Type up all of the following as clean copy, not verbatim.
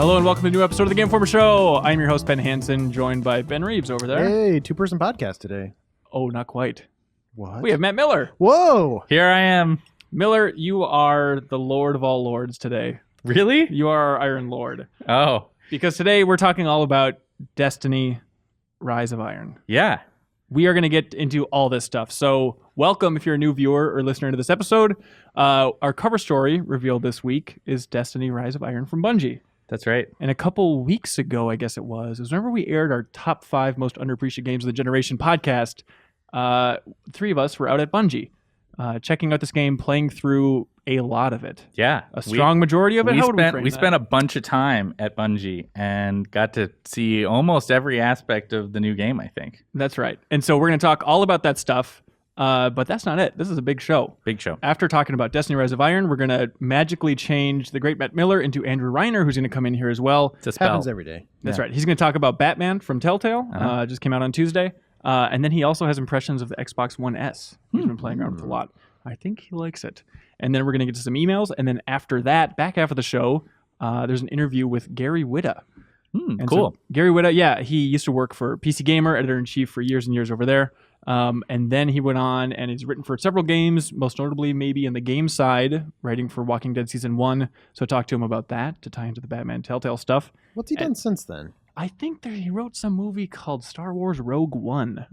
Hello and welcome to a new episode of the Game Informer Show. I'm your host, Ben Hanson, joined by Ben Reeves over there. Hey, two-person podcast today. Oh, not quite. What? We have Matt Miller. Whoa! Here I am. Miller, you are the Lord of all lords today. Really? You are our Iron Lord. Oh. Because today we're talking all about Destiny, Rise of Iron. Yeah. We are going to get into all this stuff. So welcome if you're a new viewer or listener to this episode. Our cover story revealed this week is Destiny, Rise of Iron from Bungie. That's right. And a couple weeks ago, I guess it was whenever we aired our top 5 most underappreciated games of the generation podcast, 3 of us were out at Bungie, checking out this game, playing through a lot of it. Yeah. A strong majority of it. How would we frame we that? spent a bunch of time at Bungie and got to see almost every aspect of the new game, I think. That's right. And so we're going to talk all about that stuff. But that's not it. This is a big show. Big show. After talking about Destiny Rise of Iron, we're going to magically change the great Matt Miller into Andrew Reiner, who's going to come in here as well. It's a spell. Happens every day. That's right. He's going to talk about Batman from Telltale. Just came out on Tuesday. And then he also has impressions of the Xbox One S. He's been playing around with a lot. I think he likes it. And then we're going to get to some emails. And then after that, back half of the show, there's an interview with Gary Whitta. Cool. So Gary Whitta, yeah, he used to work for PC Gamer, editor-in-chief for years and years over there. And then he went on and he's written for several games, most notably maybe in the game side, writing for Walking Dead Season 1. So I talked to him about that to tie into the Batman Telltale stuff. What's he done since then? I think he wrote some movie called Star Wars Rogue One,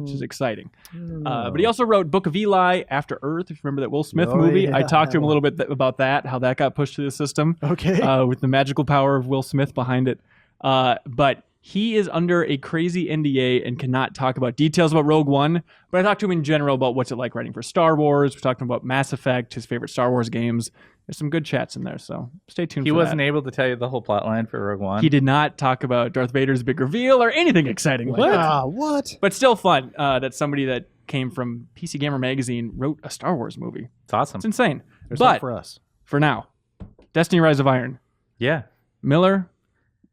which is exciting. But he also wrote Book of Eli, After Earth, if you remember that Will Smith movie. Yeah, I talked to him a little bit about that, how that got pushed to the system. Okay. With the magical power of Will Smith behind it. But he is under a crazy NDA and cannot talk about details about Rogue One. But I talked to him in general about what's it like writing for Star Wars. We're talking about Mass Effect, his favorite Star Wars games. There's some good chats in there, so stay tuned He for wasn't that. able to tell you the whole plot line for Rogue One. He did not talk about Darth Vader's big reveal or anything exciting like that. What? But still fun that somebody that came from PC Gamer Magazine wrote a Star Wars movie. It's awesome. It's insane. There's But hope for us. for now, Destiny Rise of Iron. Yeah. Miller,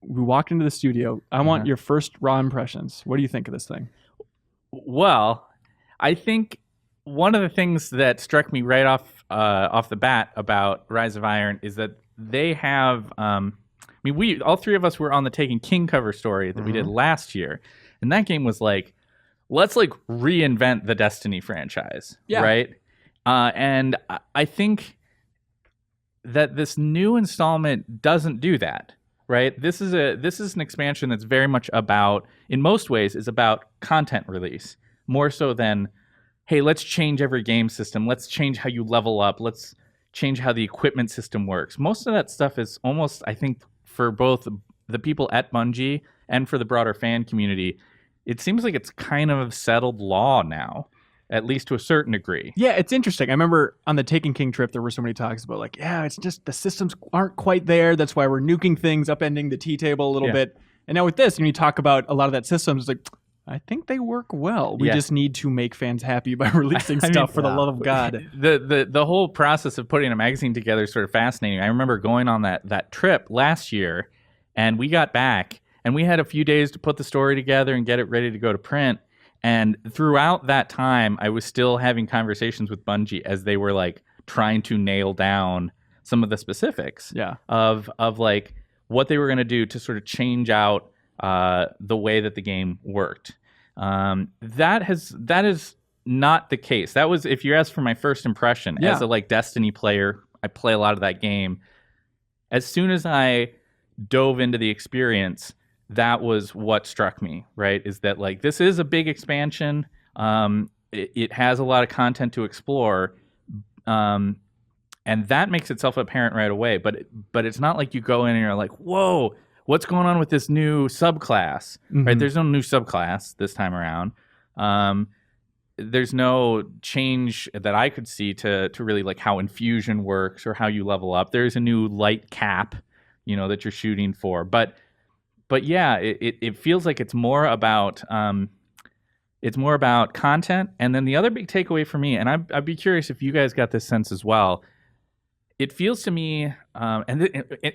we walked into the studio. I want your first raw impressions. What do you think of this thing? Well, I think one of the things that struck me right off the bat about Rise of Iron is that they have. We all 3 of us were on the Taken King cover story that we did last year, and that game was like, let's like reinvent the Destiny franchise, right? And I think that this new installment doesn't do that. Right. This is an expansion that's very much about, in most ways, is about content release more so than, hey, let's change every game system. Let's change how you level up. Let's change how the equipment system works. Most of that stuff is almost, I think, for both the people at Bungie and for the broader fan community, it seems like it's kind of settled law now, at least to a certain degree. Yeah, it's interesting. I remember on the Taken King trip, there were so many talks about like, yeah, it's just the systems aren't quite there. That's why we're nuking things, upending the T-table a little bit. And now with this, when you talk about a lot of that systems, it's like, I think they work well. We just need to make fans happy by releasing stuff for the love of God. The whole process of putting a magazine together is sort of fascinating. I remember going on that trip last year, and we got back, and we had a few days to put the story together and get it ready to go to print. And throughout that time, I was still having conversations with Bungie as they were like trying to nail down some of the specifics of like what they were going to do to sort of change out the way that the game worked. That is not the case. That was, if you ask for my first impression as a like Destiny player, I play a lot of that game. As soon as I dove into the experience, that was what struck me, right? Is that like this is a big expansion. It has a lot of content to explore, and that makes itself apparent right away. But it's not like you go in and you're like, whoa, what's going on with this new subclass? Right? There's no new subclass this time around. There's no change that I could see to really like how infusion works or how you level up. There's a new light cap, that you're shooting for, but yeah, it feels like it's more about content. And then the other big takeaway for me, and I'd be curious if you guys got this sense as well. It feels to me,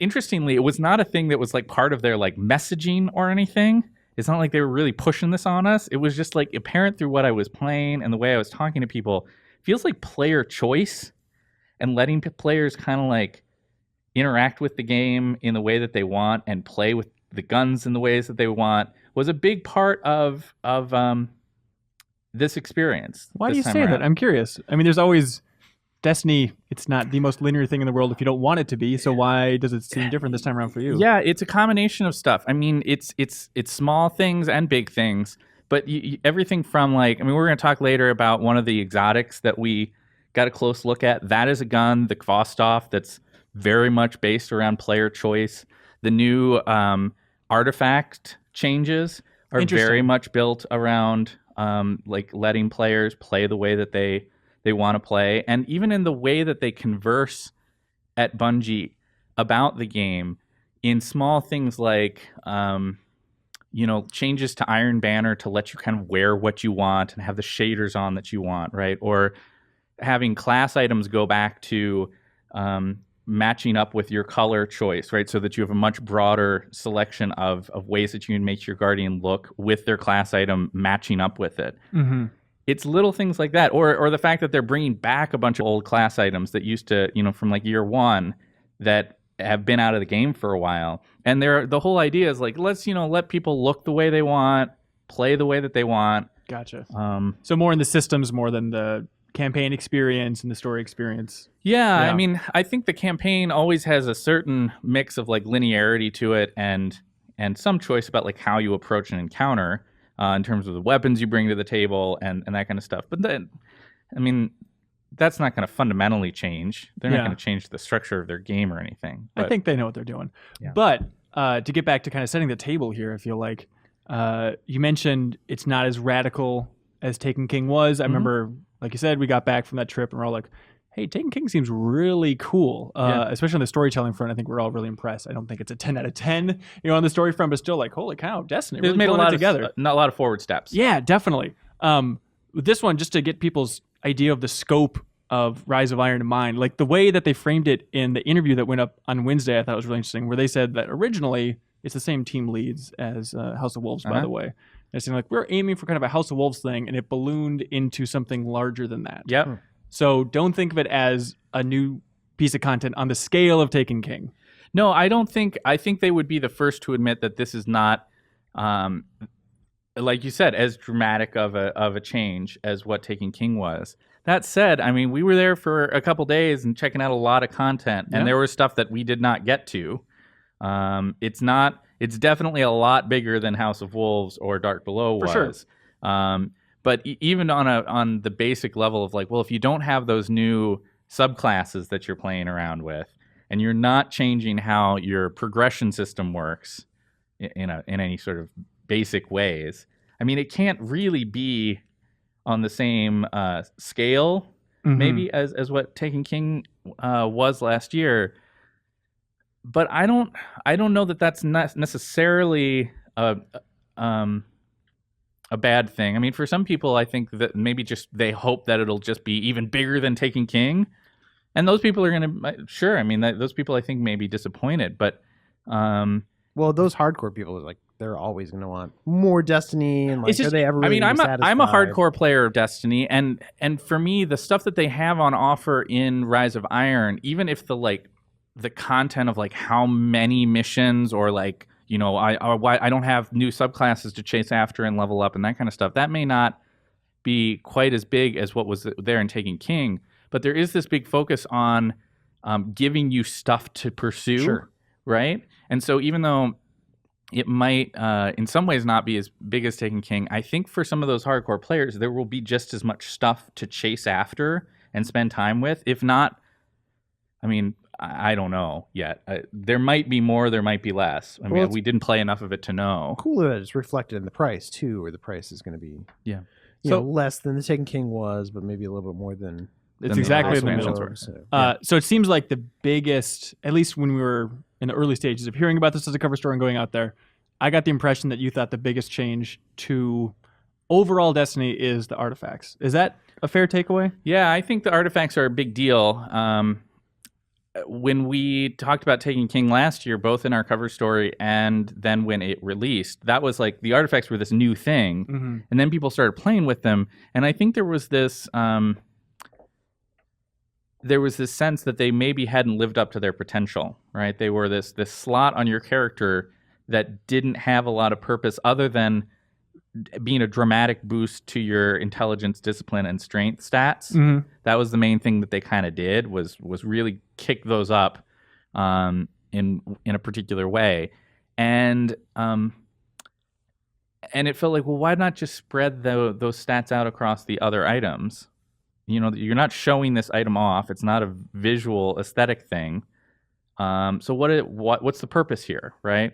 interestingly, it was not a thing that was like part of their like messaging or anything. It's not like they were really pushing this on us. It was just like apparent through what I was playing and the way I was talking to people. It feels like player choice and letting players kind of like interact with the game in the way that they want and play with the guns in the ways that they want was a big part of this experience. Why do you say that? I'm curious. I mean, there's always Destiny. It's not the most linear thing in the world if you don't want it to be. So why does it seem different this time around for you? Yeah, it's a combination of stuff. I mean, it's small things and big things, but everything from like, I mean, we're going to talk later about one of the exotics that we got a close look at. That is a gun, the Kvostov, that's very much based around player choice. The new artifact changes are very much built around like letting players play the way that they want to play. And even in the way that they converse at Bungie about the game in small things like, changes to Iron Banner to let you kind of wear what you want and have the shaders on that you want, right? Or having class items go back to matching up with your color choice, right? So that you have a much broader selection of ways that you can make your Guardian look with their class item matching up with it. Mm-hmm. It's little things like that. Or the fact that they're bringing back a bunch of old class items that used to, from like year one that have been out of the game for a while. And the whole idea is like, let's, let people look the way they want, play the way that they want. Gotcha. So more in the systems more than the campaign experience and the story experience. Yeah, I mean, I think the campaign always has a certain mix of like linearity to it and some choice about like how you approach an encounter in terms of the weapons you bring to the table and that kind of stuff. But then, I mean, that's not going to fundamentally change. They're not going to change the structure of their game or anything. But, I think they know what they're doing. Yeah. But to get back to kind of setting the table here, I feel like you mentioned it's not as radical as Taken King was. I remember, like you said, we got back from that trip and we're all like, hey, Taken King seems really cool, especially on the storytelling front. I think we're all really impressed. I don't think it's a 10 out of 10, on the story front, but still like, holy cow, Destiny really made a lot together. Not a lot of forward steps. Yeah, definitely. With this one, just to get people's idea of the scope of Rise of Iron in mind, like the way that they framed it in the interview that went up on Wednesday, I thought was really interesting, where they said that originally it's the same team leads as House of Wolves, by the way. It seemed like we're aiming for kind of a House of Wolves thing, and it ballooned into something larger than that. Yep. So don't think of it as a new piece of content on the scale of Taken King. No, I don't think. I think they would be the first to admit that this is not, like you said, as dramatic of a change as what Taken King was. That said, I mean, we were there for a couple days and checking out a lot of content, and there was stuff that we did not get to. It's definitely a lot bigger than House of Wolves or Dark Below was. For sure. But even on the basic level of like, well, if you don't have those new subclasses that you're playing around with, and you're not changing how your progression system works in any sort of basic ways, I mean, it can't really be on the same scale, maybe as what Taken King was last year. But I don't know that that's not necessarily a bad thing. I mean, for some people, I think that maybe just they hope that it'll just be even bigger than Taken King, and those people are going to sure. I mean, those people I think may be disappointed, but well, those hardcore people are like they're always going to want more Destiny, and like it's just, are they ever? Really I'm a satisfied? hardcore player of Destiny, and for me, the stuff that they have on offer in Rise of Iron, even if the content of like how many missions or like, I don't have new subclasses to chase after and level up and that kind of stuff, that may not be quite as big as what was there in Taken King. But there is this big focus on giving you stuff to pursue, right? And so even though it might in some ways not be as big as Taken King, I think for some of those hardcore players, there will be just as much stuff to chase after and spend time with. If not, I mean, I don't know yet. There might be more, there might be less. I mean, we didn't play enough of it to know. Cool that it's reflected in the price too, where the price is going to be less than the Taken King was, but maybe a little bit more than. It's exactly in the middle. So it seems like the biggest, at least when we were in the early stages of hearing about this as a cover story and going out there, I got the impression that you thought the biggest change to overall Destiny is the artifacts. Is that a fair takeaway? Yeah, I think the artifacts are a big deal. When we talked about Taken King last year, both in our cover story and then when it released, that was like the artifacts were this new thing, and then people started playing with them, and I think there was this there was this sense that they maybe hadn't lived up to their potential, right? They were this slot on your character that didn't have a lot of purpose other than being a dramatic boost to your intelligence, discipline, and strength stats. Mm-hmm. That was the main thing that they kind of did was really kick those up in a particular way, and it felt like, well, why not just spread those stats out across the other items? You know, you're not showing this item off. It's not a visual aesthetic thing. So what's the purpose here, right?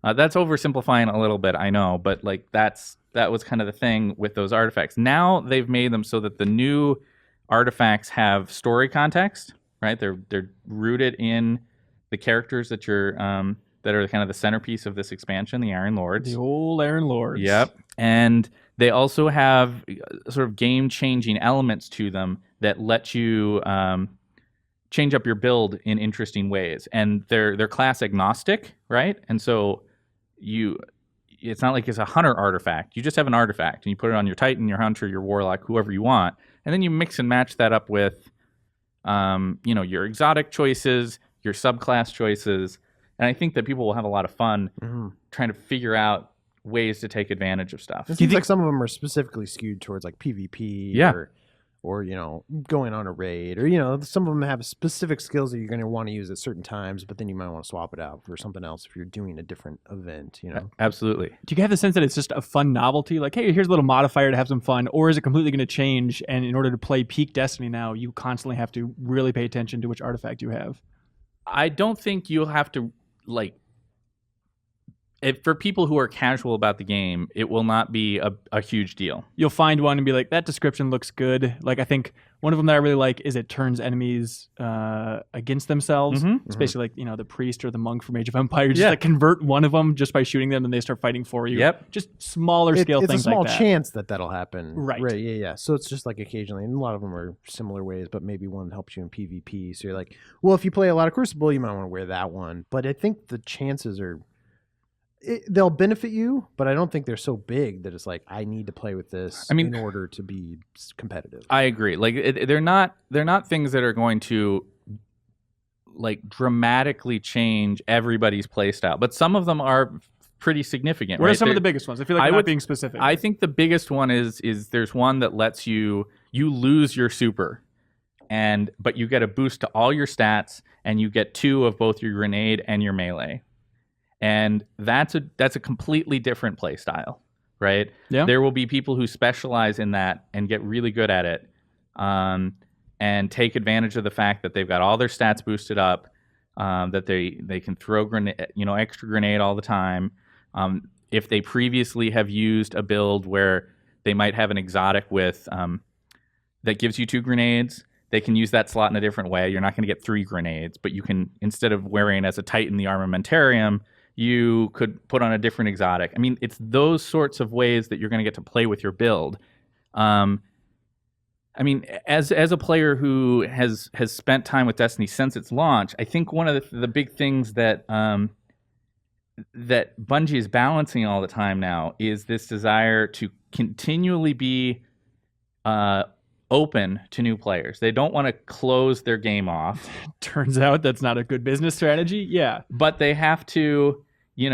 That's oversimplifying a little bit, I know, but like that was kind of the thing with those artifacts. Now they've made them so that the new artifacts have story context, right? They're rooted in the characters that you're that are kind of the centerpiece of this expansion, the Iron Lords. The old Iron Lords. Yep. And they also have sort of game-changing elements to them that let you change up your build in interesting ways. And they're class agnostic, right? And so it's not like it's a hunter artifact. You just have an artifact, and you put it on your Titan, your Hunter, your Warlock, whoever you want. And then you mix and match that up with your exotic choices, your subclass choices. And I think that people will have a lot of fun trying to figure out ways to take advantage of stuff. It seems like some of them are specifically skewed towards like PvP or going on a raid, or some of them have specific skills that you're going to want to use at certain times, but then you might want to swap it out for something else if you're doing a different event. Absolutely. Do you have the sense that it's just a fun novelty, like, hey, here's a little modifier to have some fun, or is it completely going to change, and in order to play peak Destiny now, you constantly have to really pay attention to which artifact you have? I don't think you'll have to for people who are casual about the game, it will not be a huge deal. You'll find one and be like, that description looks good. Like, I think one of them that I really like is it turns enemies against themselves. It's basically like, the priest or the monk from Age of Empires. Just convert one of them just by shooting them, and they start fighting for you. Yep. Just smaller scale things like that. It's a small chance that'll happen. Right. Yeah. So it's just like occasionally, and a lot of them are similar ways, but maybe one helps you in PvP. So you're like, well, if you play a lot of Crucible, you might want to wear that one. But I think the chances are... they'll benefit you, but I don't think they're so big that it's like, I need to play with this in order to be competitive. I agree. Like they're not things that are going to like dramatically change everybody's play style, but some of them are pretty significant. What are some of the biggest ones? I feel like not being specific. I think the biggest one is there's one that lets you lose your super, but you get a boost to all your stats, and you get 2 of both your grenade and your melee. And that's a completely different play style, right? Yeah. There will be people who specialize in that and get really good at it, and take advantage of the fact that they've got all their stats boosted up, that they can throw extra grenade all the time. If they previously have used a build where they might have an exotic with that gives you 2 grenades, they can use that slot in a different way. You're not going to get 3 grenades, but you can, instead of wearing as a Titan the Armamentarium, you could put on a different exotic. I mean, it's those sorts of ways that you're going to get to play with your build. I mean, as a player who has spent time with Destiny since its launch, I think one of the big things that Bungie is balancing all the time now is this desire to continually be open to new players. They don't want to close their game off. Turns out that's not a good business strategy. Yeah. But they have to, they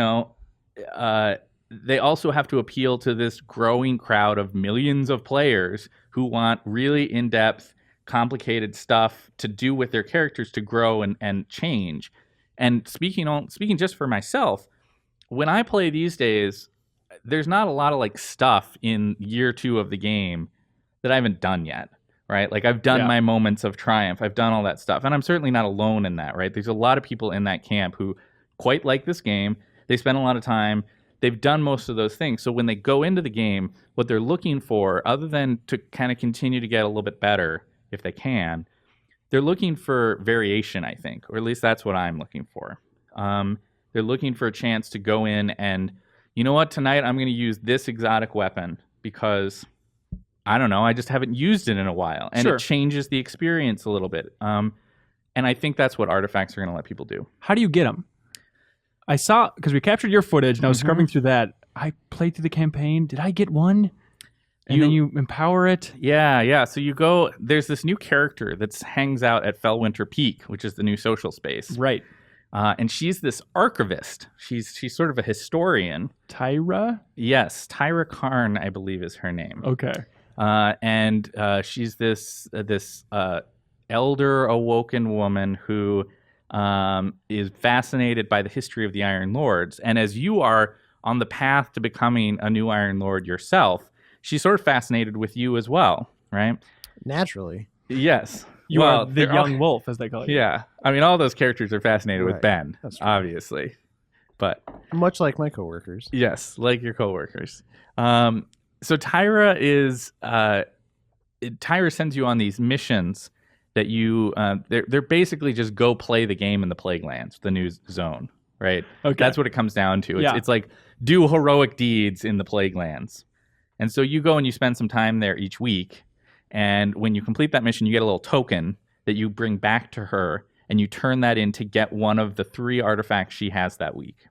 also have to appeal to this growing crowd of millions of players who want really in-depth, complicated stuff to do with their characters to grow and change. And speaking just for myself, when I play these days, there's not a lot of like stuff in year 2 of the game that I haven't done yet, right? Like I've done my moments of triumph. I've done all that stuff. And I'm certainly not alone in that, right? There's a lot of people in that camp who quite like this game. They spend a lot of time. They've done most of those things. So when they go into the game, what they're looking for, other than to kind of continue to get a little bit better if they can, they're looking for variation, I think, or at least that's what I'm looking for. They're looking for a chance to go in and, you know what, tonight I'm going to use this exotic weapon because... I don't know. I just haven't used it in a while. And it changes the experience a little bit. And I think that's what artifacts are going to let people do. How do you get them? I saw, because we captured your footage, and I was scrubbing through that. I played through the campaign. Did I get one? And then you empower it. Yeah. So you go. There's this new character that hangs out at Fellwinter Peak, which is the new social space. Right. And she's this archivist. She's sort of a historian. Tyra? Yes, Tyra Karn, I believe, is her name. Okay. And she's this elder awoken woman who is fascinated by the history of the Iron Lords. And as you are on the path to becoming a new Iron Lord yourself, she's sort of fascinated with you as well, right? Naturally. Yes. You are the young wolf, as they call it. Yeah. I mean, all those characters are fascinated with Ben, obviously. But much like my coworkers. Yes, like your coworkers. So Tyra sends you on these missions that you they're basically just go play the game in the Plaguelands, the new zone, right? Okay. That's what it comes down to. It's like do heroic deeds in the Plaguelands. And so you go and you spend some time there each week, and when you complete that mission, you get a little token that you bring back to her, and you turn that in to get one of the 3 artifacts she has that week.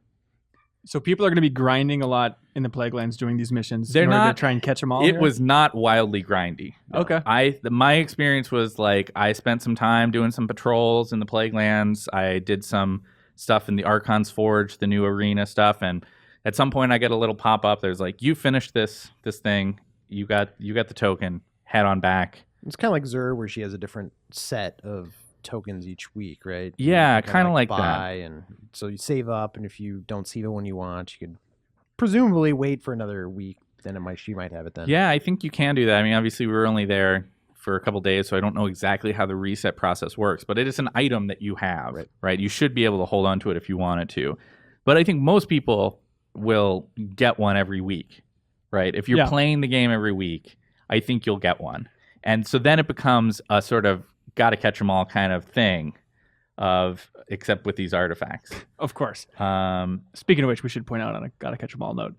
So people are going to be grinding a lot in the Plaguelands doing these missions. They're in order not to try and catch them all. It was not wildly grindy. No. Okay. My experience was like I spent some time doing some patrols in the Plaguelands. I did some stuff in the Archon's Forge, the new arena stuff, and at some point I get a little pop up. There's like, you finished this thing. You got the token. Head on back. It's kind of like Xur, where she has a different set of tokens each week, right? Yeah, kind of like buy, that. And so you save up, and if you don't see the one you want, you could presumably wait for another week. Then she might have it then. Yeah, I think you can do that. I mean, obviously we were only there for a couple days, so I don't know exactly how the reset process works, but it is an item that you have, right? You should be able to hold on to it if you wanted to. But I think most people will get one every week, right? If you're playing the game every week, I think you'll get one. And so then it becomes a sort of gotta catch them all kind of thing, except with these artifacts. Of course. Speaking of which, we should point out on a gotta catch them all note,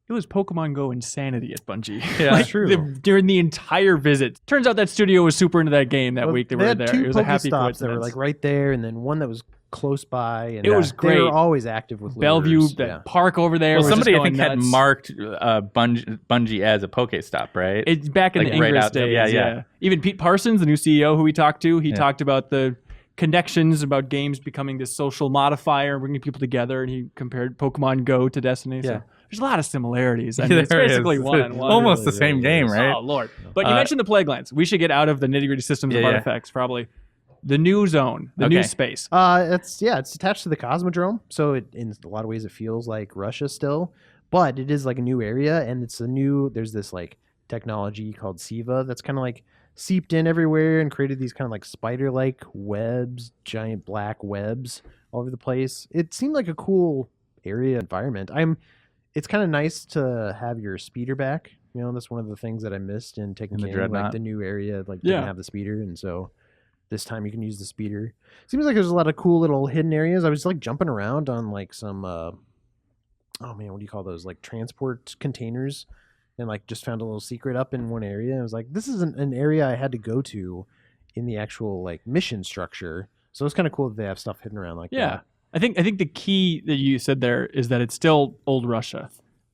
it was Pokemon Go insanity at Bungie. Yeah, like, true. During the entire visit. Turns out that studio was super into that game that week they were had there. 2 It was a happy Pokestops coincidence. that were like right there, and then one that was close by. And it was great. They were always active with Bellevue, lures. that park over there. Well, was somebody just I think going had nuts. marked Bungie as a Pokestop, right? It's back in Like the right Ingress out there. days. Yeah. Even Pete Parsons, the new CEO who we talked to, he talked about the connections about games becoming this social modifier, bringing people together, and he compared Pokemon Go to Destiny. So there's a lot of similarities. I mean, it's basically one-on-one. Almost the same game, right? Oh, Lord. But you mentioned the Plaguelands. We should get out of the nitty-gritty systems of artifacts, probably. The new zone, the new space. It's attached to the Cosmodrome, so in a lot of ways it feels like Russia still, but it is like a new area, and there's this like technology called SIVA that's kind of like seeped in everywhere and created these kind of like spider-like webs, giant black webs all over the place. It seemed like a cool area environment. It's kind of nice to have your speeder back. You know, that's one of the things that I missed in Taken King, like the new area, like didn't have the speeder, and so this time you can use the speeder. Seems like there's a lot of cool little hidden areas. I was like jumping around on like some, oh man, what do you call those? Like transport containers, and like just found a little secret up in one area. I was like, this is an area I had to go to in the actual like mission structure. So it's kind of cool that they have stuff hidden around like that. I think the key that you said there is that it's still old Russia.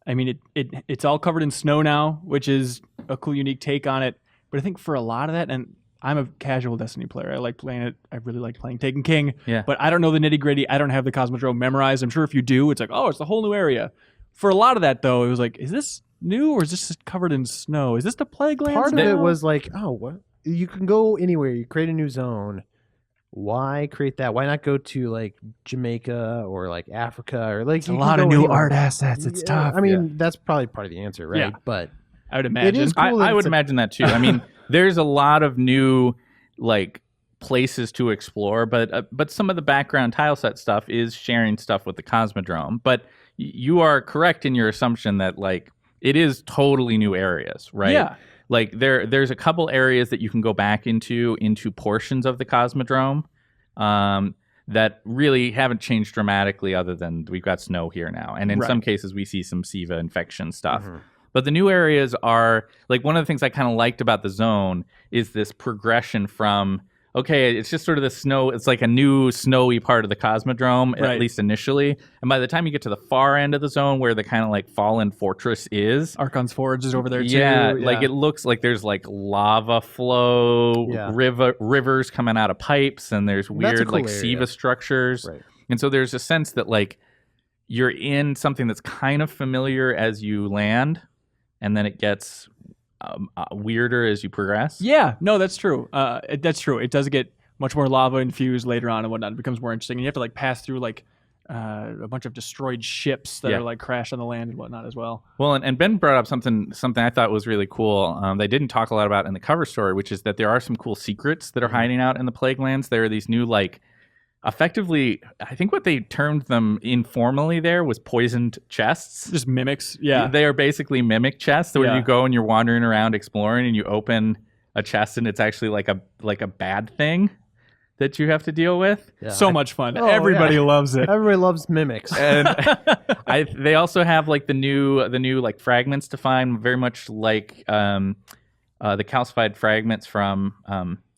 I mean, it's all covered in snow now, which is a cool, unique take on it. But I think for a lot of that, and I'm a casual Destiny player. I like playing it. I really like playing Taken King. Yeah. But I don't know the nitty-gritty. I don't have the Cosmodrome memorized. I'm sure if you do, it's like, oh, it's a whole new area. For a lot of that, though, it was like, is this new or is this covered in snow? Is this the Plaguelands? Part of it was like, oh, what? You can go anywhere. You create a new zone. Why create that? Why not go to like Jamaica or like Africa or like a lot of new art assets. It's tough. I mean, that's probably part of the answer, right? Yeah. But I would imagine. it is cool. I would imagine that too. I mean, there's a lot of new like places to explore, but some of the background tile set stuff is sharing stuff with the Cosmodrome. But you are correct in your assumption that like it is totally new areas, right? Yeah. Like there's a couple areas that you can go back into portions of the Cosmodrome that really haven't changed dramatically, other than we've got snow here now, and in some cases we see some SIVA infection stuff. Mm-hmm. But the new areas are like one of the things I kind of liked about the zone is this progression from okay, it's just sort of the snow. It's like a new snowy part of the Cosmodrome, Right. at least initially. And by the time you get to the far end of the zone where the kind of like fallen fortress is, Archon's Forge is over there too. yeah, like it looks like there's like lava flow, Yeah. rivers coming out of pipes, and there's That's a weird cool like area. SIVA structures. Right. And so there's a sense that like you're in something that's kind of familiar as you land, and then it gets weirder as you progress. Yeah, no, that's true. That's true. It does get much more lava infused later on and whatnot. It becomes more interesting. And you have to like pass through like a bunch of destroyed ships that Yeah. are like crashed on the land and whatnot as well. Well, and Ben brought up something I thought was really cool. They didn't talk a lot about in the cover story, which is that there are some cool secrets that are hiding out in the Plague Lands. There are these new like. Effectively, I think what they termed them informally there was poisoned chests. Just mimics. Yeah. They are basically mimic chests where Yeah. you go and you're wandering around exploring and you open a chest and it's actually like a bad thing that you have to deal with. Yeah. So much fun. Oh, Everybody yeah. loves it. Everybody loves mimics. And they also have like the new like fragments to find, very much like the calcified fragments from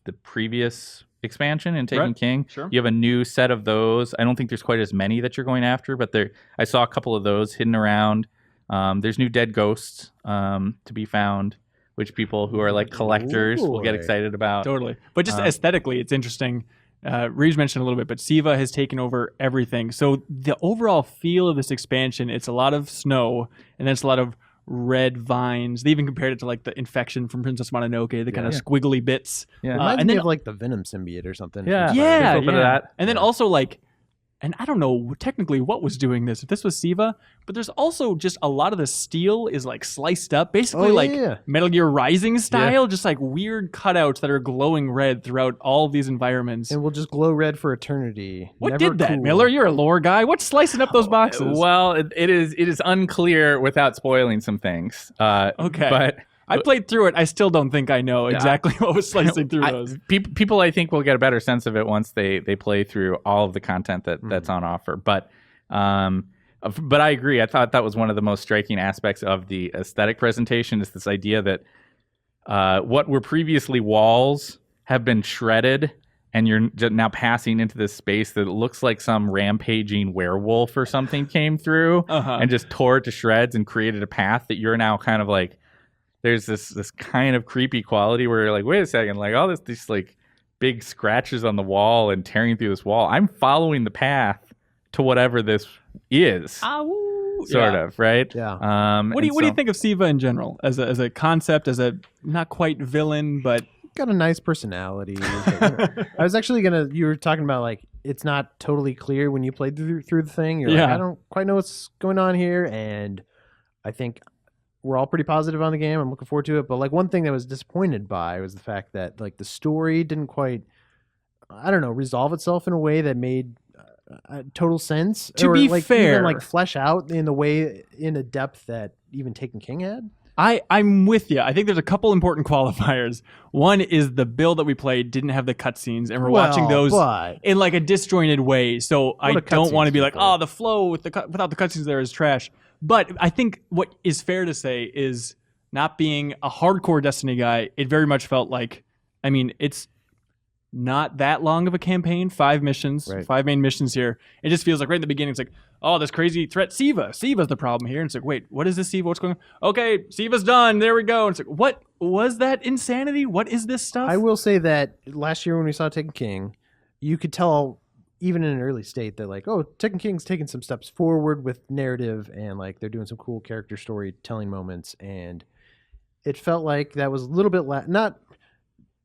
the previous expansion in Taken Right. King. Sure. You have a new set of those. I don't think there's quite as many that you're going after, but I saw a couple of those hidden around. There's new dead ghosts to be found, which people who are like collectors will get Ooh. excited about. Totally. But just aesthetically, it's interesting. Reeves mentioned a little bit, but SIVA has taken over everything. So the overall feel of this expansion, it's a lot of snow, and then it's a lot of red vines. They even compared it to like the infection from Princess Mononoke, the kind of squiggly bits. Yeah. Reminds and me then of like the Venom symbiote or something. Yeah. yeah, There's a little bit of that. And then also like, and I don't know technically what was doing this, if this was SIVA, but there's also just a lot of the steel is like sliced up, basically like yeah. Metal Gear Rising style, just like weird cutouts that are glowing red throughout all of these environments. And we'll just glow red for eternity. What Never did that, cool. Miller? You're a lore guy. What's slicing up those boxes? Well, it is unclear without spoiling some things. Okay. But I played through it. I still don't think I know exactly what was slicing through those. People, I think, will get a better sense of it once they play through all of the content that's on offer. But I agree. I thought that was one of the most striking aspects of the aesthetic presentation is this idea that what were previously walls have been shredded, and you're now passing into this space that looks like some rampaging werewolf or something came through and just tore it to shreds and created a path that you're now kind of like. There's this kind of creepy quality where you're like, wait a second, like all these like big scratches on the wall and tearing through this wall. I'm following the path to whatever this is, sort of, right? Yeah. What do you think of SIVA in general as a concept, as a not quite villain, but Got a nice personality. I was actually you were talking about like it's not totally clear when you played through the thing. You're like, I don't quite know what's going on here, and I think we're all pretty positive on the game. I'm looking forward to it. But like one thing that I was disappointed by was the fact that like the story didn't quite, I don't know, resolve itself in a way that made total sense. To or be like fair, even like flesh out in the way in a depth that even Taken King had. I'm with you. I think there's a couple important qualifiers. One is the build that we played didn't have the cutscenes, and we're watching those in like a disjointed way. So I don't want to be like, oh, the flow without the cutscenes there is trash. But I think what is fair to say is, not being a hardcore Destiny guy, it very much felt like, I mean, it's not that long of a campaign, 5 missions, 5 main missions here. It just feels like right in the beginning, it's like, oh, this crazy threat, SIVA. SIVA's the problem here. And it's like, wait, what is this SIVA? What's going on? Okay, SIVA's done. There we go. And it's like, what was that insanity? What is this stuff? I will say that last year when we saw Taken King, you could tell even in an early state that like, oh, Taken King's taking some steps forward with narrative and like they're doing some cool character storytelling moments. And it felt like that was a little bit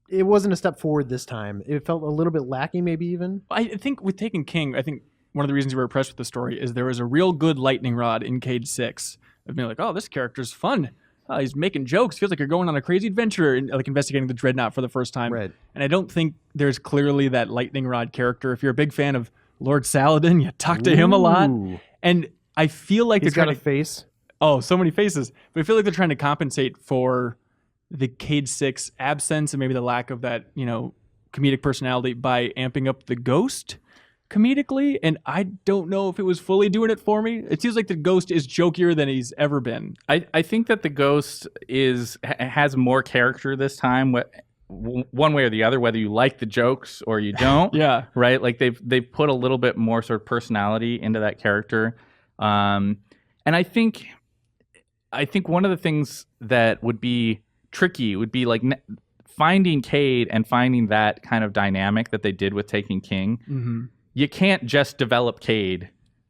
it wasn't a step forward this time. It felt a little bit lacking, maybe even. I think with Taken King, I think one of the reasons we were impressed with the story is there was a real good lightning rod in Cage 6 of being like, oh, this character's fun. He's making jokes. Feels like you're going on a crazy adventure and like investigating the Dreadnought for the first time. Right. And I don't think there's clearly that lightning rod character. If you're a big fan of Lord Saladin, you talk to him a lot. And I feel like He's they're got trying a face. Oh, so many faces. But I feel like they're trying to compensate for the Cage 6 absence and maybe the lack of that, comedic personality by amping up the Ghost comedically. And I don't know if it was fully doing it for me. It seems like the Ghost is jokier than he's ever been. I think that the Ghost has more character this time one way or the other, whether you like the jokes or you don't. Yeah. Right. Like they've put a little bit more sort of personality into that character. And I think one of the things that would be tricky would be like finding Cade and finding that kind of dynamic that they did with Taken King. Mm-hmm. You can't just develop Cade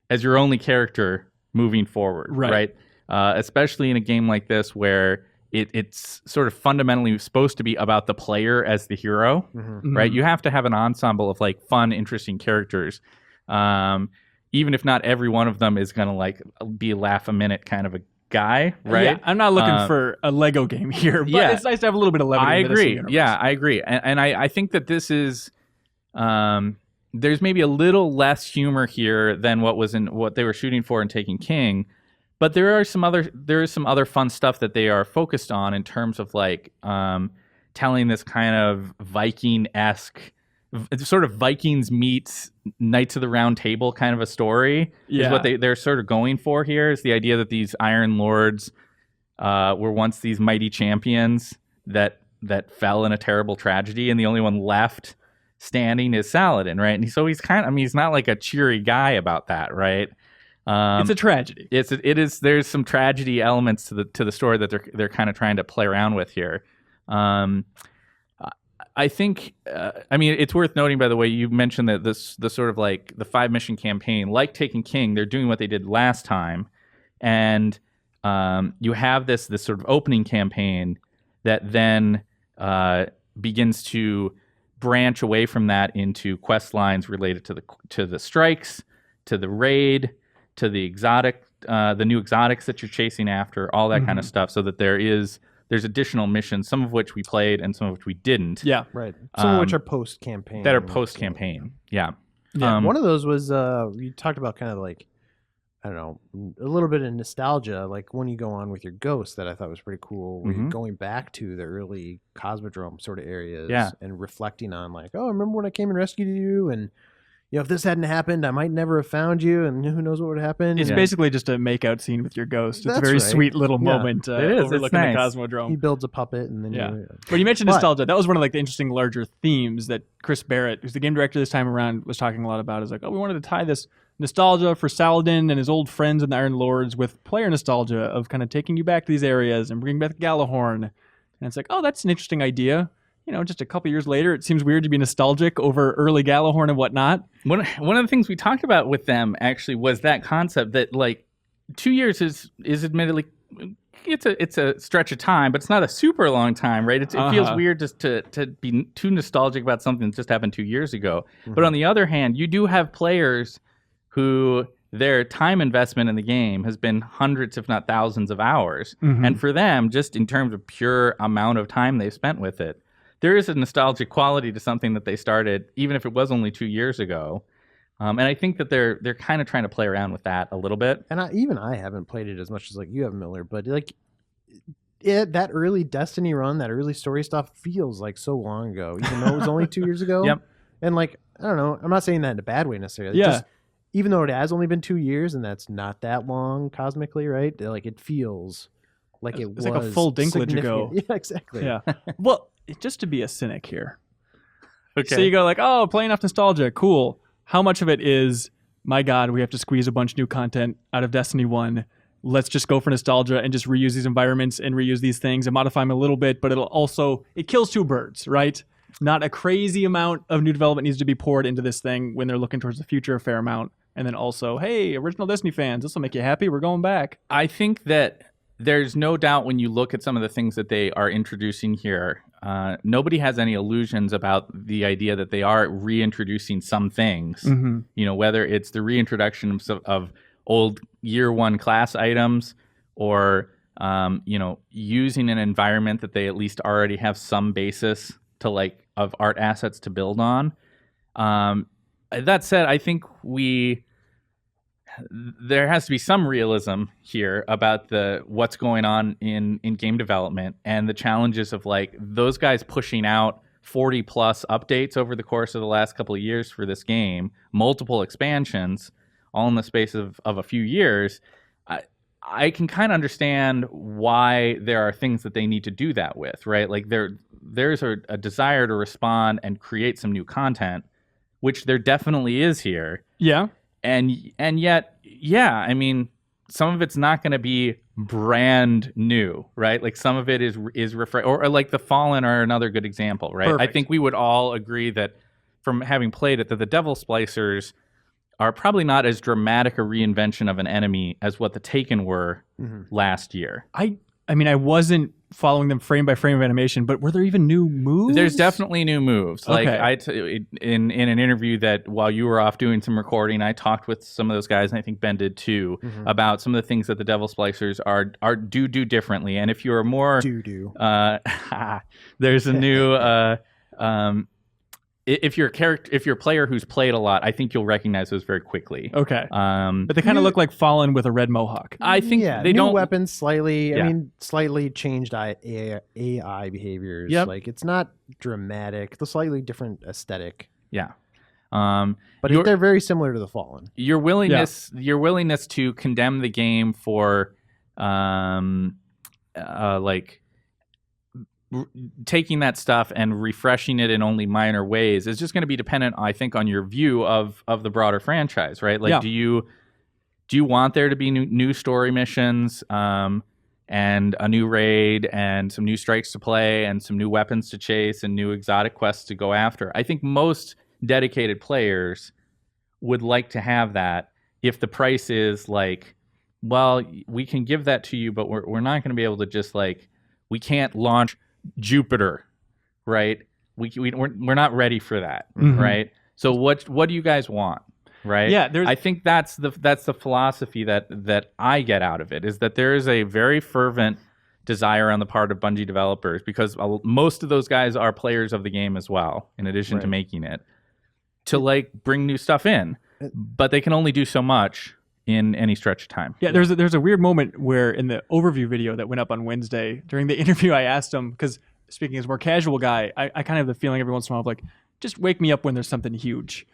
as your only character moving forward, right? Especially in a game like this where it's sort of fundamentally supposed to be about the player as the hero, right? You have to have an ensemble of like fun, interesting characters. Even if not every one of them is going to like be a laugh a minute kind of a guy, right? Yeah, I'm not looking for a Lego game here, but it's nice to have a little bit of levity. I in agree. Universe. Yeah, I agree. And I think that this is, there's maybe a little less humor here than what they were shooting for in Taken King. But there is some other fun stuff that they are focused on in terms of like telling this kind of Viking-esque, sort of Vikings meets Knights of the Round Table kind of a story. Is what they're sort of going for here. Is the idea that these Iron Lords were once these mighty champions that fell in a terrible tragedy, and the only one left standing is Saladin, right? And so he's not like a cheery guy about that, right? It's a tragedy. It is. There's some tragedy elements to the story that they're kind of trying to play around with here. I think. I mean, it's worth noting, by the way, you mentioned that the sort of like the 5-mission campaign, like Taken King, they're doing what they did last time, and you have this sort of opening campaign that then begins to branch away from that into quest lines related to the strikes, to the raid, to the exotic, the new exotics that you're chasing after, all that kind of stuff, so that there's additional missions, some of which we played and some of which we didn't. Yeah, right. Some of which are post-campaign. That are post-campaign, yeah. One of those was, you talked about kind of like, I don't know, a little bit of nostalgia, like when you go on with your ghost, that I thought was pretty cool, where you're going back to the early Cosmodrome sort of areas and reflecting on like, oh, remember when I came and rescued you? And, you know, if this hadn't happened, I might never have found you, and who knows what would happen. It's basically just a make-out scene with your ghost. It's a very sweet little moment it is. overlooking It's nice. the Cosmodrome. He builds a puppet, and then But you mentioned nostalgia. That was one of like the interesting larger themes that Chris Barrett, who's the game director this time around, was talking a lot about. Is like, oh, we wanted to tie this nostalgia for Saladin and his old friends in the Iron Lords with player nostalgia of kind of taking you back to these areas and bringing back Galahorn. And it's like, oh, that's an interesting idea. You know, just a couple years later, it seems weird to be nostalgic over early Galahorn and whatnot. One of the things we talked about with them actually was that concept that like 2 years is admittedly it's a stretch of time, but it's not a super long time, right? It feels weird just to be too nostalgic about something that just happened 2 years ago. But on the other hand, you do have players who their time investment in the game has been hundreds, if not thousands of hours. And for them, just in terms of pure amount of time they've spent with it, there is a nostalgic quality to something that they started, even if it was only 2 years ago. And I think that they're kind of trying to play around with that a little bit. And I haven't played it as much as like you have, Miller, but like that early Destiny run, that early story stuff feels like so long ago, even though it was only 2 years ago. Yep. And like, I don't know, I'm not saying that in a bad way necessarily. Yeah. Just, even though it has only been 2 years and that's not that long cosmically, right? Like it feels like it was like a full dinklage ago. Yeah, exactly. Yeah. Well, just to be a cynic here. Okay. So you go like, oh, playing off nostalgia, cool. How much of it is, my God, we have to squeeze a bunch of new content out of Destiny 1. Let's just go for nostalgia and just reuse these environments and reuse these things and modify them a little bit, but it kills two birds, right? Not a crazy amount of new development needs to be poured into this thing when they're looking towards the future a fair amount. And then also, hey, original Destiny fans, this will make you happy. We're going back. I think that there's no doubt when you look at some of the things that they are introducing here, nobody has any illusions about the idea that they are reintroducing some things. You know, whether it's the reintroduction of old year one class items or, you know, using an environment that they at least already have some basis to like of art assets to build on. That said, I think there has to be some realism here about what's going on in game development and the challenges of like those guys pushing out 40 plus updates over the course of the last couple of years for this game, multiple expansions, all in the space of a few years. I can kind of understand why there are things that they need to do that with, right? Like there's a desire to respond and create some new content, which there definitely is here. Yeah. And yet, yeah, I mean, some of it's not going to be brand new, right? Like some of it is or like the Fallen are another good example, right? Perfect. I think we would all agree that from having played it, that the Devil Splicers are probably not as dramatic a reinvention of an enemy as what the Taken were last year. I mean, I wasn't following them frame by frame of animation, but were there even new moves? There's definitely new moves. Like Okay. In an interview that while you were off doing some recording, I talked with some of those guys, and I think Ben did too, about some of the things that the Devil Splicers do differently. And if you're more there's a new if you're a player who's played a lot, I think you'll recognize those very quickly. Okay. But they kind of look like Fallen with a red mohawk. I think they new don't weapons slightly. Yeah. I mean, slightly changed AI behaviors. Yep. Like it's not dramatic. The slightly different aesthetic. Yeah. But they're very similar to the Fallen. Your willingness to condemn the game for taking that stuff and refreshing it in only minor ways is just going to be dependent, I think, on your view of the broader franchise, right? Like, do you want there to be new story missions, and a new raid, and some new strikes to play, and some new weapons to chase, and new exotic quests to go after? I think most dedicated players would like to have that. If the price is like, well, we can give that to you, but we're not going to be able to just like, we can't launch Jupiter, right? We're not ready for that, right? So what do you guys want, right? Yeah, I think that's the philosophy that I get out of it, is that there is a very fervent desire on the part of Bungie developers, because most of those guys are players of the game as well, in addition to making it, to like bring new stuff in, but they can only do so much in any stretch of time. Yeah, there's a weird moment where in the overview video that went up on Wednesday, during the interview, I asked him, because speaking as a more casual guy, I kind of have the feeling every once in a while of like, just wake me up when there's something huge.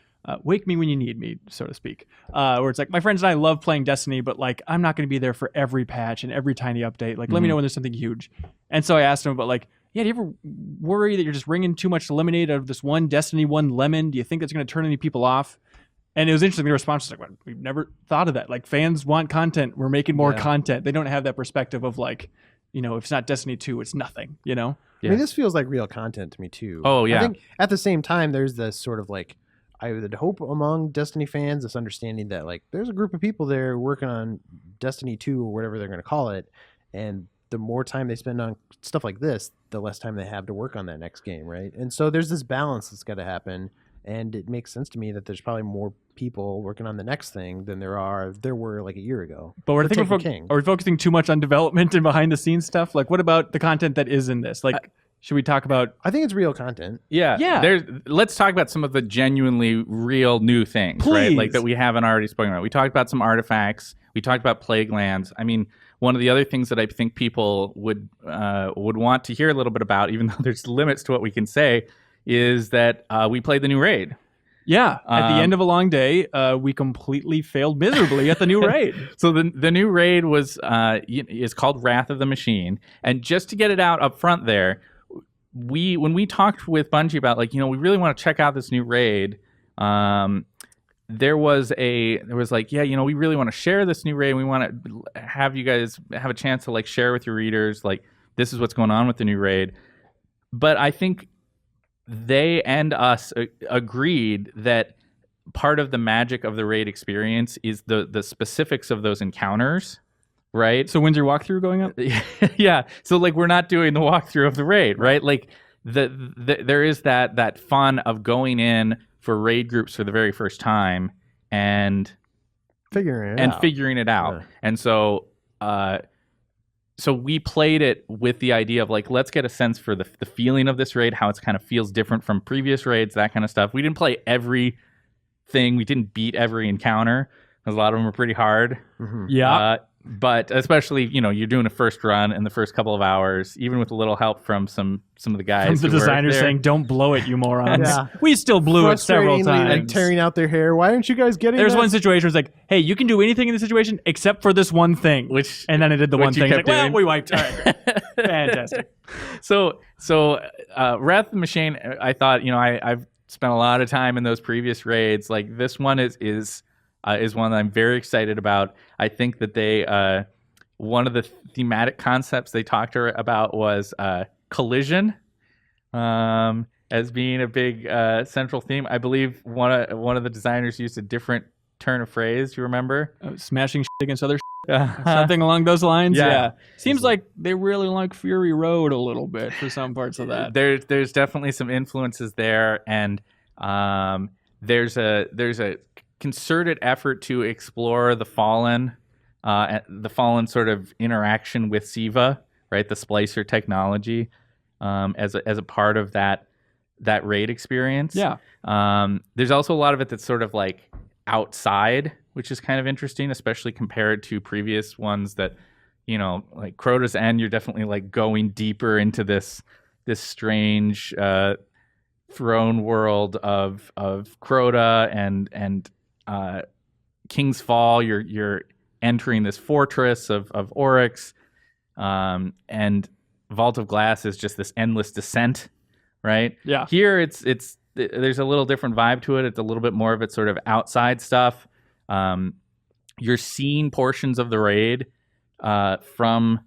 Wake me when you need me, so to speak. Where it's like, my friends and I love playing Destiny, but like, I'm not going to be there for every patch and every tiny update. Like, let me know when there's something huge. And so I asked him about like, yeah, do you ever worry that you're just wringing too much lemonade out of this one Destiny 1 lemon? Do you think that's going to turn any people off? And it was interesting. The response was like, well, we've never thought of that. Like, fans want content. We're making more content. They don't have that perspective of like, if it's not Destiny 2, it's nothing, I mean, this feels like real content to me too. Oh, yeah. I think at the same time, there's this sort of like, I would hope among Destiny fans, this understanding that like there's a group of people there working on Destiny 2 or whatever they're going to call it. And the more time they spend on stuff like this, the less time they have to work on that next game, right? And so there's this balance that's got to happen. And it makes sense to me that there's probably more people working on the next thing than there were like a year ago. But are we focusing too much on development and behind the scenes stuff? Like, what about the content that is in this? Like, should we talk about? I think it's real content. Yeah. Let's talk about some of the genuinely real new things, right? Like that we haven't already spoken about. We talked about some artifacts. We talked about plague lands. I mean, one of the other things that I think people would want to hear a little bit about, even though there's limits to what we can say, is that we played the new raid. Yeah, at the end of a long day, we completely failed miserably at the new raid. So the new raid is called Wrath of the Machine, and just to get it out up front there, when we talked with Bungie about like, we really want to check out this new raid, there was like, yeah, we really want to share this new raid. We want to have you guys have a chance to like share with your readers, like, this is what's going on with the new raid. But I think they and us agreed that part of the magic of the raid experience is the specifics of those encounters, right? So when's your walkthrough going up? Yeah. So like, we're not doing the walkthrough of the raid, right? Like there is that fun of going in for raid groups for the very first time and figuring it out. Yeah. And so so we played it with the idea of like, let's get a sense for the feeling of this raid, how it kind of feels different from previous raids, that kind of stuff. We didn't play everything. We didn't beat every encounter, because a lot of them were pretty hard. Mm-hmm. Yeah. But especially, you're doing a first run in the first couple of hours, even with a little help from some of the guys. From the designers saying, "Don't blow it, you morons." Yeah. We still blew it several times. Like tearing out their hair. Why aren't you guys getting There's that? one situation where it's like, hey, you can do anything in this situation except for this one thing. And then I did the one thing. Like, well, we wiped. All right. Fantastic. Wrath of the Machine, I thought, I've spent a lot of time in those previous raids. Like this one is one that I'm very excited about. I think that they one of the thematic concepts they talked about was collision, as being a big central theme. I believe one of the designers used a different turn of phrase. You remember? Smashing shit against other something along those lines. Yeah. Seems like they really like Fury Road a little bit for some parts of that. There's definitely some influences there, and there's a concerted effort to explore the Fallen sort of interaction with Siva, right? The splicer technology, as a part of that raid experience. Yeah. There's also a lot of it that's sort of like outside, which is kind of interesting, especially compared to previous ones that, like Crota's End, you're definitely like going deeper into this strange throne world of Crota and King's Fall. You're entering this fortress of Oryx, and Vault of Glass is just this endless descent, right? Yeah. Here there's a little different vibe to it. It's a little bit more of its sort of outside stuff. You're seeing portions of the raid from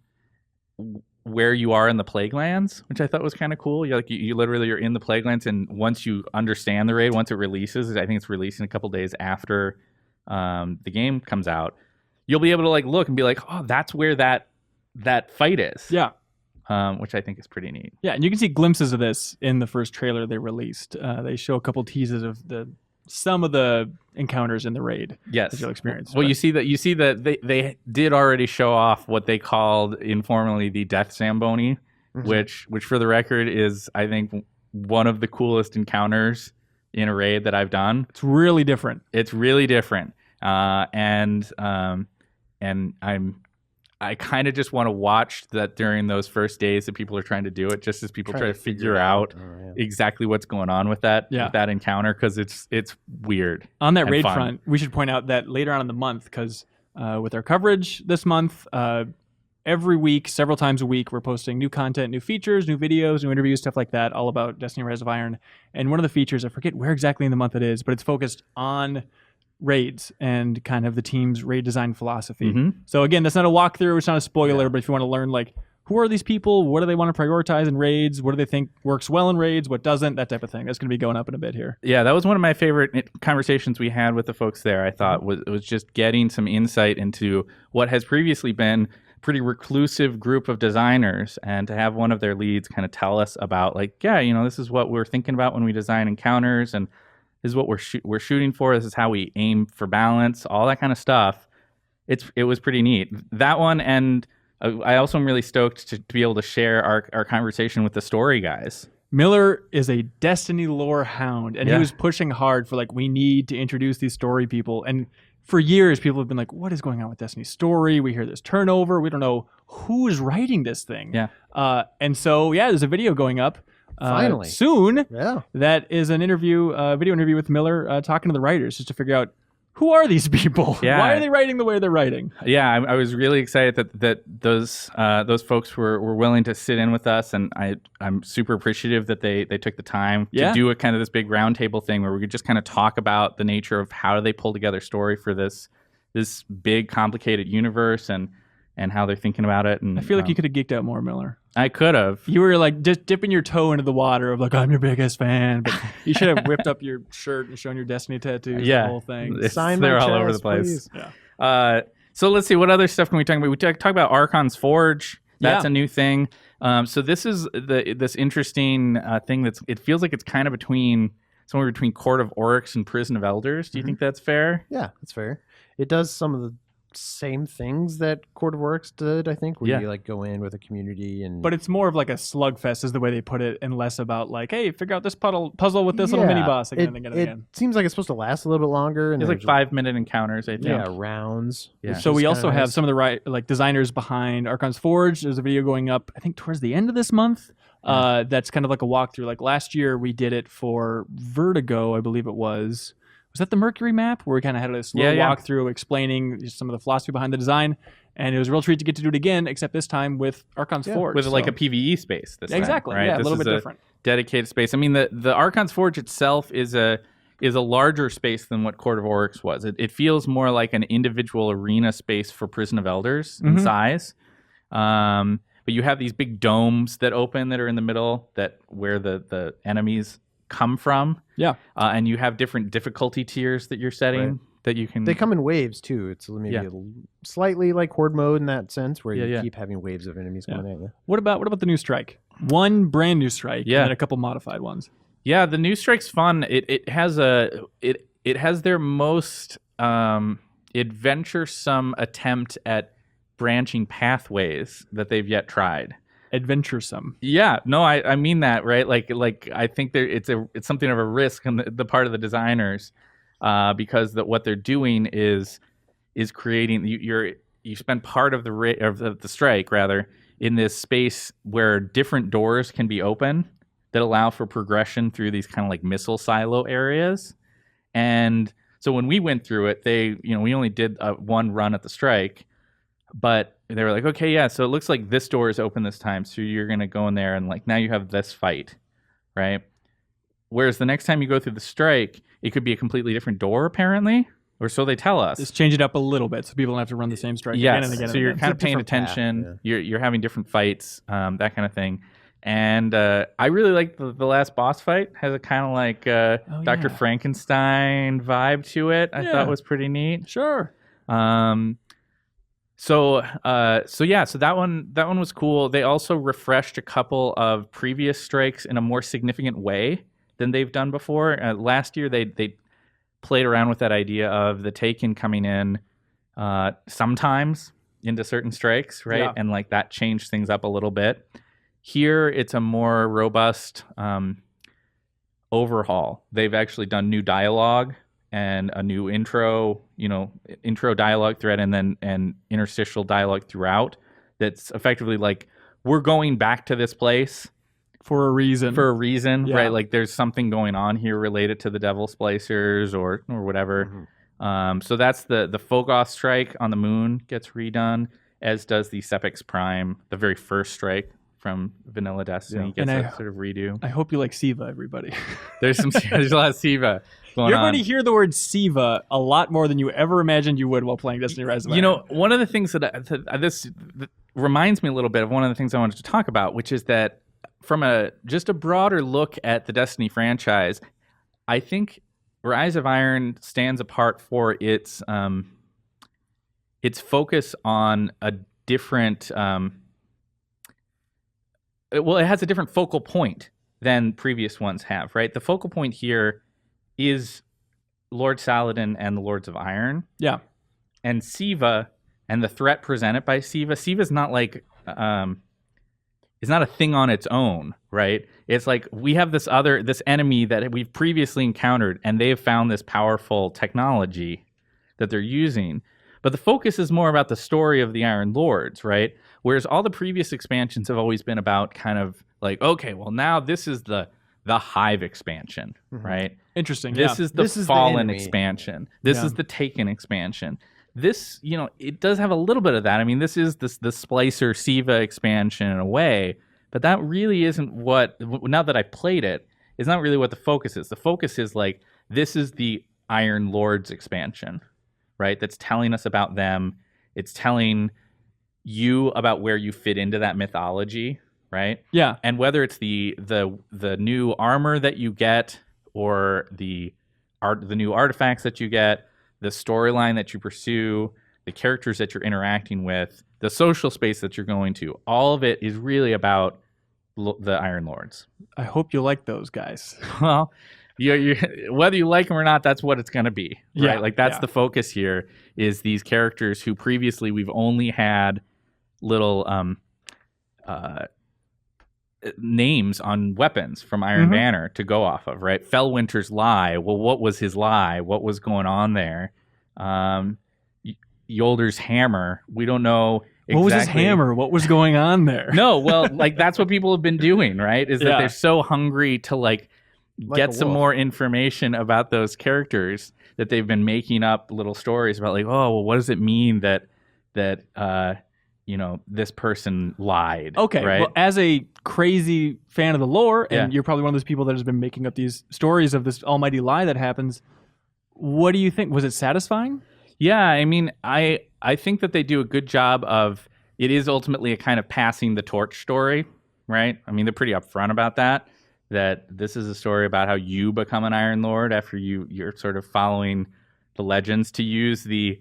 where you are in the Plaguelands, which I thought was kind of cool. You literally you're in the Plaguelands, and once you understand the raid, once it releases, I think it's releasing a couple days after the game comes out, you'll be able to like look and be like, oh, that's where that fight is. Yeah. Which I think is pretty neat. Yeah, and you can see glimpses of this in the first trailer they released. They show a couple teases of some of the encounters in the raid. Yes, that you'll experience. Well, you see that they did already show off what they called informally the Death Zamboni, which for the record is, I think, one of the coolest encounters in a raid that I've done. It's really different. And I kind of just want to watch that during those first days that people are trying to do it, just as people try to figure out exactly what's going on with that encounter, because it's weird. On that raid front, we should point out that later on in the month, because with our coverage this month, every week, several times a week, we're posting new content, new features, new videos, new interviews, stuff like that, all about Destiny Rise of Iron. And one of the features, I forget where exactly in the month it is, but it's focused on raids and kind of the team's raid design philosophy. So again, that's not a walkthrough, it's not a spoiler, but if you want to learn like who are these people, what do they want to prioritize in raids, what do they think works well in raids, what doesn't, that type of thing, that's going to be going up in a bit here. Yeah, that was one of my favorite conversations we had with the folks there. I thought was just getting some insight into what has previously been a pretty reclusive group of designers, and to have one of their leads kind of tell us about like, this is what we're thinking about when we design encounters, and this is what we're shooting for. This is how we aim for balance, all that kind of stuff. It was pretty neat. That one, and I also am really stoked to be able to share our conversation with the story guys. Miller is a Destiny lore hound, and he was pushing hard for like, we need to introduce these story people. And for years, people have been like, what is going on with Destiny's story? We hear this turnover. We don't know who's writing this thing. Yeah. And so, there's a video going up. Finally. Soon. Yeah. That is an interview, video interview with Miller, talking to the writers just to figure out who are these people? Yeah. Why are they writing the way they're writing? Yeah, I was really excited that those folks were willing to sit in with us, and I'm super appreciative that they took the time to do a kind of this big roundtable thing where we could just kind of talk about the nature of how do they pull together story for this big complicated universe and how they're thinking about it. And I feel like you could have geeked out more, Miller. I could have. You were like just dipping your toe into the water of like, I'm your biggest fan, but you should have whipped up your shirt and shown your Destiny tattoos, the whole thing. They're all over the place. Yeah. So let's see, what other stuff can we talk about? We talk about Archon's Forge. That's a new thing. So this is this interesting thing it feels like it's kind of somewhere between Court of Oryx and Prison of Elders. Do you think that's fair? Yeah, that's fair. It does some of the same things that Court of Oryx did, I think, where you like go in with a community but it's more of like a slugfest is the way they put it, and less about like, hey, figure out this puzzle with this little mini boss again and again and again. It seems like it's supposed to last a little bit longer, and it's like 5-minute encounters, I think. Yeah, rounds. Yeah. So we also have some of the designers behind Archon's Forge. There's a video going up, I think, towards the end of this month. That's kind of like a walkthrough. Like last year we did it for Vertigo, I believe it was. Was that the Mercury map where we kind of had a slow walkthrough explaining some of the philosophy behind the design? And it was a real treat to get to do it again, except this time with Archon's Forge. With like a PvE space this time, exactly, right? yeah, This a little is bit different. Dedicated space. I mean, the Archon's Forge itself is a larger space than what Court of Oryx was. It feels more like an individual arena space for Prison of Elders in size. But you have these big domes that open that are in the middle where the enemies come from. Yeah. And you have different difficulty tiers that you're setting that you can... They come in waves, too. It's maybe slightly like Horde mode in that sense, where you keep having waves of enemies coming at you. What about the new strike? One brand new strike and then a couple modified ones. Yeah, the new strike's fun. It has their most adventuresome attempt at branching pathways that they've yet tried. Adventuresome. Yeah, no, I mean that, right? Like I think it's something of a risk on the part of the designers, because what they're doing is creating you spend part of the strike rather in this space where different doors can be open that allow for progression through these kind of like missile silo areas. And so when we went through it, we only did one run at the strike, but they were like, okay, yeah, so it looks like this door is open this time, so you're going to go in there and like now you have this fight, right? Whereas the next time you go through the strike, it could be a completely different door apparently, or so they tell us. Just change it up a little bit so people don't have to run the same strike again and again. So you're kind of paying attention. You're having different fights, that kind of thing. And I really like the last boss fight. Has a kind of like Dr. Frankenstein vibe to it. I thought was pretty neat. Sure. So that one was cool. They also refreshed a couple of previous strikes in a more significant way than they've done before. Last year they played around with that idea of the Taken coming in sometimes into certain strikes, right? Yeah. And like that changed things up a little bit. Here, it's a more robust overhaul. They've actually done new dialogue and a new intro dialogue thread, and then an interstitial dialogue throughout. That's effectively like, we're going back to this place for a reason. Right? Like there's something going on here related to the Devil Splicers or whatever. Mm-hmm. So that's the Fogoth strike on the moon gets redone, as does the Sepix Prime, the very first strike from Vanilla Destiny gets a sort of redo. I hope you like Siva, everybody. There's a lot of Siva going on. You're going to hear the word Siva a lot more than you ever imagined you would while playing Destiny Rise of Iron. You know, one of the things that reminds me a little bit of one of the things I wanted to talk about, which is that from just a broader look at the Destiny franchise, I think Rise of Iron stands apart for its focus on a different... it has a different focal point than previous ones have, right? The focal point here is Lord Saladin and the Lords of Iron. Yeah. And Siva and the threat presented by Siva. Siva's not like, it's not a thing on its own, right? It's like we have this enemy that we've previously encountered, and they have found this powerful technology that they're using. But the focus is more about the story of the Iron Lords, right? Whereas all the previous expansions have always been about kind of like, okay, well now this is the Hive expansion, right? Interesting. This is the Fallen expansion. This is the Taken expansion. This, it does have a little bit of that. I mean, this is the Splicer Siva expansion in a way, but that really isn't now that I've played it, it's not really what the focus is. The focus is like, this is the Iron Lords expansion, right? That's telling us about them. It's telling you about where you fit into that mythology, right? Yeah. And whether it's the new armor that you get, or the new artifacts that you get, the storyline that you pursue, the characters that you're interacting with, the social space that you're going to, all of it is really about the Iron Lords. I hope you like those guys. Well, you whether you like them or not, that's what it's going to be, right? Yeah, like that's the focus here, is these characters who previously we've only had little names on weapons from Iron Banner to go off of, right? Fellwinter's lie. Well, what was his lie? What was going on there? Yolder's hammer. We don't know exactly. What was his hammer? What was going on there? No, well, like that's what people have been doing, right? Is that they're so hungry to like get some more information about those characters that they've been making up little stories about, like, oh, well, what does it mean that that this person lied. Okay, right? well, as a crazy fan of the lore, and Yeah. you're probably one of those people that has been making up these stories of this almighty lie that happens, what do you think? Was it satisfying? Yeah, I mean, I think that they do a good job of, it is ultimately a kind of passing the torch story, right? I mean, they're pretty upfront about that this is a story about how you become an Iron Lord after you're sort of following the legends, to use the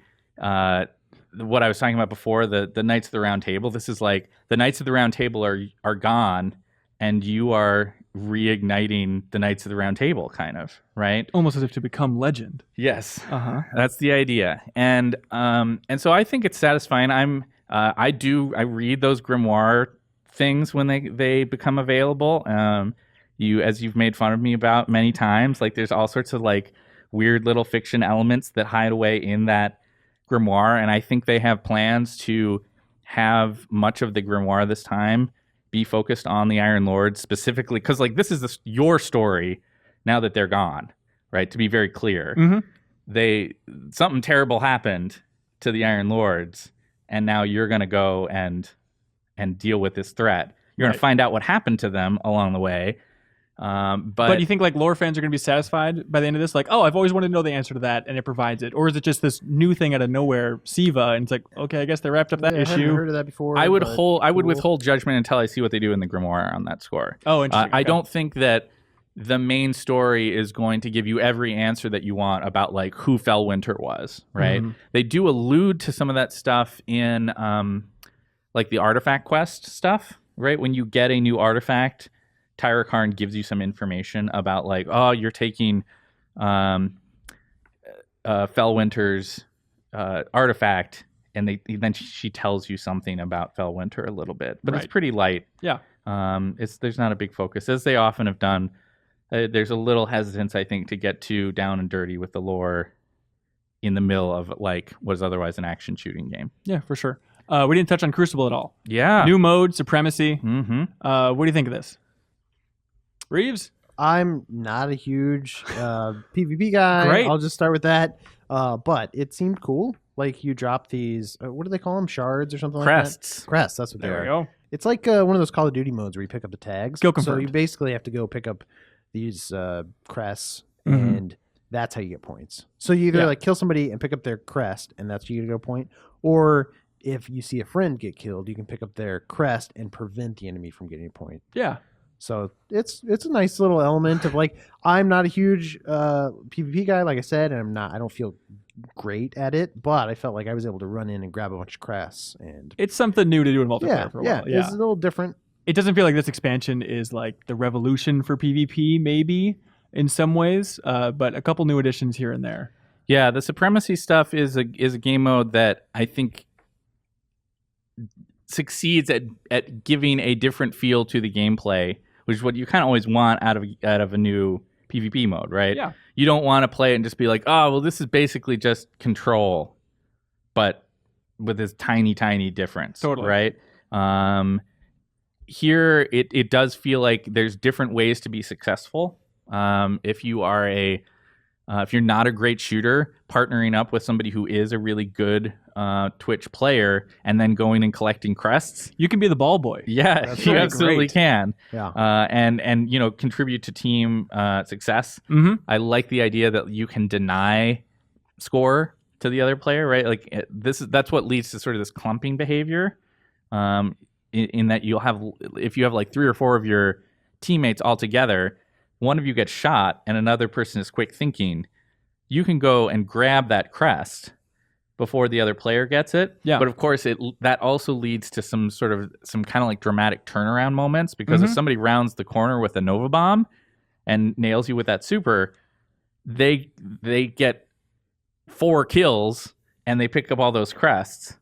what I was talking about before, the Knights of the Round Table. This is like the Knights of the Round Table are gone, and you are reigniting the Knights of the Round Table, kind of, right? Almost as if to become legend. Yes, Uh-huh. that's the idea, and so I think it's satisfying. I read those grimoire things when they become available. As you've made fun of me about many times, like there's all sorts of like weird little fiction elements that hide away in that grimoire, and I think they have plans to have much of the grimoire this time be focused on the Iron Lords specifically, because like this is your story now that they're gone, right? To be very clear, something terrible happened to the Iron Lords, and now you're going to go and deal with this threat. You're going to find out what happened to them along the way. But you think like lore fans are going to be satisfied by the end of this? Like, oh, I've always wanted to know the answer to that, and it provides it. Or is it just this new thing out of nowhere, Siva, and it's like, okay, I guess they wrapped up that I hadn't issue. heard of that before. I would but withhold judgment until I see what they do in the grimoire on that score. Oh, interesting. I Okay. don't think that the main story is going to give you every answer that you want about like who Fellwinter was, right? Mhm. They do allude to some of that stuff in like the artifact quest stuff, right? When you get a new artifact, Tyra Karn gives you some information about like, oh, you're taking Fellwinter's artifact, and then she tells you something about Fellwinter a little bit, but it's Right. pretty light. Yeah. There's not a big focus, as they often have done. There's a little hesitance, I think, to get too down and dirty with the lore in the middle of like what is otherwise an action shooting game. Yeah, for sure. We didn't touch on Crucible at all. Yeah. New mode, Supremacy. Mm-hmm. What do you think of this? Reeves? I'm not a huge PvP guy. Great. I'll just start with that. But it seemed cool. Like you drop these, what do they call them? Shards or something Crests. like that? Crests. That's what they There are. we go. It's like one of those Call of Duty modes where you pick up the tags. Skill So confirmed. you basically have to go pick up these crests, Mhm. and that's how you get points. So you either Yeah. like kill somebody and pick up their crest, and that's you get a point, or if you see a friend get killed, you can pick up their crest and prevent the enemy from getting a point. Yeah. So it's a nice little element of like, I'm not a huge PvP guy, like I said, and I don't feel great at it, but I felt like I was able to run in and grab a bunch of crests, and It's something new to do in multiplayer yeah, for a while. it's a little different. It doesn't feel like this expansion is like the revolution for PvP, maybe in some ways, but a couple new additions here and there. Yeah, the Supremacy stuff is a game mode that I think succeeds at giving a different feel to the gameplay, which is what you kind of always want out of a new PvP mode, right? Yeah. You don't want to play it and just be like, oh, well, this is basically just Control, but with this tiny, tiny difference, Totally. right? Here, it does feel like there's different ways to be successful. If you are if you're not a great shooter, partnering up with somebody who is a really good Twitch player and then going and collecting crests. You can be the ball boy. Yeah, That's you right. absolutely Great. can. Yeah. And contribute to team success. Mm-hmm. I like the idea that you can deny score to the other player, right? Like that's what leads to sort of this clumping behavior. In that if you have like 3 or 4 of your teammates all together, one of you gets shot and another person is quick thinking, you can go and grab that crest before the other player gets it. Yeah. But of course, that also leads to some kind of like dramatic turnaround moments, because if somebody rounds the corner with a Nova Bomb and nails you with that super, they get 4 kills and they pick up all those crests,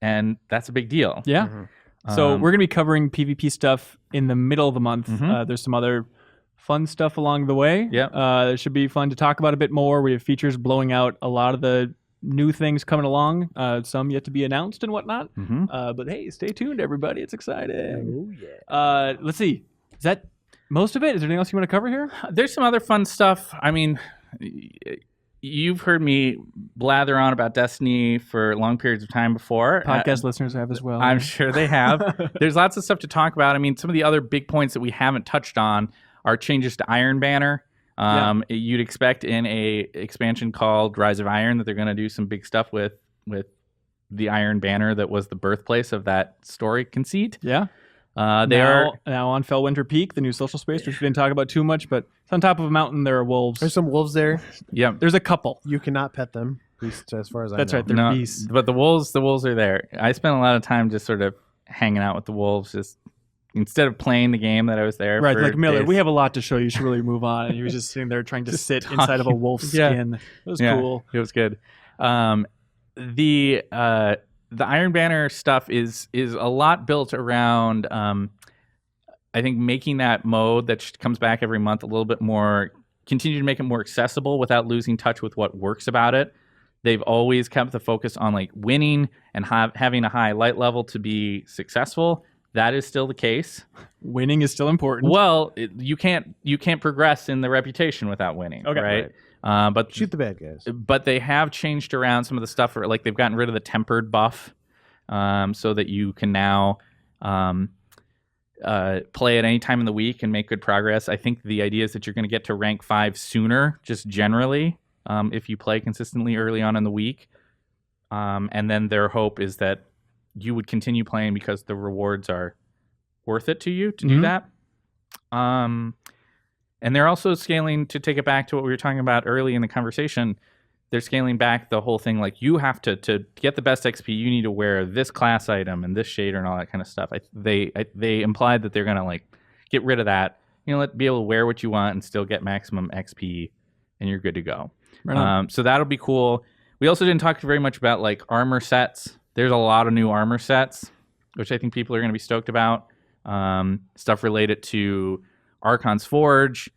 and that's a big deal. Yeah. Mhm. So we're going to be covering PvP stuff in the middle of the month. Mhm. There's some other fun stuff along the way. Yep. It should be fun to talk about a bit more. We have features blowing out a lot of the new things coming along, some yet to be announced and whatnot. But hey, stay tuned, everybody. It's exciting. Oh yeah. Let's see. Is that most of it? Is there anything else you want to cover here? There's some other fun stuff. I mean, you've heard me blather on about Destiny for long periods of time before. Podcast listeners have as well. I'm sure they have. There's lots of stuff to talk about. I mean, some of the other big points that we haven't touched on are changes to Iron Banner. You'd expect in a expansion called Rise of Iron that they're going to do some big stuff with the Iron Banner that was the birthplace of that story conceit. Yeah. They are now on Fellwinter Peak, the new social space, which we didn't talk about too much, but it's on top of a mountain. There are wolves. There's some wolves there. Yeah, there's a couple. You cannot pet them, at least as far as I know. That's right. They're beasts. But the wolves are there. I spent a lot of time just sort of hanging out with the wolves, just instead of playing the game that I was there. Right, for like Miller, days. we have a lot to show you. You should really move on. And he was just sitting there trying to sit inside of a wolf skin. It was cool. It was good. The Iron Banner stuff is a lot built around. I think making that mode that comes back every month a little bit more, continue to make it more accessible without losing touch with what works about it. They've always kept the focus on like winning and having a high light level to be successful. That is still the case. Winning is still important. Well, you can't progress in the reputation without winning, right? But shoot the bad guys. But they have changed around some of the stuff. Like they've gotten rid of the tempered buff, so that you can now play at any time in the week and make good progress. I think the idea is that you're going to get to rank 5 sooner, just generally, if you play consistently early on in the week. And then their hope is that you would continue playing because the rewards are worth it to you to do that. And they're also scaling, to take it back to what we were talking about early in the conversation, they're scaling back the whole thing. Like, you have to get the best XP, you need to wear this class item and this shader and all that kind of stuff. They implied that they're going to like get rid of that. Be able to wear what you want and still get maximum XP, and you're good to go. Right. So that'll be cool. We also didn't talk very much about like armor sets. There's a lot of new armor sets, which I think people are going to be stoked about. Stuff related to Archon's Forge.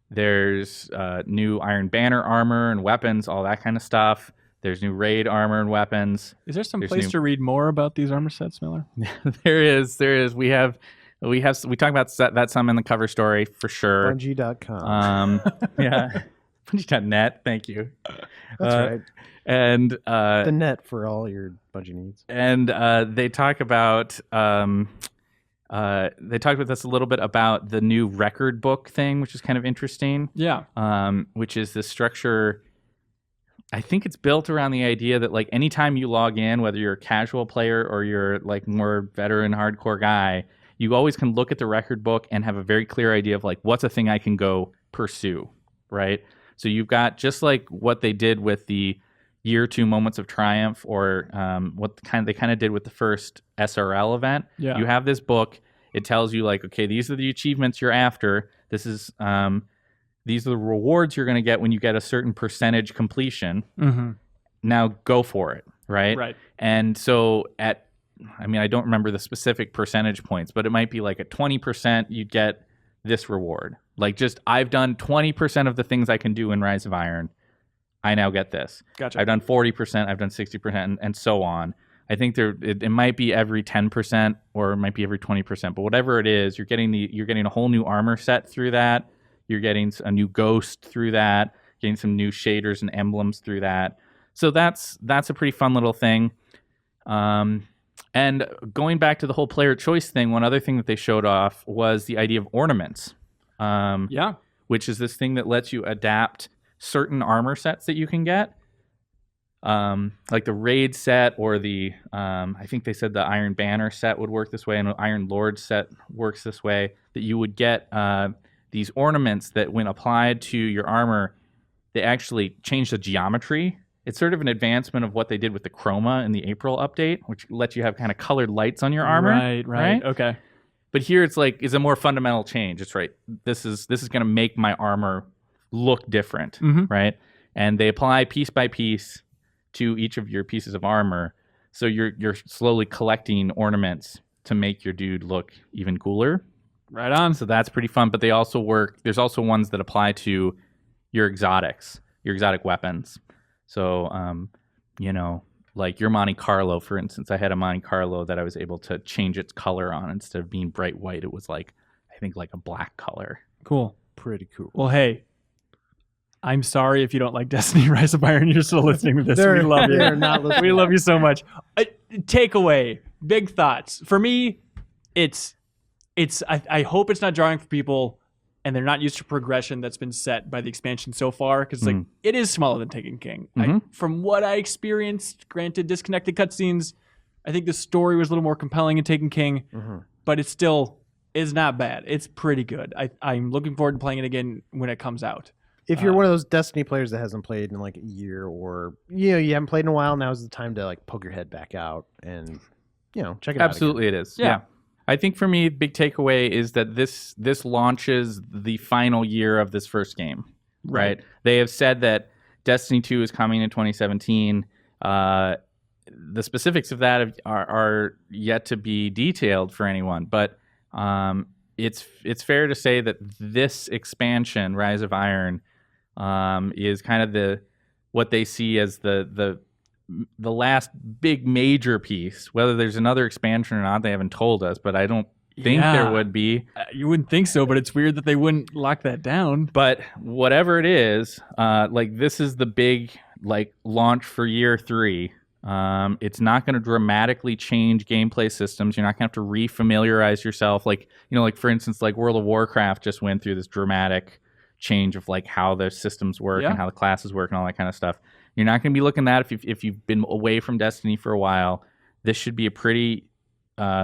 There's new Iron Banner armor and weapons, all that kind of stuff. There's new raid armor and weapons. Is there some place to read more about these armor sets, Miller? There is. We talk about that some in the cover story for sure. Bungie.com. Yeah. Bungie.net. Thank you. That's right. And the net for all your Bungie needs. And they talk about they talked with us a little bit about the new record book thing, which is kind of interesting. Yeah. Which is this structure. I think it's built around the idea that like anytime you log in, whether you're a casual player or you're like more veteran hardcore guy, you always can look at the record book and have a very clear idea of like what's a thing I can go pursue, right? So you've got just like what they did with the Year 2 Moments of Triumph, or what they kind of did with the first SRL event. Yeah. You have this book. It tells you like, okay, these are the achievements you're after. This is these are the rewards you're going to get when you get a certain percentage completion. Mm-hmm. Now go for it, right? Right. And so I don't remember the specific percentage points, but it might be like at 20% you'd get this reward. Like just I've done 20% of the things I can do in Rise of Iron. I now get this. Gotcha. I've done 40%, I've done 60%, and so on. I think it might be every 10% or it might be every 20%, but whatever it is, you're getting a whole new armor set through that. You're getting a new ghost through that. Getting some new shaders and emblems through that. So that's a pretty fun little thing. And going back to the whole player choice thing, one other thing that they showed off was the idea of ornaments. Which is this thing that lets you adapt certain armor sets that you can get, like the raid set or the I think they said the Iron Banner set would work this way, and the Iron Lord set works this way, that you would get these ornaments that when applied to your armor, they actually change the geometry. It's sort of an advancement of what they did with the chroma in the April update, which lets you have kind of colored lights on your armor. Right. Okay. But here it's a more fundamental change. It's right. This is going to make my armor look different, right? And they apply piece by piece to each of your pieces of armor. So you're slowly collecting ornaments to make your dude look even cooler. Right on. So that's pretty fun. But they also work. There's also ones that apply to your exotics, your exotic weapons. So, like your Monte Carlo, for instance, I had a Monte Carlo that I was able to change its color on. Instead of being bright white, it was like, I think like a black color. Cool. Pretty cool. Well, hey, I'm sorry if you don't like Destiny Rise of Iron. You're still listening to this. We love you. They're not listening. We love you so much. Takeaway, big thoughts. For me, I hope it's not jarring for people and they're not used to progression that's been set by the expansion so far, because like it is smaller than Taken King. From what I experienced, granted disconnected cutscenes, I think the story was a little more compelling in Taken King, but it still is not bad. It's pretty good. I'm looking forward to playing it again when it comes out. If you're one of those Destiny players that hasn't played in like a year, or you haven't played in a while, now's the time to like poke your head back out and check it out. Absolutely, it is. Yeah. I think for me, big takeaway is that this launches the final year of this first game. Right? They have said that Destiny 2 is coming in 2017. The specifics of that are yet to be detailed for anyone, but it's fair to say that this expansion, Rise of Iron, is kind of what they see as the last big major piece. Whether there's another expansion or not, they haven't told us, but I don't think there would be. You wouldn't think so, but it's weird that they wouldn't lock that down. But whatever it is, this is the big launch for year 3. It's not going to dramatically change gameplay systems. You're not going to have to re-familiarize yourself. For instance, World of Warcraft just went through this dramatic change of how the systems work and how the classes work and all that kind of stuff. You're not going to be looking at that if you've been away from Destiny for a while. This should be a pretty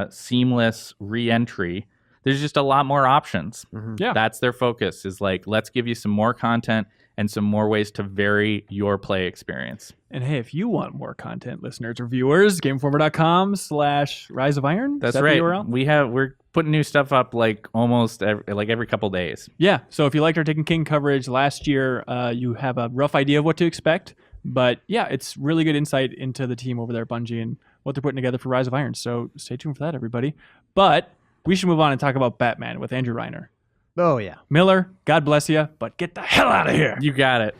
seamless re-entry. There's just a lot more options. Yeah, that's their focus. Is let's give you some more content and some more ways to vary your play experience. And hey, if you want more content, listeners or viewers, GameInformer.com/Rise of Iron. That's right. The URL? We're putting new stuff up almost every couple days. Yeah. So if you liked our Taken King coverage last year, you have a rough idea of what to expect. But yeah, it's really good insight into the team over there at Bungie and what they're putting together for Rise of Iron. So stay tuned for that, everybody. But we should move on and talk about Batman with Andrew Reiner. Oh, yeah. Miller, God bless you, but get the hell out of here. You got it.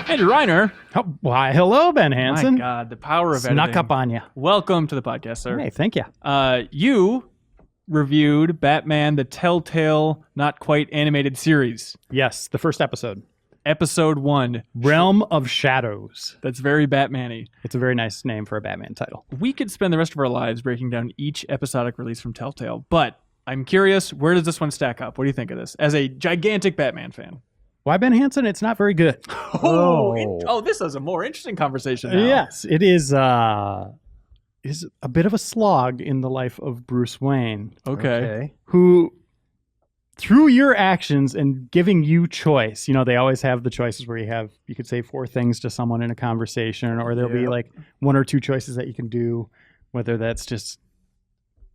Andrew Reiner. Oh, why, hello, Ben Hanson. My God, the power of editing. Snuck up on you. Welcome to the podcast, sir. Hey, thank you. You reviewed Batman, the Telltale, not quite animated series. Yes, the first episode. Episode 1. Realm of Shadows. That's very Batman-y. It's a very nice name for a Batman title. We could spend the rest of our lives breaking down each episodic release from Telltale, but I'm curious, where does this one stack up? What do you think of this? As a gigantic Batman fan. Why, Ben Hanson? It's not very good. This is a more interesting conversation now. Yes, it is a bit of a slog in the life of Bruce Wayne. Okay. Who, through your actions and giving you choice, they always have the choices where you could say 4 things to someone in a conversation, or there'll be 1 or 2 choices that you can do, whether that's just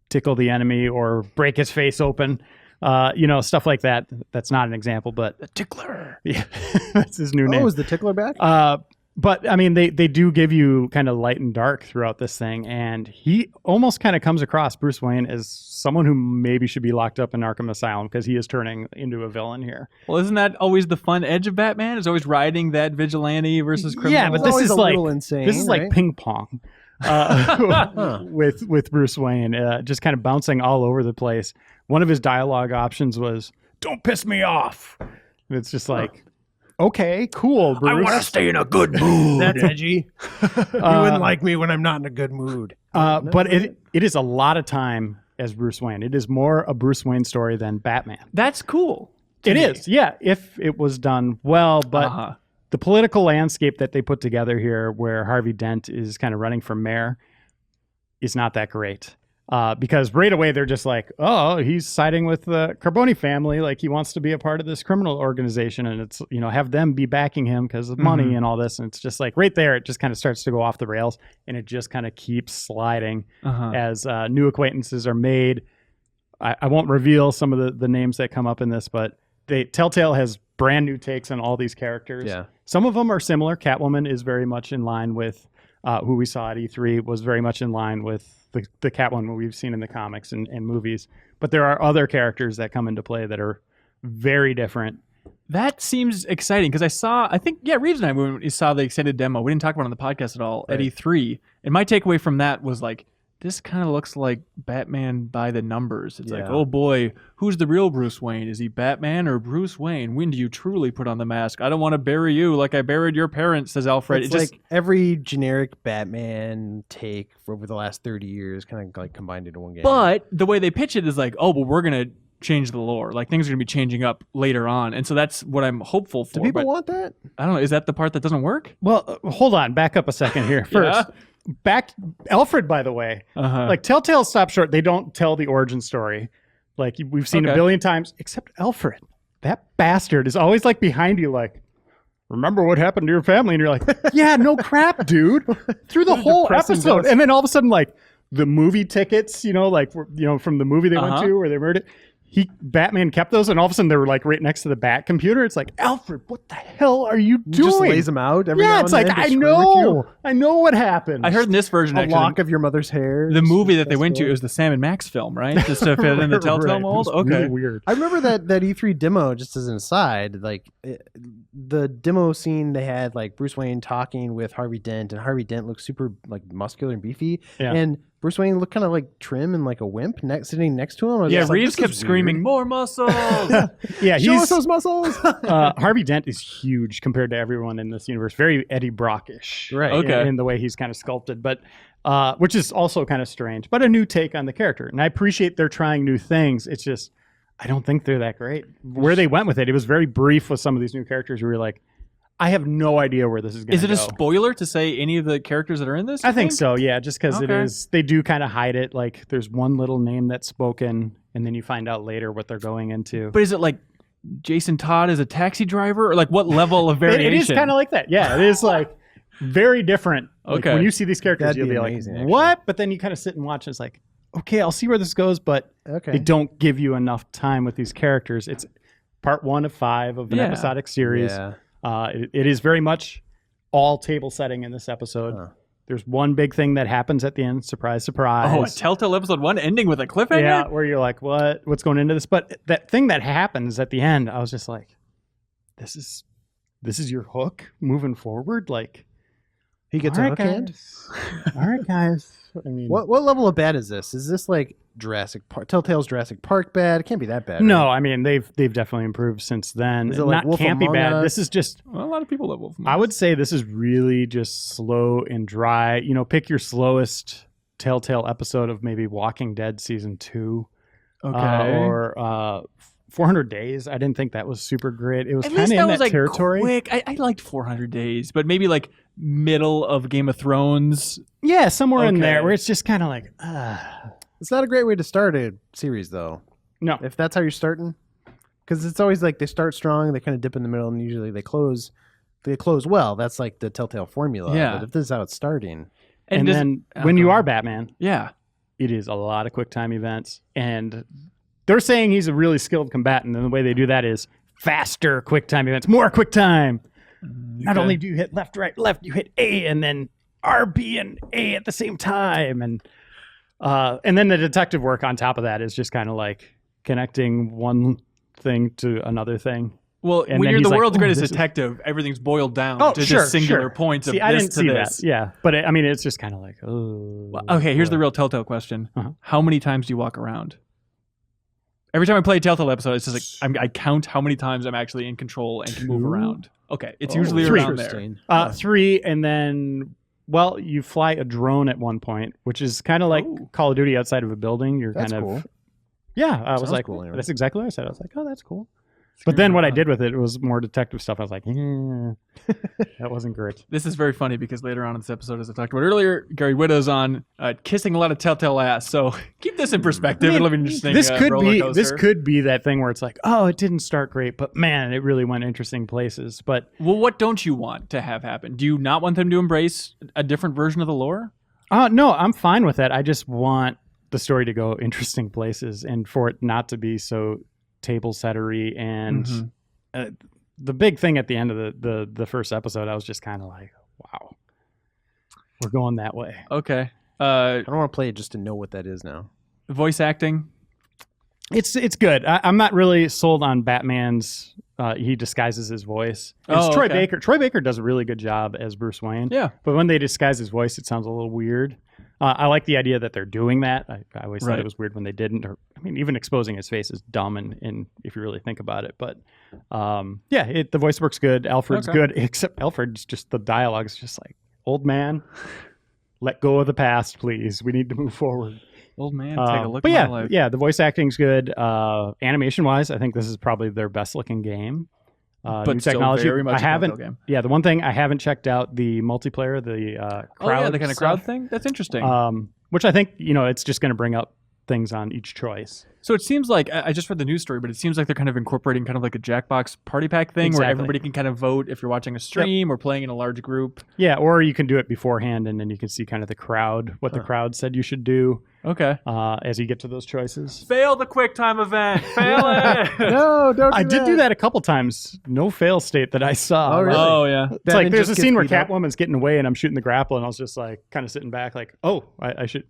tickle the enemy or break his face open, stuff like that. That's not an example, but the Tickler. Yeah, that's his new name. Oh, is the Tickler back? But I mean, they do give you kind of light and dark throughout this thing, and he almost kind of comes across, Bruce Wayne, as someone who maybe should be locked up in Arkham Asylum, because he is turning into a villain here. Well, isn't that always the fun edge of Batman? Is always riding that vigilante versus criminal? Yeah, but this is insane. This is like ping pong. With Bruce Wayne, just kind of bouncing all over the place. One of his dialogue options was, "Don't piss me off." And it's just okay, cool, Bruce. I want to stay in a good mood. That's edgy. You wouldn't like me when I'm not in a good mood. But it is a lot of time as Bruce Wayne. It is more a Bruce Wayne story than Batman. That's cool. It is, yeah, if it was done well, but the political landscape that they put together here, where Harvey Dent is kind of running for mayor, is not that great. Because right away they're just he's siding with the Carboni family, he wants to be a part of this criminal organization, and it's have them be backing him because of money and all this, and it's just right there it just kind of starts to go off the rails, and it just kind of keeps sliding as new acquaintances are made. I won't reveal some of the names that come up in this, but Telltale has brand new takes on all these characters. Yeah. Some of them are similar. Catwoman is very much in line with who we saw at E3, was very much in line with the Catwoman we've seen in the comics and movies. But there are other characters that come into play that are very different. That seems exciting because Reeves and I, when we saw the extended demo, we didn't talk about it on the podcast at all at E3. And my takeaway from that was this kind of looks like Batman by the numbers. It's like, Yeah. oh boy, who's the real Bruce Wayne? Is he Batman or Bruce Wayne? When do you truly put on the mask? I don't want to bury you like I buried your parents, says Alfred. It's It just like every generic Batman take for over the last 30 years kind of like combined into one game. But the way they pitch it is like, oh, well, we're going to change the lore. Like things are going to be changing up later on. And so that's what I'm hopeful for. do people but want that? I don't know. Is that the part that doesn't work? Well, hold on. Back up a second here. First, back Alfred, by the way. Uh-huh. Like Telltale stopped short. They don't tell the origin story. Like we've seen a billion times, except Alfred. That bastard is always like behind you, like, remember what happened to your family? And you're like, yeah, no crap, dude. Through the whole depressing episode. dose. And then all of a sudden, like, the movie tickets, like, from the movie they went Uh-huh. to where they murdered it. Batman kept those, and all of a sudden they were like right next to the Bat computer. It's like, Alfred, what the hell are you He doing? just lays them out every Yeah, now it's and like, then to I screw with know what happened. I heard in this version, you. A actually, lock of your mother's hair. the just movie that they fast went to, it forward. was the Sam and Max film, right? Just to fit in the Telltale Right. mold? It was Okay. really weird. I remember that E3 demo, just as an aside, like the demo scene they had like Bruce Wayne talking with Harvey Dent, and Harvey Dent looked super like muscular and beefy, Yeah. and Bruce Wayne looked kind of like trim and like a wimp sitting next to him. I was Yeah, just like, Reeves this kept is screaming, weird. more muscles! Yeah, Show us he's those muscles. Harvey Dent is huge compared to everyone in this universe. Very Eddie Brockish, Right. Okay. in the way he's kind of sculpted, but which is also kind of strange, but a new take on the character. And I appreciate they're trying new things. It's just I don't think they're that great. Where they went with it was very brief with some of these new characters. Where you're like, I have no idea where this is going. Is it a spoiler to say any of the characters that are in this? I you think so. Yeah, just because it Okay. is. They do kind of hide it. Like there's one little name that's spoken, and then you find out later what they're going into. But is it like Jason Todd is a taxi driver, or like what level of variation? It is kind of like that. Yeah, it is like very different. Like, Okay. when you see these characters, That'd you'll be be amazing, like, actually. "What?" But then you kind of sit and watch. And it's like, okay, I'll see where this goes, but Okay. they don't give you enough time with these characters. It's part 1 of 5 of an Yeah. episodic series. Yeah. It is very much all table setting in this episode. Huh. There's one big thing that happens at the end. Surprise, Oh, surprise. Telltale episode 1 ending with a cliffhanger? Yeah, where you're like, what's going into this? But that thing that happens at the end, I was just like, this is your hook moving forward. Like, He gets all a right, hook hand. guys. All right, guys. I mean, What level of bad is this? Is this like Jurassic Park? Telltale's Jurassic Park bad? It can't be that bad. No, right? I mean they've definitely improved since then. Is it like Not Wolf can't be Among bad. Us? This is just. Well, a lot of people love Wolf. I would say this is really just slow and dry. Pick your slowest Telltale episode of maybe Walking Dead season 2, Okay. or 400 Days. I didn't think that was super great. It was At kind least of that in was that like territory. quick. I liked 400 Days, but maybe like middle of Game of Thrones. Yeah, somewhere in there Okay. where it's just kind of like, It's not a great way to start a series, though. no. If that's how you're starting, because it's always like they start strong, they kind of dip in the middle, and usually they close. They close well. That's like the Telltale formula. Yeah. But if this is how it's starting, And does- then oh, when go you ahead. are Batman, Yeah. it is a lot of quick time events. And they're saying he's a really skilled combatant. And the way they do that is faster quick time events, more quick time. Not Okay. only do you hit left, right, left, you hit A and then RB and A at the same time. And then the detective work on top of that is just kind of like connecting one thing to another thing. Well, And when then you're he's the like, world's "Ooh, greatest this is-" detective, everything's boiled down Oh, to sure, just singular sure. points of See, I this didn't to see this. that. Yeah. But it's just kind of like, oh. Well, okay, here's the real Telltale question. Uh-huh. How many times do you walk around? Every time I play a Telltale episode, it's just like I count how many times I'm actually in control and can move 2? around. Okay, it's Oh, usually Three. around there. interesting. 3, and then, well, you fly a drone at one point, which is kind of like Oh. Call of Duty outside of a building. You're That's kind of, cool. yeah. I was Sounds like, cool, anyway. that's exactly what I said. I was like, oh, that's cool. But then what I did with it was more detective stuff. I was like, that wasn't great. This is very funny because later on in this episode, as I talked about earlier, Gary Whitta's on kissing a lot of Telltale ass. So keep this in perspective. It'll be an interesting This could roller be coaster. this could be that thing where it's like, oh, it didn't start great, but man, it really went interesting places. But Well, what don't you want to have happen? Do you not want them to embrace a different version of the lore? no, I'm fine with that. I just want the story to go interesting places and for it not to be so table settery. And Mhm. the big thing at the end of the first episode, I was just kind of like, wow, we're going that way. Okay. I don't want to play it just to know what that is now. Voice acting. It's good. I'm not really sold on Batman's. He disguises his voice. It's Oh, Troy okay. Baker. Troy Baker does a really good job as Bruce Wayne. Yeah. But when they disguise his voice, it sounds a little weird. I like the idea that they're doing that. I always thought Right. it was weird when they didn't. Or, I mean, even exposing his face is dumb, and if you really think about it. But the voice work's good. Alfred's good, except Alfred's just the dialogue's just like, old man, let go of the past, please. We need to move forward. Old man, take a look But at yeah, my life. yeah, the voice acting's good. Animation wise, I think this is probably their best looking game. But New still technology. very much I a Telltale haven't. game. Yeah, the one thing I haven't checked out the multiplayer, the crowd. the kind of crowd thing. That's interesting. Which I think it's just going to bring up things on each choice. So it seems like I just read the news story, but it seems like they're kind of incorporating kind of like a Jackbox party pack thing where Exactly. everybody can kind of vote if you're watching a stream or playing in a large group. Yeah, or you can do it beforehand, and then you can see kind of the crowd, what the crowd said you should do Okay. as you get to those choices. Fail the QuickTime event. Fail it. No, don't. I did do that a couple times. No fail state that I saw. Oh, really? Oh yeah. It's like there's a just scene gets where beat up. Catwoman's getting away, and I'm shooting the grapple, and I was just like kind of sitting back, like, oh, I should.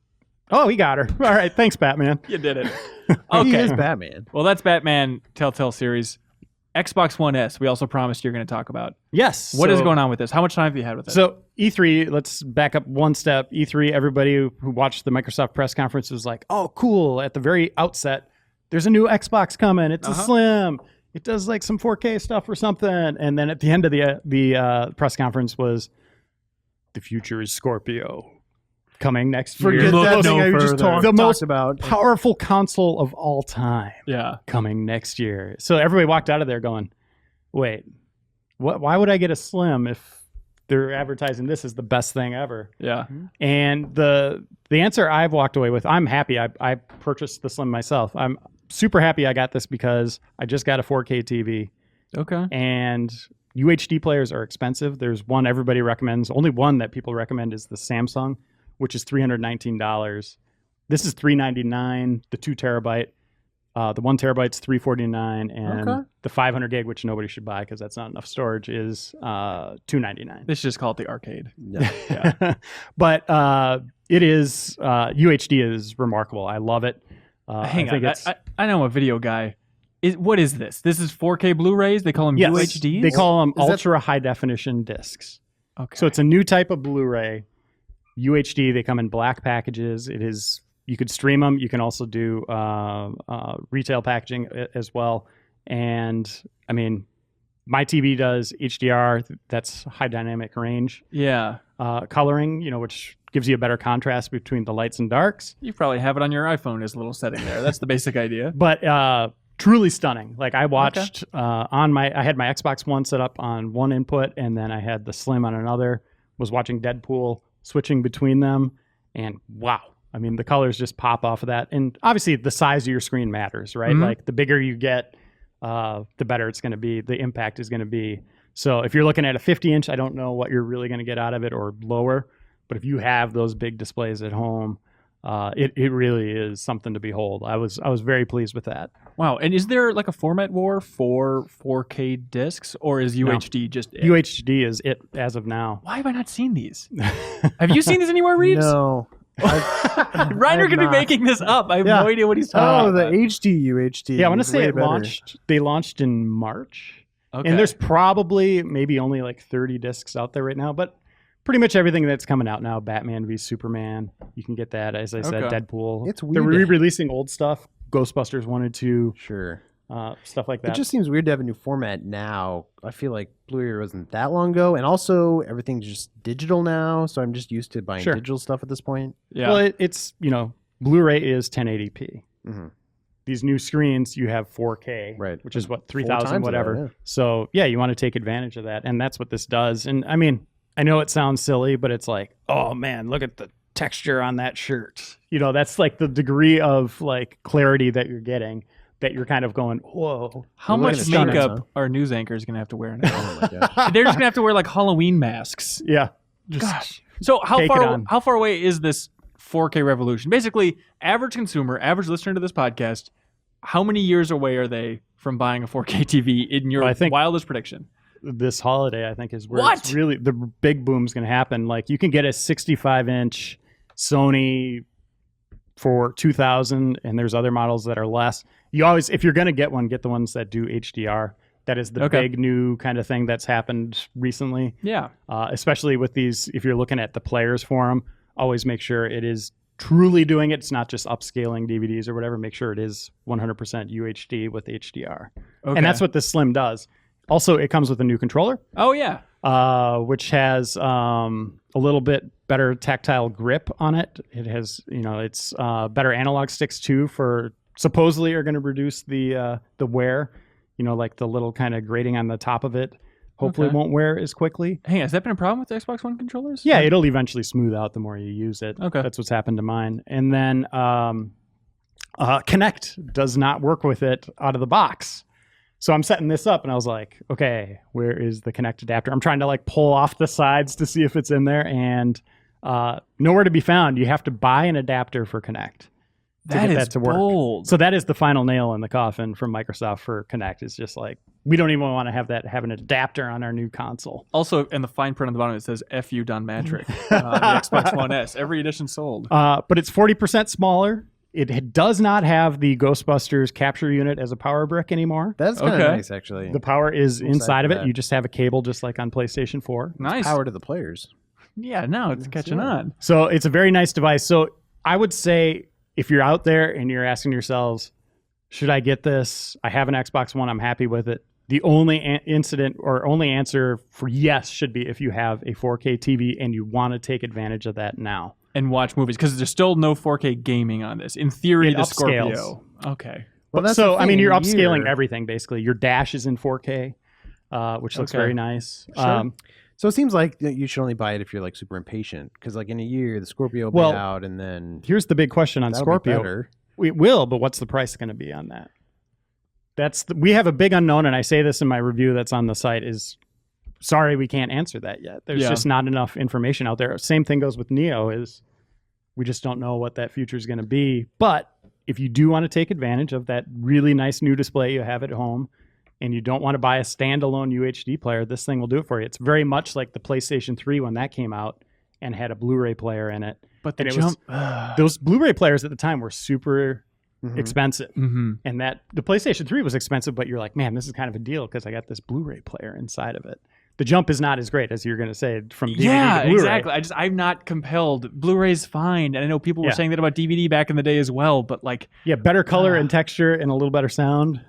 Oh, he got her. All right, thanks, Batman. You did it. He Okay. is Batman. Well, that's Batman Telltale series. Xbox One S. We also promised you're going to talk about. Yes. What is going on with this? How much time have you had with it? So E3, let's back up one step. E3, everybody who watched the Microsoft press conference was like, oh, cool. At the very outset, there's a new Xbox coming. It's a Slim. It does like some 4K stuff or something. And then at the end of the press conference was, the future is Scorpio. Coming next Forget year. Look that no thing I just further. talked The most about. Powerful console of all time. yeah. Coming next year. So everybody walked out of there going, wait, why would I get a Slim if they're advertising this as the best thing ever? Yeah. And the answer I've walked away with, I'm happy. I purchased the Slim myself. I'm super happy I got this because I just got a 4K TV, Okay. and UHD players are expensive. There's one everybody recommends. Only one that people recommend is the Samsung, which is $319. This is $399. The 2 terabyte. The 1 terabyte's $349, and Okay. the 500 gig, which nobody should buy because that's not enough storage, is $299. They should just call it the arcade. Yeah. But it is UHD is remarkable. I love it. Hang I think on. I know I'm a video guy. What is this? This is 4K Blu-rays? They call them yes, UHDs? they call them Is that- ultra high definition discs. Okay. So it's a new type of Blu-ray. UHD. They come in black packages. It is. You could stream them. You can also do retail packaging as well. And I mean, my TV does HDR. That's high dynamic range yeah. coloring. Which gives you a better contrast between the lights and darks. You probably have it on your iPhone as a little setting there. That's the basic idea. But truly stunning. Like I watched I had my Xbox One set up on one input, and then I had the Slim on another. Was watching Deadpool, switching between them, and wow. I mean, the colors just pop off of that. And obviously the size of your screen matters, right? Mhm. Like the bigger you get, the better it's going to be. The impact is going to be. So if you're looking at a 50-inch, I don't know what you're really going to get out of it, or lower. But if you have those big displays at home, it really is something to behold. I was very pleased with that. Wow. And is there like a format war for 4K discs, or is UHD just it? UHD is it as of now. Why have I not seen these? Have you seen these anywhere, Reeves? No. Reiner could be not. making this up. I have Yeah. no idea what he's talking Oh, the about. HD UHD. Yeah, I want to is say way it better. launched. They launched in March. Okay. And there's probably maybe only like 30 discs out there right now, but pretty much everything that's coming out now, Batman v Superman, you can get that. As I said, Okay. Deadpool. It's They're weird. re-releasing old stuff, Ghostbusters 1 and 2, Sure. stuff like that. It just seems weird to have a new format now. I feel like Blu-ray wasn't that long ago, and also everything's just digital now, so I'm just used to buying Sure. digital stuff at this point. yeah. Well, it's, Blu-ray is 1080p. Mm-hmm. These new screens, you have 4K, Right. which is what, 4 3,000 times whatever. that, yeah. So, yeah, you want to take advantage of that, and that's what this does. And I mean, I know it sounds silly, but it's like, oh man, look at the texture on that shirt. That's like the degree of like clarity that you're getting, that you're kind of going, whoa. How We're much looking at makeup stunning, are news anchors going to have to wear now? Oh my gosh. They're just going to have to wear like Halloween masks. Yeah. Gosh. So Take it on. how far away is this 4K revolution? Basically, average consumer, average listener to this podcast, how many years away are they from buying a 4K TV in your Well, I think- wildest prediction? This holiday, I think, is where What? it's really the big boom's going to happen. Like you can get a 65-inch Sony for $2,000, and there's other models that are less. You always, if you're going to get one, get the ones that do HDR. That is the Okay. big new kind of thing that's happened recently. Yeah. Especially with these, if you're looking at the players forum, always make sure it is truly doing it. It's not just upscaling DVDs or whatever. Make sure it is 100% UHD with HDR. Okay. And that's what the Slim does. Also, it comes with a new controller. Oh, yeah. Which has a little bit better tactile grip on it. It has, it's better analog sticks too. For supposedly are going to reduce the wear. Like the little kind of grating on the top of it. Hopefully, it won't wear as quickly. Hey, has that been a problem with the Xbox One controllers? Yeah, it'll eventually smooth out the more you use it. Okay, that's what's happened to mine. And then Kinect does not work with it out of the box. So I'm setting this up and I was like, okay, where is the Kinect adapter? I'm trying to like pull off the sides to see if it's in there, and nowhere to be found. You have to buy an adapter for Kinect to get that to work. Bold. So that is the final nail in the coffin from Microsoft for Kinect. It's just like, we don't even want to have an adapter on our new console. Also, in the fine print on the bottom, it says "F.U. Don Matrick." The Xbox One S. Every edition sold. But it's 40% smaller. It does not have the Ghostbusters capture unit as a power brick anymore. That's kind of nice, actually. The power is inside of it. You just have a cable, just like on PlayStation 4. Nice. Power to the players. Yeah, no, it's catching on. So it's a very nice device. So I would say if you're out there and you're asking yourselves, should I get this? I have an Xbox One. I'm happy with it. The only only answer for yes should be if you have a 4K TV and you want to take advantage of that now. And watch movies, because there's still no 4K gaming on this. In theory, the upscales. Scorpio. Okay. Well, that's so, the thing, you're in a upscaling year- everything, basically. Your dash is in 4K, which looks very nice. Sure. So it seems like you should only buy it if you're like super impatient, because like in a year the Scorpio will be out, and then here's the big question on that'll be Scorpio. better. It will, but what's the price going to be on that? We have a big unknown, and I say this in my review that's on the site, is sorry, we can't answer that yet. There's just not enough information out there. Same thing goes with Neo, is we just don't know what that future is going to be. But if you do want to take advantage of that really nice new display you have at home, and you don't want to buy a standalone UHD player, this thing will do it for you. It's very much like the PlayStation 3 when that came out and had a Blu-ray player in it. But those Blu-ray players at the time were super expensive. Mm-hmm. And the PlayStation 3 was expensive, but you're like, man, this is kind of a deal because I got this Blu-ray player inside of it. The jump is not as great as you're going to say from DVD to Blu-ray. Exactly. I'm not compelled. Blu-ray's fine. And I know people were saying that about DVD back in the day as well, but like... Yeah, better color and texture and a little better sound.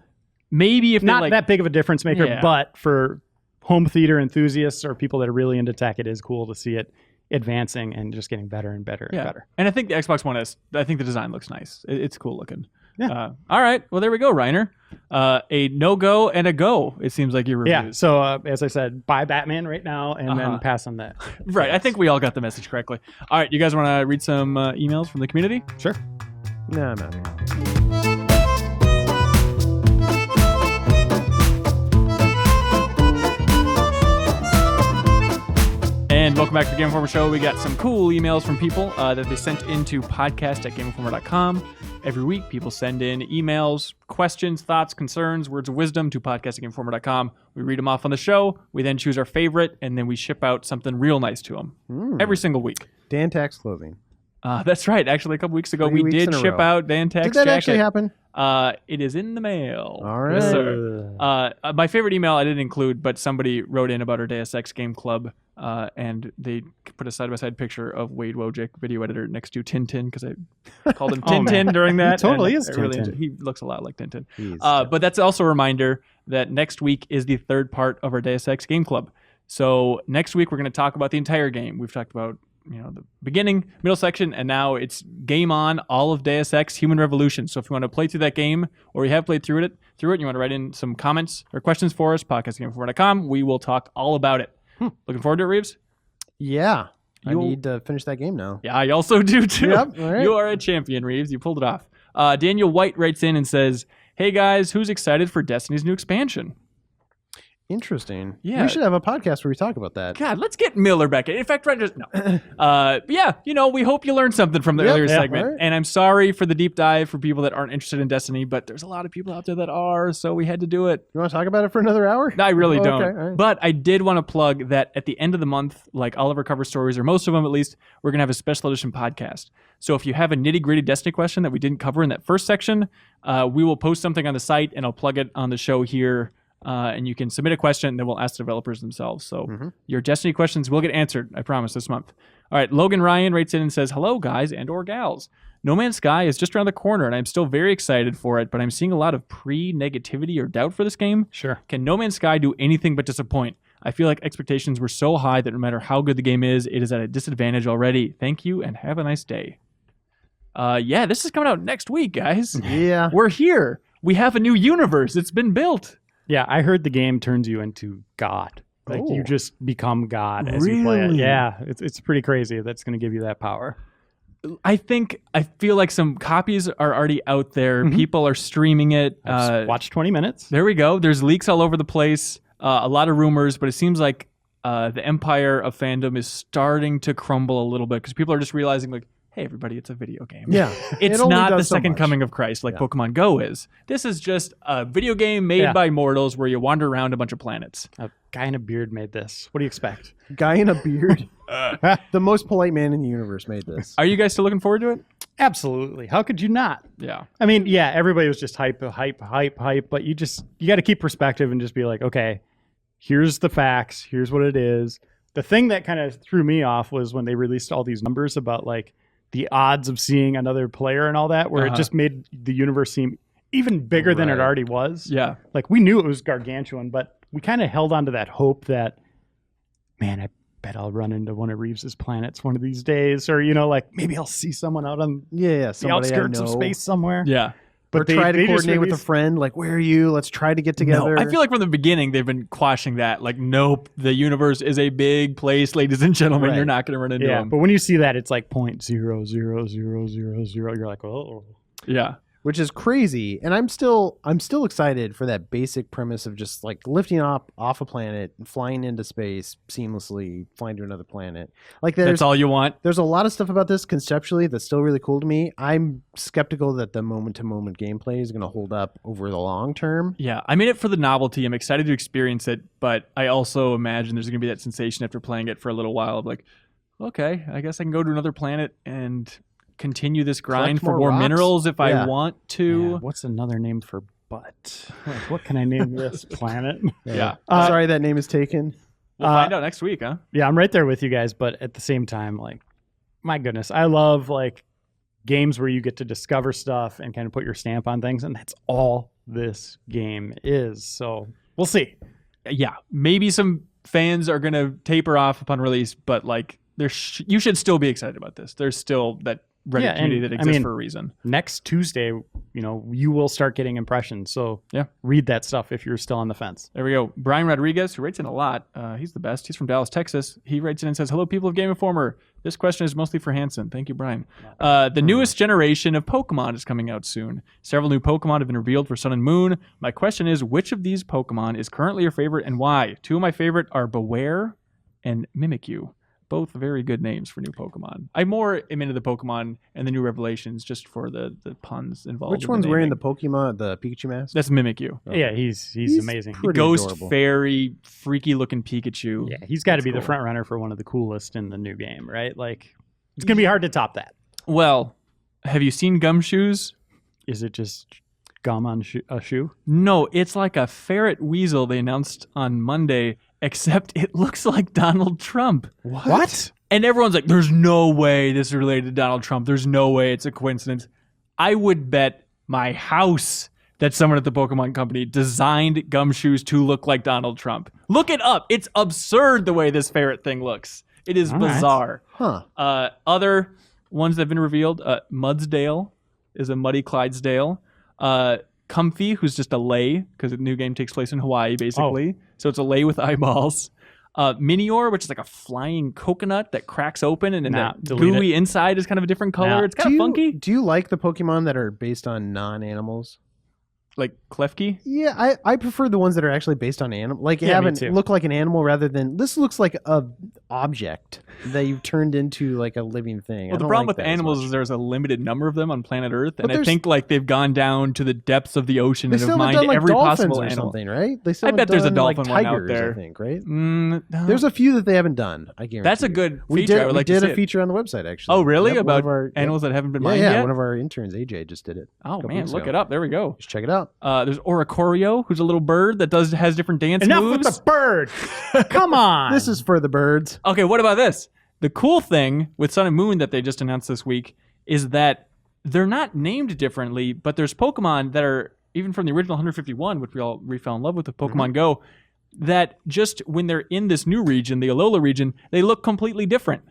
Maybe if not that big of a difference maker, but for home theater enthusiasts or people that are really into tech, it is cool to see it advancing and just getting better and better and better. And I think the Xbox One S, I think the design looks nice. It's cool looking. Yeah. All right. Well, there we go, Reiner. A no-go and a go, it seems like your reviews. Yeah. So, as I said, buy Batman right now and then pass on that. Right. I think we all got the message correctly. All right. You guys want to read some emails from the community? Sure. No, I'm out here. And welcome back to the Game Informer Show. We got some cool emails from people that they sent into podcast@GameInformer.com. Every week, people send in emails, questions, thoughts, concerns, words of wisdom to podcast@GameInformer.com. We read them off on the show. We then choose our favorite, and then we ship out something real nice to them every single week. Dan Tax clothing. That's right. Actually, a couple weeks ago, 3 we weeks did in a ship row. out Dan Tax Did that jacket. actually happen? It is in the mail. All right. Yes, sir. My favorite email I didn't include, but somebody wrote in about our Deus Ex Game Club, and they put a side-by-side picture of Wade Wojcik, video editor, next to Tintin, because I called him Tintin during that. He totally and is I really Tintin. he looks a lot like Tintin. He is But that's also a reminder that next week is the third part of our Deus Ex Game Club. So next week we're going to talk about the entire game. We've talked about the beginning, middle section, and now it's game on, all of Deus Ex Human Revolution. So if you want to play through that game, or you have played through it, and you want to write in some comments or questions for us, podcast@GameInformer.com, we will talk all about it. Looking forward to it, Reeves? Yeah. I need to finish that game now. Yeah, I also do too. Yep, all right. You are a champion, Reeves. You pulled it off. Daniel White writes in and says, "Hey guys, who's excited for Destiny's new expansion?" Interesting. Yeah. We should have a podcast where we talk about that. God, let's get Miller back in. In fact, right just no. We hope you learned something from the earlier segment. right. And I'm sorry for the deep dive for people that aren't interested in Destiny, but there's a lot of people out there that are, so we had to do it. You want to talk about it for another hour? No, I really Oh, don't. okay, all right. But I did want to plug that at the end of the month, like all of our cover stories, or most of them at least, we're going to have a special edition podcast. So if you have a nitty-gritty Destiny question that we didn't cover in that first section, we will post something on the site, and I'll plug it on the show here and you can submit a question, and then we'll ask the developers themselves. So your Destiny questions will get answered, I promise, this month. All right, Logan Ryan writes in and says, hello, guys and or gals. No Man's Sky is just around the corner, and I'm still very excited for it, but I'm seeing a lot of pre-negativity or doubt for this game. Sure. Can No Man's Sky do anything but disappoint? I feel like expectations were so high that no matter how good the game is, it is at a disadvantage already. Thank you, and have a nice day. Yeah, this is coming out next week, guys. Yeah. We're here. We have a new universe. It's been built. Yeah, I heard the game turns you into God. Like you just become God as you play it. Yeah, it's pretty crazy. That's going to give you that power. I feel like some copies are already out there. People are streaming it. Watch 20 minutes. There we go. There's leaks all over the place. A lot of rumors, but it seems like the empire of fandom is starting to crumble a little bit because people are just realizing, like, hey, everybody, it's a video game. Yeah. It's It only not the does so second much. coming of Christ like Pokemon Go is. This is just a video game made by mortals where you wander around a bunch of planets. A guy in a beard made this. What do you expect? Guy in a beard. The most polite man in the universe made this. Are you guys still looking forward to it? Absolutely. How could you not? Yeah. I mean, yeah, everybody was just hype, but you got to keep perspective and just be like, okay, here's the facts. Here's what it is. The thing that kind of threw me off was when they released all these numbers about like the odds of seeing another player and all that, where it just made the universe seem even bigger than it already was. Yeah. Like we knew it was gargantuan, but we kind of held on to that hope that, man, I bet I'll run into one of Reeves's planets one of these days, or like maybe I'll see someone out on the outskirts of space somewhere. Yeah. But try to coordinate with a friend, like, where are you? Let's try to get together. No, I feel like from the beginning they've been quashing that. Like, nope, the universe is a big place, ladies and gentlemen. Right. You're not going to run into them. But when you see that, it's like 0.00000. You're like, oh. Yeah. Which is crazy, and I'm still excited for that basic premise of just like lifting up off a planet and flying into space seamlessly, flying to another planet. Like that's all you want. There's a lot of stuff about this conceptually that's still really cool to me. I'm skeptical that the moment-to-moment gameplay is going to hold up over the long term. Yeah, I'm in it for the novelty. I'm excited to experience it, but I also imagine there's going to be that sensation after playing it for a little while of like, okay, I guess I can go to another planet and continue this grind for more rocks? minerals if I want to. Yeah, what's another name for butt? Like, what can I name this planet? Yeah. Sorry, that name is taken. We'll find out next week, huh? Yeah, I'm right there with you guys, but at the same time, like, my goodness, I love like games where you get to discover stuff and kind of put your stamp on things, and that's all this game is. So we'll see. Yeah, maybe some fans are going to taper off upon release, but like, you should still be excited about this. There's still that Reddit community that exists for a reason. Next Tuesday, you will start getting impressions. So read that stuff if you're still on the fence. There we go. Brian Rodriguez, who writes in a lot. He's the best. He's from Dallas, Texas. He writes in and says, hello, people of Game Informer. This question is mostly for Hanson. Thank you, Brian. The newest generation of Pokemon is coming out soon. Several new Pokemon have been revealed for Sun and Moon. My question is, which of these Pokemon is currently your favorite and why? Two of my favorite are Beware and Mimikyu. Both very good names for new Pokemon. I more am into the Pokemon and the new revelations just for the puns involved. Which one's wearing the Pokemon, the Pikachu mask? That's Mimikyu. Okay. Yeah, he's amazing. Ghost adorable. fairy, freaky looking Pikachu. Yeah, he's got to be the front runner for one of the coolest in the new game, right? Like, it's gonna be hard to top that. Well, have you seen Gumshoes? Is it just gum on a shoe? No, it's like a ferret weasel they announced on Monday, except it looks like Donald Trump. What? And everyone's like, there's no way this is related to Donald Trump. There's no way it's a coincidence. I would bet my house that someone at the Pokemon Company designed Gumshoes to look like Donald Trump. Look it up. It's absurd the way this ferret thing looks. It is bizarre. Huh. Other ones that have been revealed, Mudsdale is a muddy Clydesdale. Comfy, who's just a lay, because the new game takes place in Hawaii, basically. So it's a lay with eyeballs. Minior, which is like a flying coconut that cracks open, and then the gooey inside is kind of a different color. It's kind of funky. Do you like the Pokemon that are based on non-animals? Like Klefki? Yeah, I prefer the ones that are actually based on animal. Like, haven't look like an animal rather than this looks like a object that you've turned into like a living thing. Well, the problem with animals is there's a limited number of them on planet Earth, and I think like they've gone down to the depths of the ocean and have mined every possible animal. Something, right? I bet there's a dolphin one out there. I think, right? No. There's a few that they haven't done. I guarantee. That's a good feature. We did a feature on the website actually. Oh, really? About animals that haven't been mined yet? Yeah, one of our interns, AJ, just did it. Oh man, look it up. There we go. Just check it out. There's Oricorio, who's a little bird that has different dance Enough moves. with the bird. Come on. This is for the birds. Okay, what about this? The cool thing with Sun and Moon that they just announced this week is that they're not named differently, but there's Pokemon that are, even from the original 151, which we fell in love with Pokemon Go, that just when they're in this new region, the Alola region, they look completely different.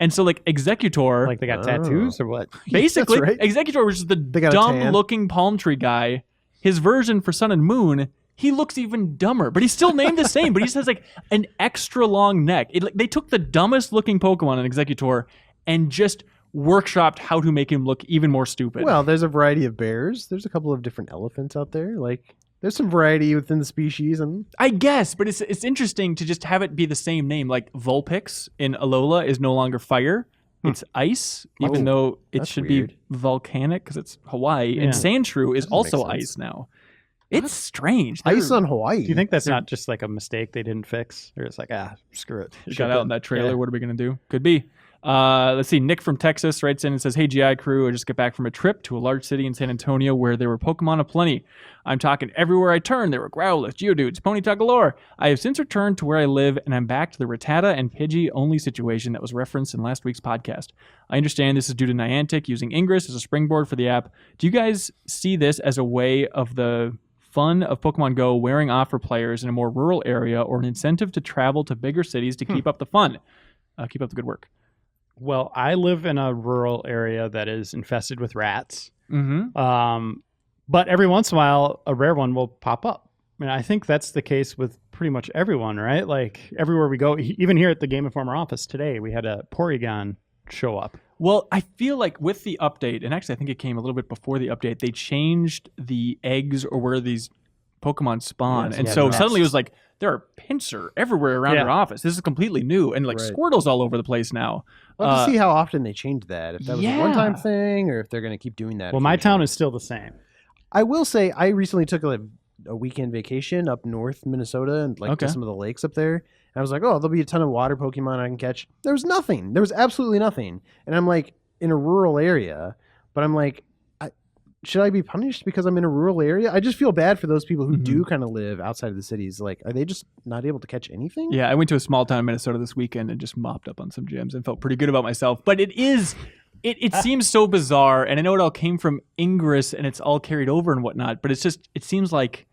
And so, like, Executor... Like they got tattoos or what? Basically, That's right. Executor, which is the got a tan. dumb-looking palm tree guy, his version for Sun and Moon, he looks even dumber, but he's still named the same, but he just has, like, an extra long neck. They took the dumbest-looking Pokemon in Executor and just workshopped how to make him look even more stupid. Well, there's a variety of bears. There's a couple of different elephants out there. Like, there's some variety within the species, and I guess, but it's interesting to just have it be the same name. Like Vulpix in Alola is no longer fire; it's ice, even though it that's should weird. be volcanic because it's Hawaii. Yeah. And Sandshrew is That doesn't also make sense. ice now. It's strange. ice on Hawaii. Do you think that's not just like a mistake they didn't fix? Or it's like, screw it. It got out in that trailer? Yeah. What are we gonna do? Could be. Let's see. Nick from Texas writes in and says, "Hey GI crew, I just got back from a trip to a large city in San Antonio where there were Pokemon aplenty. I'm talking everywhere I turned. There were Growlithe, Geodudes, Ponyta galore. I have since returned to where I live, and I'm back to the Rattata and Pidgey only situation that was referenced in last week's podcast. I understand this is due to Niantic using Ingress as a springboard for the app. Do you guys see this as a way of the fun of Pokemon Go wearing off for players in a more rural area, or an incentive to travel to bigger cities to keep up the fun? Keep up the good work." Well, I live in a rural area that is infested with rats. Mm-hmm. But every once in a while, a rare one will pop up. I mean, I think that's the case with pretty much everyone, right? Like everywhere we go, even here at the Game Informer office today, we had a Porygon show up. Well, I feel like with the update, and actually I think it came a little bit before the update, they changed the eggs or where these Pokemon spawn. Yes, and yeah, so the suddenly it nests. was like, there are Pinsir everywhere around Yeah. your office. This is completely new. And like Right. Squirtle's all over the place now. We'll have to see how often they change that. If that was a one-time Yeah. thing, or if they're going to keep doing that. Well, my town occasionally. is still the same. I will say, I recently took a weekend vacation up north Minnesota and like Okay. to some of the lakes up there. And I was like, oh, there'll be a ton of water Pokemon I can catch. There was nothing. There was absolutely nothing. And I'm like in a rural area, but I'm like, should I be punished because I'm in a rural area? I just feel bad for those people who do kind of live outside of the cities. Like, are they just not able to catch anything? Yeah, I went to a small town in Minnesota this weekend and just mopped up on some gyms and felt pretty good about myself. But it seems so bizarre, and I know it all came from Ingress and it's all carried over and whatnot, but it seems like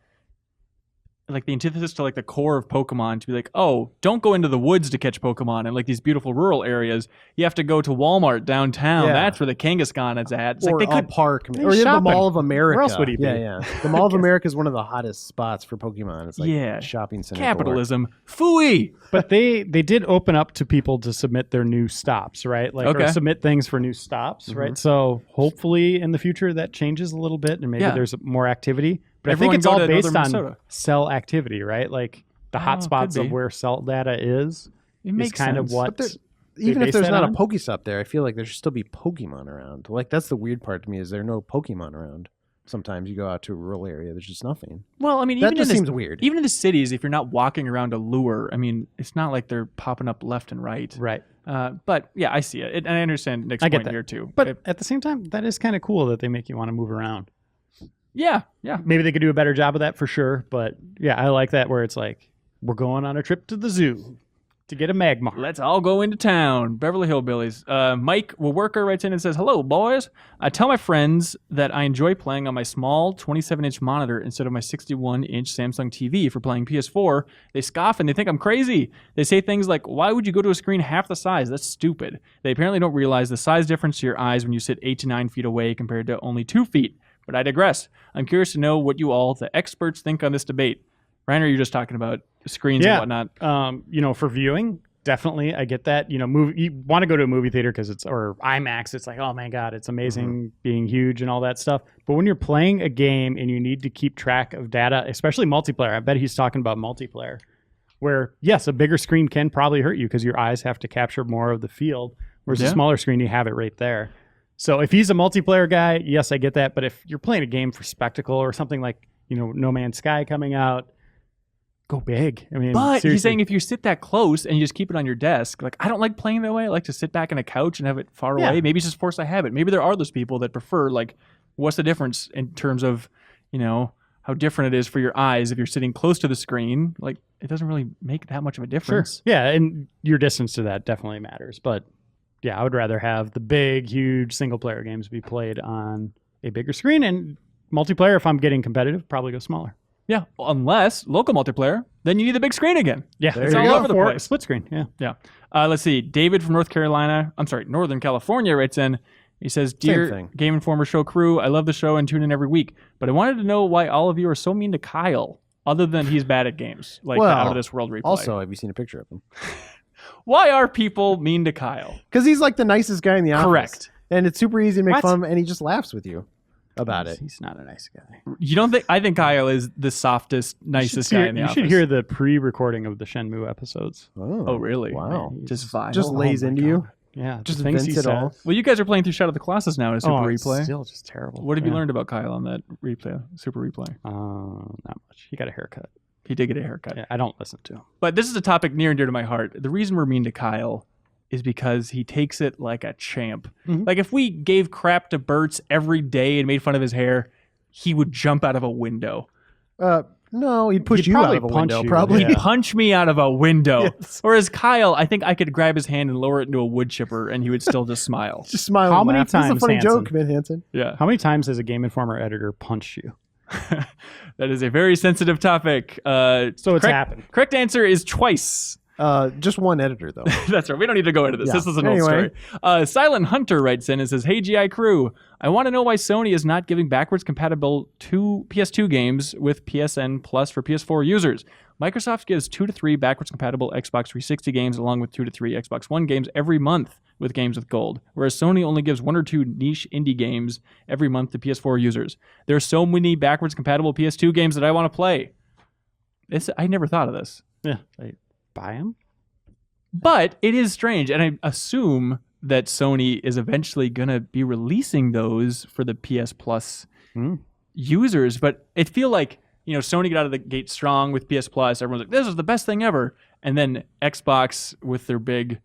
the antithesis to like the core of Pokemon to be like, oh, don't go into the woods to catch Pokemon in like these beautiful rural areas. You have to go to Walmart downtown. Yeah. That's where the Kangaskhan is at. It's Or like they a could park, He's or even the shopping. Mall of America. Where else would he be? Yeah. The Mall of America is one of the hottest spots for Pokemon. It's like Yeah. shopping center. capitalism. Phooey. But they did open up to people to submit their new stops, right? Like Okay. or submit things for new stops, right? So hopefully in the future that changes a little bit and maybe Yeah. there's more activity. But Everyone I think it's go all to based northern on Minnesota. cell activity, right? Like the Oh, hot spots could of be. where cell data is It makes kind sense. of what But they even if base there's that not on. a Pokestop there, I feel like there should still be Pokemon around. Like that's the weird part to me is there are no Pokemon around. Sometimes you go out to a rural area, there's just nothing. Well, I mean, That even just in seems weird. Even in the cities, if you're not walking around a lure, I mean, it's not like they're popping up left and right. right. But yeah, I see it. And I understand Nick's I get point that. here too. But at the same time, that is kind of cool that they make you want to move around. yeah. Maybe they could do a better job of that for sure. But yeah, I like that where it's like, we're going on a trip to the zoo to get a Magmar. Let's all go into town. Beverly Hillbillies. Mike Worker writes in and says, "Hello, boys. I tell my friends that I enjoy playing on my small 27-inch monitor instead of my 61-inch Samsung TV for playing PS4. They scoff and they think I'm crazy. They say things like, why would you go to a screen half the size? That's stupid. They apparently don't realize the size difference to your eyes when you sit 8 to 9 feet away compared to only 2 feet. But I digress. I'm curious to know what you all, the experts, think on this debate." Reiner, you're just talking about screens and whatnot. For viewing, definitely, I get that. You want to go to a movie theater because or IMAX. It's like, oh my god, it's amazing being huge and all that stuff. But when you're playing a game and you need to keep track of data, especially multiplayer, I bet he's talking about multiplayer, where yes, a bigger screen can probably hurt you because your eyes have to capture more of the field, whereas a smaller screen, you have it right there. So if he's a multiplayer guy, yes, I get that. But if you're playing a game for spectacle or something like No Man's Sky coming out, go big. I mean, But seriously. he's saying if you sit that close and you just keep it on your desk, like I don't like playing that way. I like to sit back on a couch and have it far Yeah. away. Maybe it's just force I habit. Maybe there are those people that prefer like, what's the difference in terms of, how different it is for your eyes if you're sitting close to the screen. Like, it doesn't really make that much of a Sure. difference. Yeah, and your distance to that definitely matters. But yeah, I would rather have the big, huge single-player games be played on a bigger screen, and multiplayer, if I'm getting competitive, probably go smaller. Yeah, unless local multiplayer, then you need the big screen again. Yeah, It's all over the Or place. split screen. Yeah. Yeah. Let's see. David from Northern California writes in. He says, "Dear thing. Game Informer show crew, I love the show and tune in every week, but I wanted to know why all of you are so mean to Kyle, other than he's bad at games, like the Well, Out of This World replay. Also, have you seen a picture of him? Why are people mean to Kyle? Because he's like the nicest guy in the office. Correct. And it's super easy to make What? fun of him, and he just laughs with you about it. He's not a nice guy. You don't think? I think Kyle is the softest, nicest guy in the You office. should hear the pre-recording of the Shenmue episodes. Oh, really? Wow. Just vile. Just lays my into God. you. Yeah, Just the things vents he it all. says. Well, you guys are playing through Shadow of the Colossus now in a Super It's Replay. still just terrible. What have you Yeah. learned about Kyle on that replay, Super Replay? Not much. He got a haircut. He did get a haircut. Yeah, I don't listen to him. But this is a topic near and dear to my heart. The reason we're mean to Kyle is because he takes it like a champ. Mhm. Like, if we gave crap to Bertz every day and made fun of his hair, he would jump out of a window. No, he'd push He'd you probably out of a punch window, you. probably. Yeah. He'd punch me out of a window. Yes. Whereas Kyle, I think I could grab his hand and lower it into a wood chipper and he would still just smile. Just smile. How and many laugh. This is a times, funny Hanson? joke, man, Hanson. Yeah. How many times has a Game Informer editor punched you? That is a very sensitive topic. So it's correct, happened. Correct answer is twice. Just one editor, though. That's right. We don't need to go into this. Yeah. This is an Anyway. old story. Silent Hunter writes in and says, "Hey, GI crew, I want to know why Sony is not giving backwards compatible PS2 games with PSN Plus for PS4 users. Microsoft gives 2 to 3 backwards compatible Xbox 360 games along with 2 to 3 Xbox One games every month with games with gold, whereas Sony only gives 1 or 2 niche indie games every month to PS4 users. There are so many backwards compatible PS2 games that I want to play." I never thought of this. Yeah. Like, buy him? But it is strange, and I assume that Sony is eventually going to be releasing those for the PS Plus users. But it feel like, Sony got out of the gate strong with PS Plus. Everyone's like, this is the best thing ever. And then Xbox, with their big,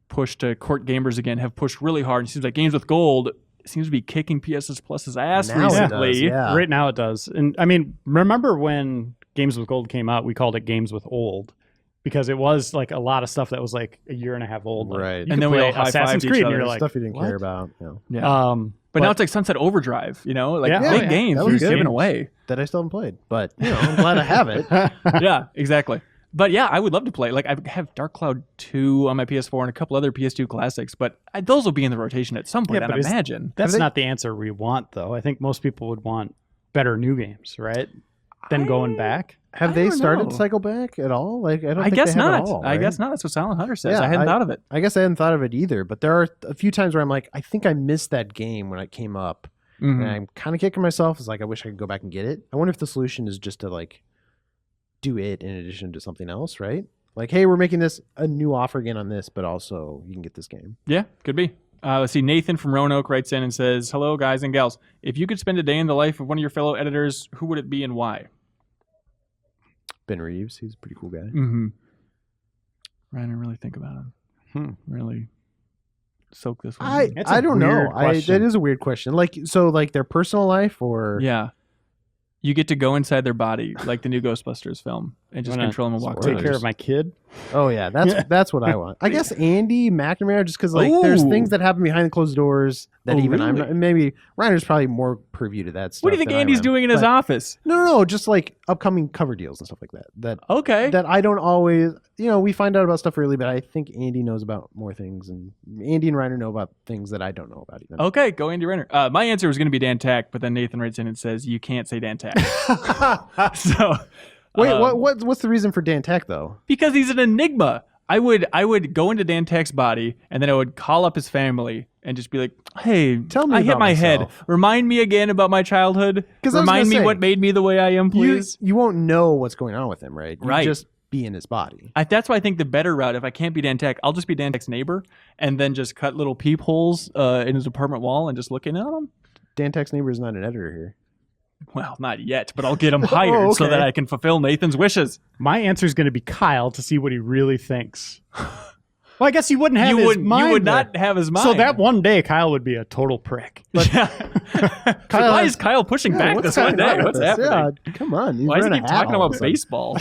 push to court gamers again, have pushed really hard. It seems like games with gold seems to be kicking PS Plus's ass Now it recently. does, yeah. Right now it does. And I mean, remember when Games with Gold came out, we called it Games with Old. Because it was like a lot of stuff that was like a year and a half old. Like, Right. you And could then we play all high-fived Assassin's each Creed, and other. you're like, Stuff you didn't what? care about. Yeah. But now but- it's like Sunset Overdrive, like Yeah. big Oh, yeah. games That you're was good. giving away. That I still haven't played. But, I'm glad I have it. Yeah, exactly. But yeah, I would love to play. Like, I have Dark Cloud 2 on my PS4 and a couple other PS2 classics, but those will be in the rotation at some point, Yeah, I'd but imagine. That's Have they- not the answer we want, though. I think most people would want better new games, right? Than going back. Have I they don't started know. to cycle back at all? Like, I don't I think guess they have not. at all, I right? guess not. That's what Silent Hunter says. Yeah, I hadn't thought of it. I guess I hadn't thought of it either. But there are a few times where I'm like, I think I missed that game when it came up. Mhm. And I'm kind of kicking myself. It's like, I wish I could go back and get it. I wonder if the solution is just to like do it in addition to something else, right? Like, hey, we're making this a new offer again on this, but also you can get this game. Yeah, could be. Let's see. Nathan from Roanoke writes in and says, "Hello, guys and gals. If you could spend a day in the life of one of your fellow editors, who would it be and why?" Ben Reeves, he's a pretty cool guy. Mm-hmm. Reiner, really think about it. Hmm. Really soak this one. in. It's a I don't know. weird question. That is a weird question. Like, so like their personal life or Yeah. You get to go inside their body, like the new Ghostbusters film, and just Wanna control them and walk Take through. care of my kid. Oh yeah, that's what I want. I guess Andy McNamara, just because like there's Ooh. things that happen behind the closed doors that Oh, even I'm really? not. Maybe Reiner's probably more privy to that stuff. What do you think than I Andy's am. doing in his But- office? No, just like upcoming cover deals and stuff like that. That Okay. that I don't always. We find out about stuff early, but I think Andy knows about more things, and Andy and Reiner know about things that I don't know about even. Okay, go Andy Renner. My answer was going to be Dan Tack, but then Nathan writes in and says, you can't say Dan Tack. So, Wait, um, what's the reason for Dan Tech though? because he's an enigma. I would go into Dan Tack's body, and then I would call up his family and just be like, hey, Tell me I hit about my head. myself." Remind me again about my childhood. 'Cause I was Remind gonna me say, what made me the way I am, please. You won't know what's going on with him, right? You Right. just be in his body. That's why I think the better route, if I can't be Dan Tech, I'll just be Dan Tech's neighbor and then just cut little peepholes in his apartment wall and just look in at them. Dan Tech's neighbor is not an editor here. Well, not yet, but I'll get him hired so okay. that I can fulfill Nathan's wishes. My answer is going to be Kyle to see what he really thinks. Well, I guess you wouldn't have his mind. You would there. not have his mind. So that one day, Kyle would be a total prick. But why is Kyle pushing back this one day? What's happening? Yeah, come on. Why does he keep talking about baseball?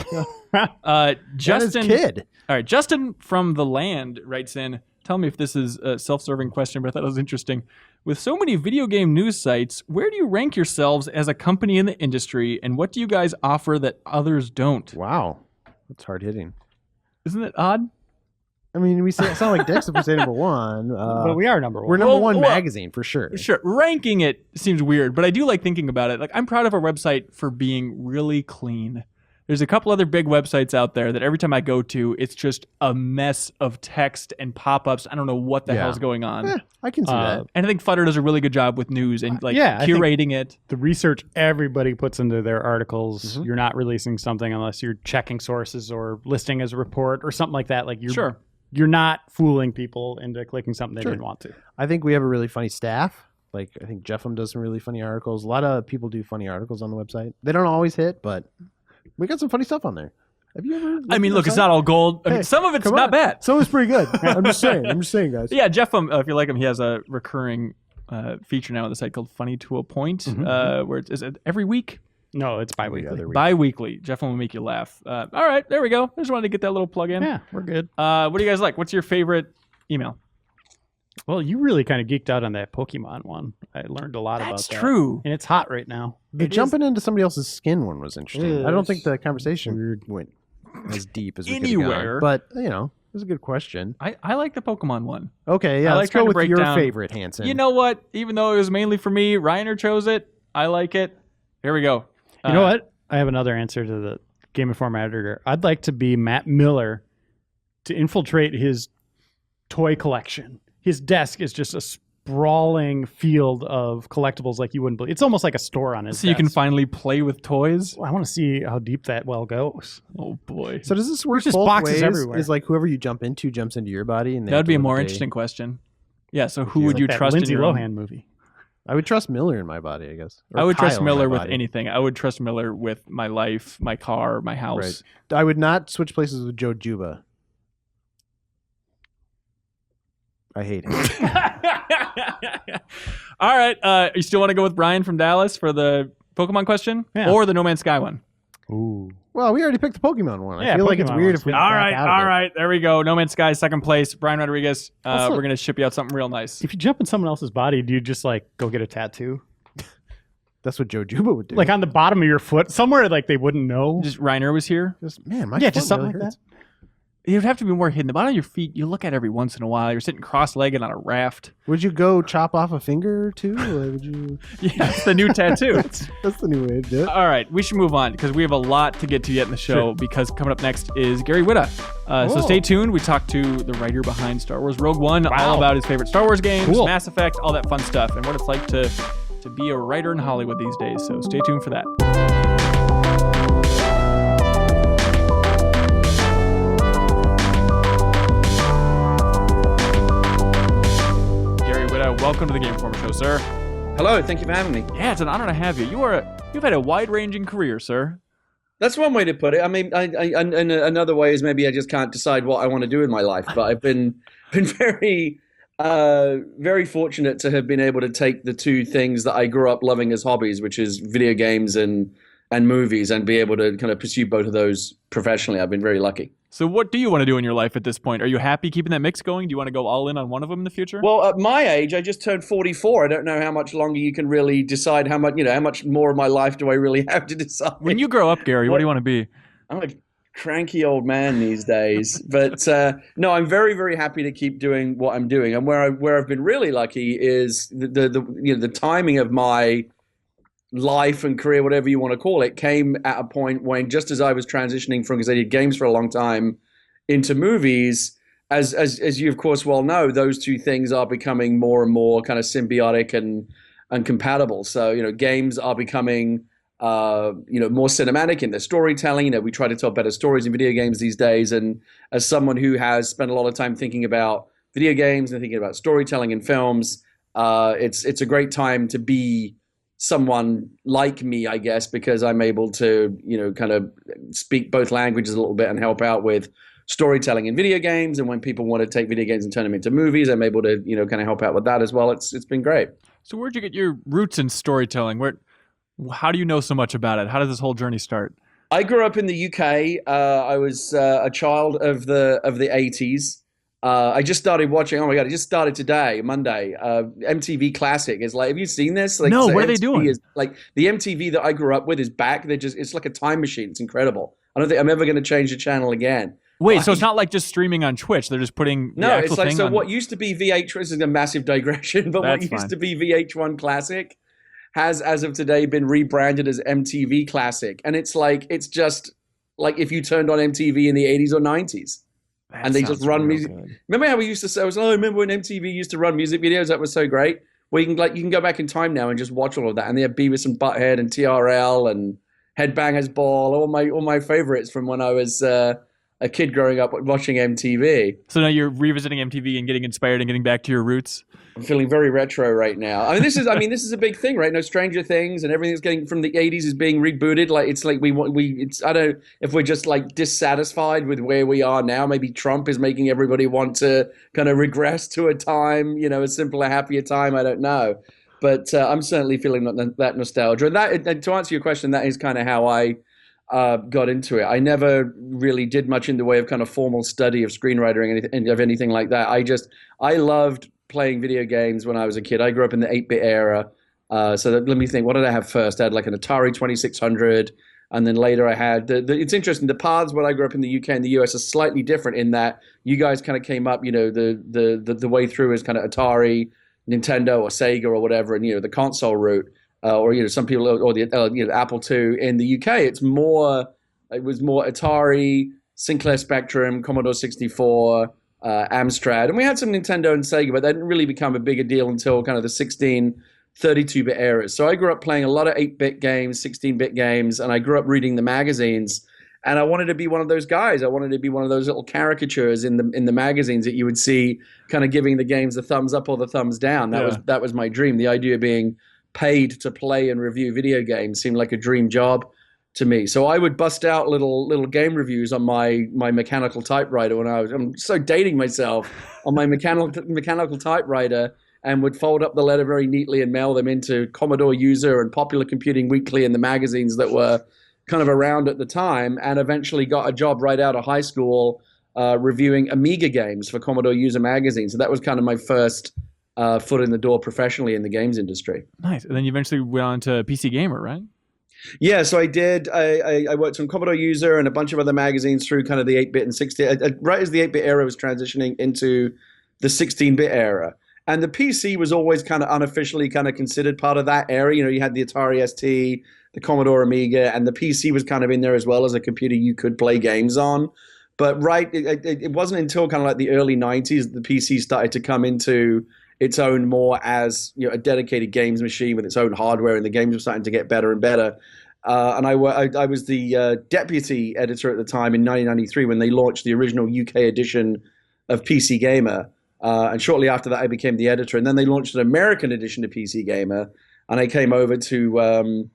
Justin, kid. All right, Justin from the land writes in. Tell me if this is a self-serving question, but I thought it was interesting. With so many video game news sites, where do you rank yourselves as a company in the industry, and what do you guys offer that others don't? Wow, that's hard hitting. Isn't it odd? I mean, we sound like dicks if we say number one. But we are number one. We're number Well, one well, magazine for sure. Sure, ranking it seems weird, but I do like thinking about it. Like, I'm proud of our website for being really clean. There's a couple other big websites out there that every time I go to, it's just a mess of text and pop-ups. I don't know what the hell's going on. I can see that. And I think Flutter does a really good job with news and like I think curating it. the research everybody puts into their articles, you're not releasing something unless you're checking sources or listing as a report or something like that. Like you're not fooling people into clicking something they didn't want to. I think we have a really funny staff. Like, I think Jeffem does some really funny articles. A lot of people do funny articles on the website. They don't always hit, but we got some funny stuff on there. Have you ever? I mean, look, it's not all gold. I mean, some of it's not bad. Some of it's pretty good. I'm just saying, guys. Yeah, Jeff, if you like him, he has a recurring feature now on the site called Funny to a Point, where it's is it every week? No, it's bi-weekly. Bi-weekly. Jeff will make you laugh. All right, there we go. I just wanted to get that little plug in. Yeah, we're good. What do you guys like? What's your favorite email? Well, you really kind of geeked out on that Pokemon one. I learned a lot about that. That's true. And it's hot right now. The jumping into somebody else's skin one was interesting. I don't think the conversation went as deep as we could have Anywhere. gone, but it was a good question. I like the Pokemon one. Okay, yeah, I let's like trying go to with break your down- favorite, Hanson. You know what? Even though it was mainly for me, Reiner chose it. I like it. Here we go. You know what? I have another answer to the Game Informer editor. I'd like to be Matt Miller to infiltrate his toy collection. His desk is just a sprawling field of collectibles like you wouldn't believe. It's almost like a store on his So you can desk. finally play with toys. Well, I want to see how deep that well goes. Oh boy. So does this work just both boxes ways? everywhere. Is like whoever you jump into jumps into your body, and they That have would to be a live more day? interesting question. Yeah. So who It's would like you that trust Lindsay in your Lohan own? movie. I would trust Miller in my body, I guess. Or I would trust Kyle in my Miller with body. anything. I would trust Miller with my life, my car, my house. Right. I would not switch places with Joe Juba. I hate him. All right. You still want to go with Brian from Dallas for the Pokemon question? Yeah. Or the No Man's Sky one? Ooh. Well, we already picked the Pokemon one. I Yeah, feel like it's Pokemon weird one's if we good. All back right. out of All it. right. There we go. No Man's Sky, second place. Brian Rodriguez. Also- We're going to ship you out something real nice. If you jump in someone else's body, do you just like go get a tattoo? That's what Joe Juba would do. Like on the bottom of your foot, somewhere like they wouldn't know? Just Reiner was here. Man, my Yeah, foot just something really like hurts. that. You'd have to be more hidden. The bottom of your feet, you look at every once in a while. You're sitting cross-legged on a raft. Would you go chop off a finger or two? Or would you? Yeah, it's the new tattoo. That's the new way to do it. All right, we should move on because we have a lot to get to yet in the show because coming up next is Gary Whitta. So stay tuned. We talk to the writer behind Star Wars Rogue One, all about his favorite Star Wars games, Cool. Mass Effect, all that fun stuff, and what it's like to be a writer in Hollywood these days. So stay tuned for that. Gary Whitta, welcome to the Game Informer Show, sir. Hello, thank you for having me. Yeah, it's an honor to have you. You've had a wide-ranging career, sir. That's one way to put it. I mean, and another way is maybe I just can't decide what I want to do in my life. But I've been very, very fortunate to have been able to take the two things that I grew up loving as hobbies, which is video games and movies, and be able to kind of pursue both of those professionally. I've been very lucky. So what do you want to do in your life at this point? Are you happy keeping that mix going? Do you want to go all in on one of them in the future? Well, at my age, I just turned 44. I don't know how much longer you can really decide how much more of my life do I really have to decide. When you grow up, Gary, what do you want to be? I'm a cranky old man these days, but no, I'm very, very happy to keep doing what I'm doing. And where I've been really lucky is the timing of my life and career, whatever you want to call it, came at a point when just as I was transitioning from, because I did games for a long time, into movies. As you of course well know, those two things are becoming more and more kind of symbiotic and compatible. So games are becoming more cinematic in their storytelling. We try to tell better stories in video games these days. And as someone who has spent a lot of time thinking about video games and thinking about storytelling in films, it's a great time to be someone like me, I guess, because I'm able to kind of speak both languages a little bit and help out with storytelling in video games, and when people want to take video games and turn them into movies, I'm able to, kind of help out with that as well. It's been great. So where'd you get your roots in storytelling? How do you know so much about it? How did this whole journey start? I grew up in the UK. I was a child of the 80s. I just started watching. Oh my god! It just started today, Monday. MTV Classic is like. Have you seen this? Like, no. So what are MTV they doing? Is, like the MTV that I grew up with is back. It's like a time machine. It's incredible. I don't think I'm ever going to change the channel again. Wait, so it's not like just streaming on Twitch. They're just putting the actual it's like thing so. on... What used to be VH. This is a massive digression, but what used to be VH1 Classic has, as of today, been rebranded as MTV Classic, and it's just like if you turned on MTV in the 80s or 90s. And they just run music. Good. Remember how we used to say, remember when MTV used to run music videos? That was so great. Well, you can go back in time now and just watch all of that. And they have Beavis and Butthead and TRL and Headbangers Ball, all my favorites from when I was a kid growing up watching MTV. So now you're revisiting MTV and getting inspired and getting back to your roots? I'm feeling very retro right now. I mean, this is a big thing, right? No, Stranger Things and everything that's getting from the 80s is being rebooted. Like, it's like I don't know if we're just like dissatisfied with where we are now. Maybe Trump is making everybody want to kind of regress to a time, a simpler, happier time. I don't know. But I'm certainly feeling that nostalgia. And to answer your question, that is kind of how I got into it. I never really did much in the way of kind of formal study of screenwriting and of anything like that. I loved playing video games when I was a kid. I grew up in the 8-bit era. Let me think, what did I have first? I had like an Atari 2600, and then later I had it's interesting, the paths when I grew up in the UK and the US are slightly different in that you guys kind of came up, the way through as kind of Atari, Nintendo or Sega or whatever, and the console route, or some people, or the Apple II. In the UK, it was more Atari, Sinclair Spectrum, Commodore 64, Amstrad, and we had some Nintendo and Sega, but that didn't really become a bigger deal until kind of the 16, 32-bit eras. So I grew up playing a lot of 8-bit games, 16-bit games, and I grew up reading the magazines. And I wanted to be one of those guys. I wanted to be one of those little caricatures in the magazines that you would see, kind of giving the games the thumbs up or the thumbs down. That was my dream. The idea of being paid to play and review video games seemed like a dream job to me. So I would bust out little game reviews on my mechanical typewriter I'm so dating myself, on my mechanical typewriter, and would fold up the letter very neatly and mail them into Commodore User and Popular Computing Weekly and the magazines that were kind of around at the time, and eventually got a job right out of high school reviewing Amiga games for Commodore User magazine. So that was kind of my first foot in the door professionally in the games industry. Nice. And then you eventually went on to PC Gamer, right? Yeah, so I did. I worked on Commodore User and a bunch of other magazines through kind of the 8-bit and 16. Right as the 8-bit era was transitioning into the 16-bit era. And the PC was always kind of unofficially kind of considered part of that era. You had the Atari ST, the Commodore Amiga, and the PC was kind of in there as well as a computer you could play games on. But it wasn't until kind of like the early 90s that the PC started to come into its own more as a dedicated games machine with its own hardware, and the games were starting to get better and better. And I was the deputy editor at the time in 1993 when they launched the original UK edition of PC Gamer. And shortly after that, I became the editor. And then they launched an American edition of PC Gamer. And I came over to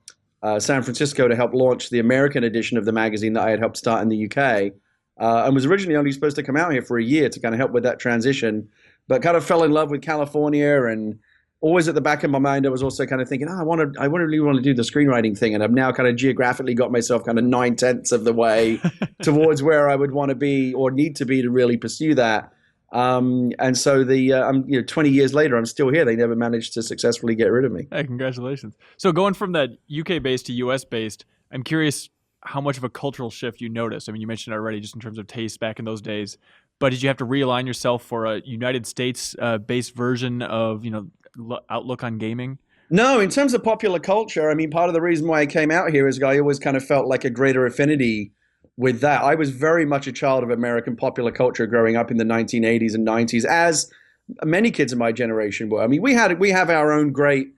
San Francisco to help launch the American edition of the magazine that I had helped start in the UK. And was originally only supposed to come out here for a year to kind of help with that transition. But kind of fell in love with California, and always at the back of my mind, I was also kind of thinking, I really want to do the screenwriting thing. And I've now kind of geographically got myself kind of 9/10 of the way towards where I would want to be or need to be to really pursue that. And so 20 years later, I'm still here. They never managed to successfully get rid of me. Hey, congratulations. So going from that UK based to US based, I'm curious how much of a cultural shift you noticed. I mean, you mentioned it already just in terms of taste back in those days, but did you have to realign yourself for a United States based version of, outlook on gaming? No, in terms of popular culture, I mean, part of the reason why I came out here is I always kind of felt like a greater affinity with that. I was very much a child of American popular culture growing up in the 1980s and 90s, as many kids of my generation were. I mean, we have our own great,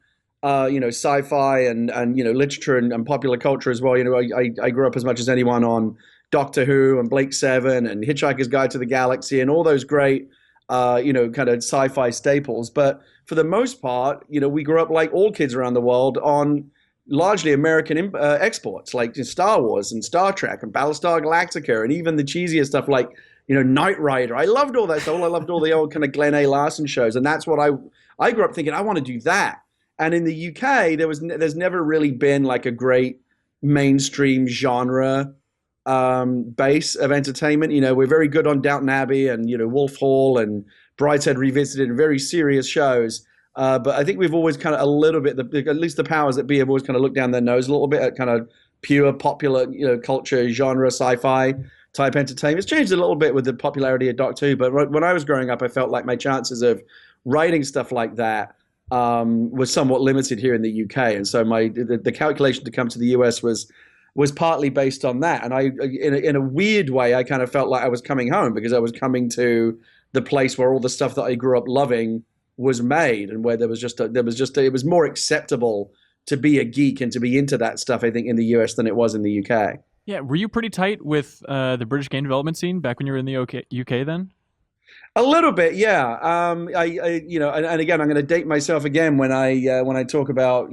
sci-fi and literature and popular culture as well. I grew up as much as anyone on Doctor Who and Blake Seven and Hitchhiker's Guide to the Galaxy and all those great, kind of sci-fi staples. But for the most part, we grew up like all kids around the world on largely American exports like Star Wars and Star Trek and Battlestar Galactica, and even the cheesier stuff like Knight Rider. I loved all that stuff. I loved all the old kind of Glenn A. Larson shows, and that's what I grew up thinking. I want to do that. And in the UK, there's never really been like a great mainstream genre base of entertainment. We're very good on Downton Abbey and Wolf Hall and Brideshead Revisited, and very serious shows. But I think we've always kind of a little bit, at least the powers that be have always kind of looked down their nose a little bit at kind of pure popular culture, genre, sci-fi type entertainment. It's changed a little bit with the popularity of Doctor Who, but when I was growing up, I felt like my chances of writing stuff like that was somewhat limited here in the UK, and so the calculation to come to the US was partly based on that. And in a weird way, I kind of felt like I was coming home, because I was coming to the place where all the stuff that I grew up loving was made, and where it was more acceptable to be a geek and to be into that stuff, I think, in the US than it was in the UK. Yeah, were you pretty tight with the British game development scene back when you were in the UK then? A little bit, yeah. And again, I'm going to date myself again when I talk about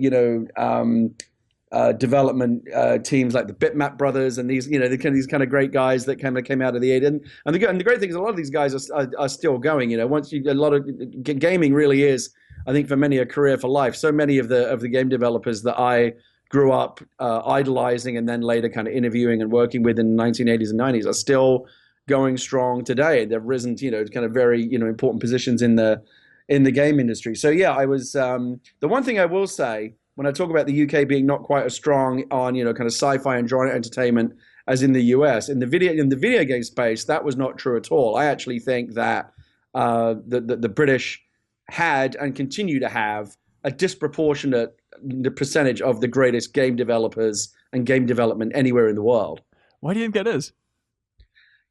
development teams like the Bitmap brothers and these these kind of great guys that came out of the 80s. And the great thing is a lot of these guys are still going. Once a lot of gaming really is, I think, for many, a career for life. So many of the game developers that I grew up idolizing and then later kind of interviewing and working with in the 1980s and 90s are still going strong today. They've risen to kind of very important positions in the game industry. So yeah, I was the one thing I will say when I talk about the UK being not quite as strong on kind of sci-fi and genre entertainment as in the US, in the video game space, that was not true at all. I actually think that the British had and continue to have a disproportionate percentage of the greatest game developers and game development anywhere in the world. Why do you think that is?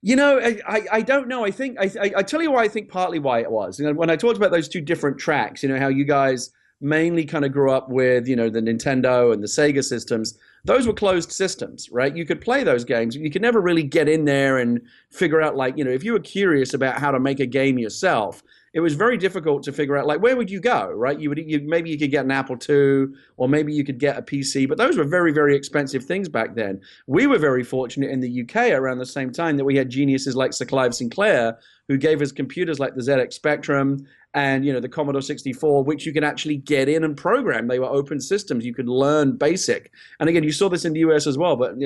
I don't know. I think I tell you why. I think partly why it was. When I talked about those two different tracks, how you guys mainly kind of grew up with, the Nintendo and the Sega systems. Those were closed systems, right? You could play those games. You could never really get in there and figure out, like, if you were curious about how to make a game yourself, it was very difficult to figure out, like, where would you go, right? Maybe you could get an Apple II, or maybe you could get a PC, but those were very, very expensive things back then. We were very fortunate in the UK around the same time that we had geniuses like Sir Clive Sinclair, who gave us computers like the ZX Spectrum and the Commodore 64, which you could actually get in and program. They were open systems. You could learn BASIC. And again, you saw this in the US as well, but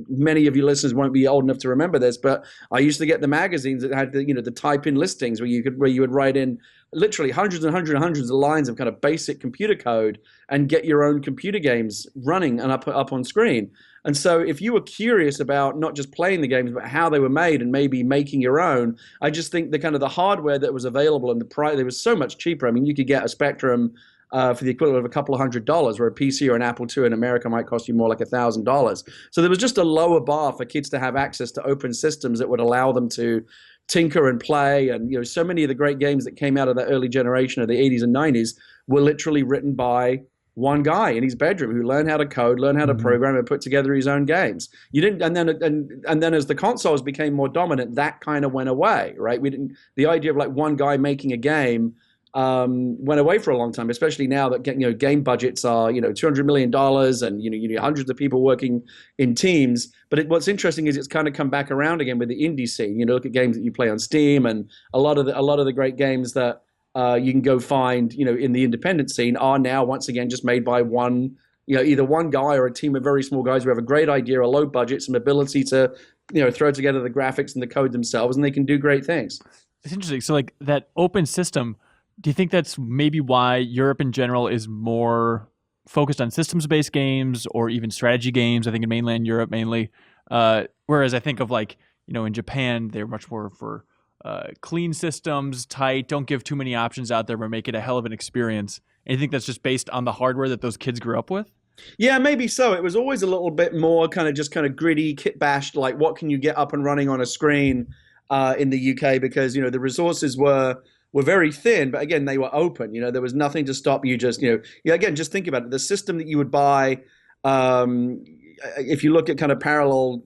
many of your listeners won't be old enough to remember this, but I used to get the magazines that had the type-in listings where you would write in literally hundreds and hundreds of lines of kind of basic computer code and get your own computer games running and up on screen. And so if you were curious about not just playing the games, but how they were made and maybe making your own, I just think the hardware that was available and the price, it was so much cheaper. I mean, you could get a Spectrum for the equivalent of a couple of $100, where a PC or an Apple II in America might cost you more like $1,000. So there was just a lower bar for kids to have access to open systems that would allow them to tinker and play. And so many of the great games that came out of that early generation of the 80s and 90s were literally written by one guy in his bedroom who learned how to code, learned how to program, and put together his own games. And then as the consoles became more dominant, that kind of went away, right? The idea of like one guy making a game went away for a long time, especially now that game budgets are $200 million and you need hundreds of people working in teams. But what's interesting is it's kind of come back around again with the indie scene. Look at games that you play on Steam, and a lot of the great games that you can go find in the independent scene are now once again just made by one either one guy or a team of very small guys who have a great idea, a low budget, some ability to throw together the graphics and the code themselves, and they can do great things. It's interesting. So like that open system, do you think that's maybe why Europe in general is more focused on systems-based games or even strategy games? I think in mainland Europe mainly. Whereas I think of like, in Japan, they're much more for clean systems, tight, don't give too many options out there, but make it a hell of an experience. And you think that's just based on the hardware that those kids grew up with? Yeah, maybe so. It was always a little bit more kind of gritty, kit bashed, like what can you get up and running on a screen in the UK, because, the resources were very thin, but again, they were open. There was nothing to stop you just, again, just think about it. The system that you would buy, if you look at kind of parallel,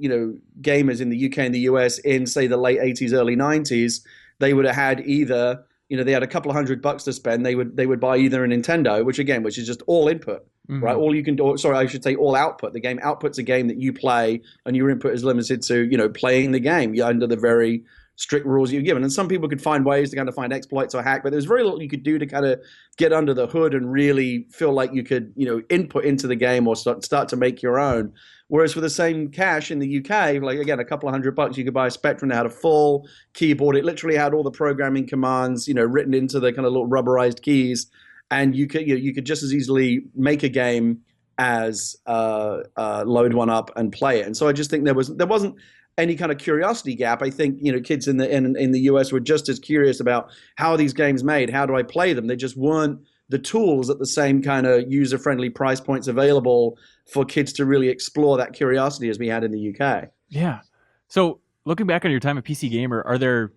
gamers in the UK and the US in, say, the late 80s, early 90s, they would have had either, they had a couple of $100 to spend. They would buy either a Nintendo, which is just all input. right? All you can do, sorry, I should say all output. The game outputs a game that you play, and your input is limited to, playing the game. You're under the very strict rules you're given. And some people could find ways to kind of find exploits or hack, but there's very little you could do to kind of get under the hood and really feel like you could, input into the game or start to make your own. Whereas for the same cash in the UK, like again, a couple of $100, you could buy a Spectrum that had a full keyboard. It literally had all the programming commands, written into the kind of little rubberized keys, and you could just as easily make a game as load one up and play it. And so I just think there wasn't any kind of curiosity gap. I think kids in the US were just as curious about how are these games made, how do I play them. They just weren't the tools at the same kind of user-friendly price points available for kids to really explore that curiosity as we had in the UK. Yeah. So looking back on your time at PC Gamer, are there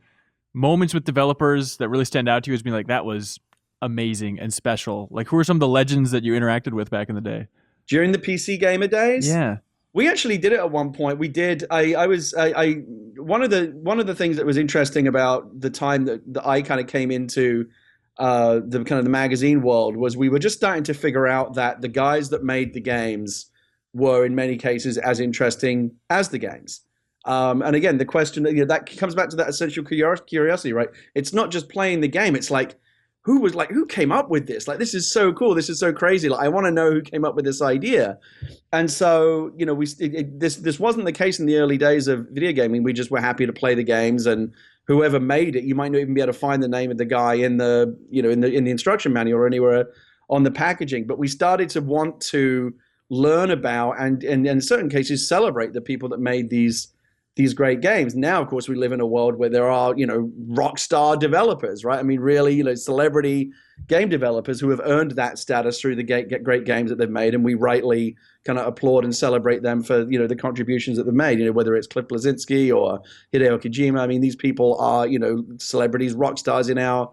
moments with developers that really stand out to you as being like, that was amazing and special? Like, who are some of the legends that you interacted with back in the day? During the PC Gamer days? Yeah. We actually did it at one point. We did. One of the things that was interesting about the time that I kind of came into the magazine world was we were just starting to figure out that the guys that made the games were in many cases as interesting as the games. And again, the question that comes back to that essential curiosity, right? It's not just playing the game. It's like, who came up with this? Like, this is so cool. This is so crazy. Like, I want to know who came up with this idea. And so, this wasn't the case in the early days of video gaming. We just were happy to play the games, and whoever made it, you might not even be able to find the name of the guy in the in the instruction manual or anywhere on the packaging. But we started to want to learn about and in certain cases celebrate the people that made these great games. Now, of course, we live in a world where there are, rock star developers, right? I mean, really, celebrity game developers who have earned that status through the great games that they've made, and we rightly kind of applaud and celebrate them for, the contributions that they've made, whether it's Cliff Bleszinski or Hideo Kojima. I mean, these people are, celebrities, rock stars in our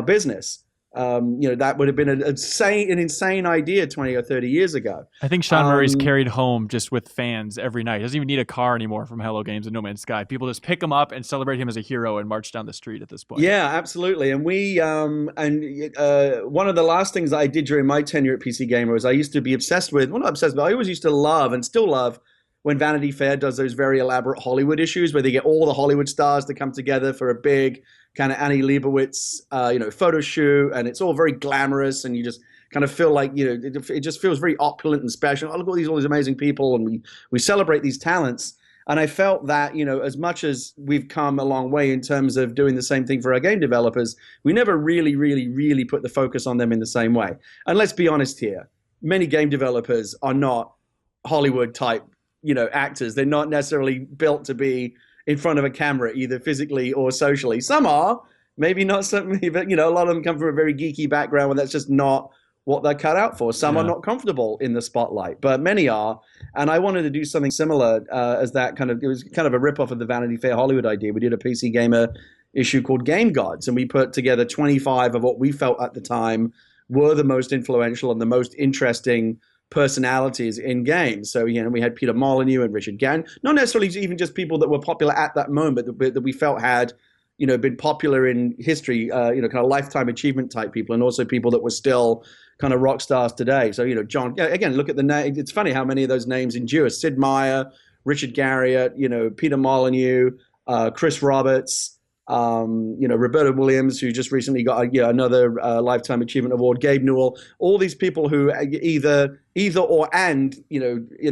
business. That would have been an insane idea 20 or 30 years ago. I think Sean Murray's carried home just with fans every night. He doesn't even need a car anymore from Hello Games and No Man's Sky. People just pick him up and celebrate him as a hero and march down the street at this point. Yeah, absolutely. And we one of the last things that I did during my tenure at PC Gamer was I used to be obsessed with, well, not obsessed, but I always used to love and still love when Vanity Fair does those very elaborate Hollywood issues where they get all the Hollywood stars to come together for a big kind of Annie Leibovitz, photo shoot, and it's all very glamorous, and you just kind of feel like, it just feels very opulent and special. Oh, look at all these amazing people, and we celebrate these talents. And I felt that, as much as we've come a long way in terms of doing the same thing for our game developers, we never really, really, really put the focus on them in the same way. And let's be honest here, many game developers are not Hollywood type, actors. They're not necessarily built to be in front of a camera, either physically or socially. Some are, maybe not so many, but a lot of them come from a very geeky background where that's just not what they're cut out for. Some are not comfortable in the spotlight, but many are. And I wanted to do something similar as that it was kind of a ripoff of the Vanity Fair Hollywood idea. We did a PC Gamer issue called Game Gods, and we put together 25 of what we felt at the time were the most influential and the most interesting personalities in games. So, we had Peter Molyneux and Richard Gann, not necessarily even just people that were popular at that moment, that we felt had, been popular in history, kind of lifetime achievement type people, and also people that were still kind of rock stars today. So, John, again, look at the name. It's funny how many of those names endure. Sid Meier, Richard Garriott, Peter Molyneux, Chris Roberts, Roberta Williams, who just recently got another Lifetime Achievement Award, Gabe Newell, all these people who either in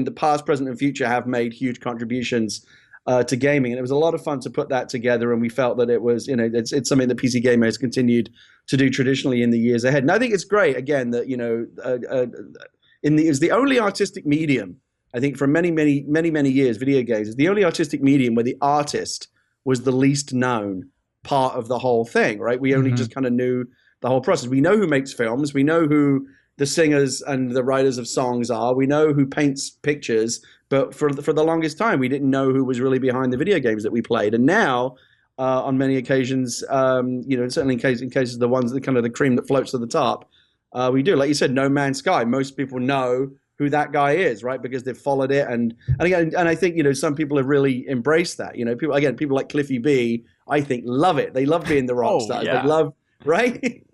the past, present, and future have made huge contributions to gaming. And it was a lot of fun to put that together, and we felt that it was, it's something that PC Gamer has continued to do traditionally in the years ahead. And I think it's great, again, that, it's the only artistic medium, I think, for many, many, many, many years, video games is the only artistic medium where the artist was the least known part of the whole thing, right? We only just kind of knew the whole process. We know who makes films. We know who the singers and the writers of songs are. We know who paints pictures. But for the longest time, we didn't know who was really behind the video games that we played. And now, on many occasions, certainly in cases of the ones that kind of the cream that floats to the top, we do. Like you said, No Man's Sky. Most people know who that guy is, right? Because they've followed it, and again, and I think some people have really embraced that. People like Cliffy B, I think, love it. They love being the rock stars. Yeah. They love, right?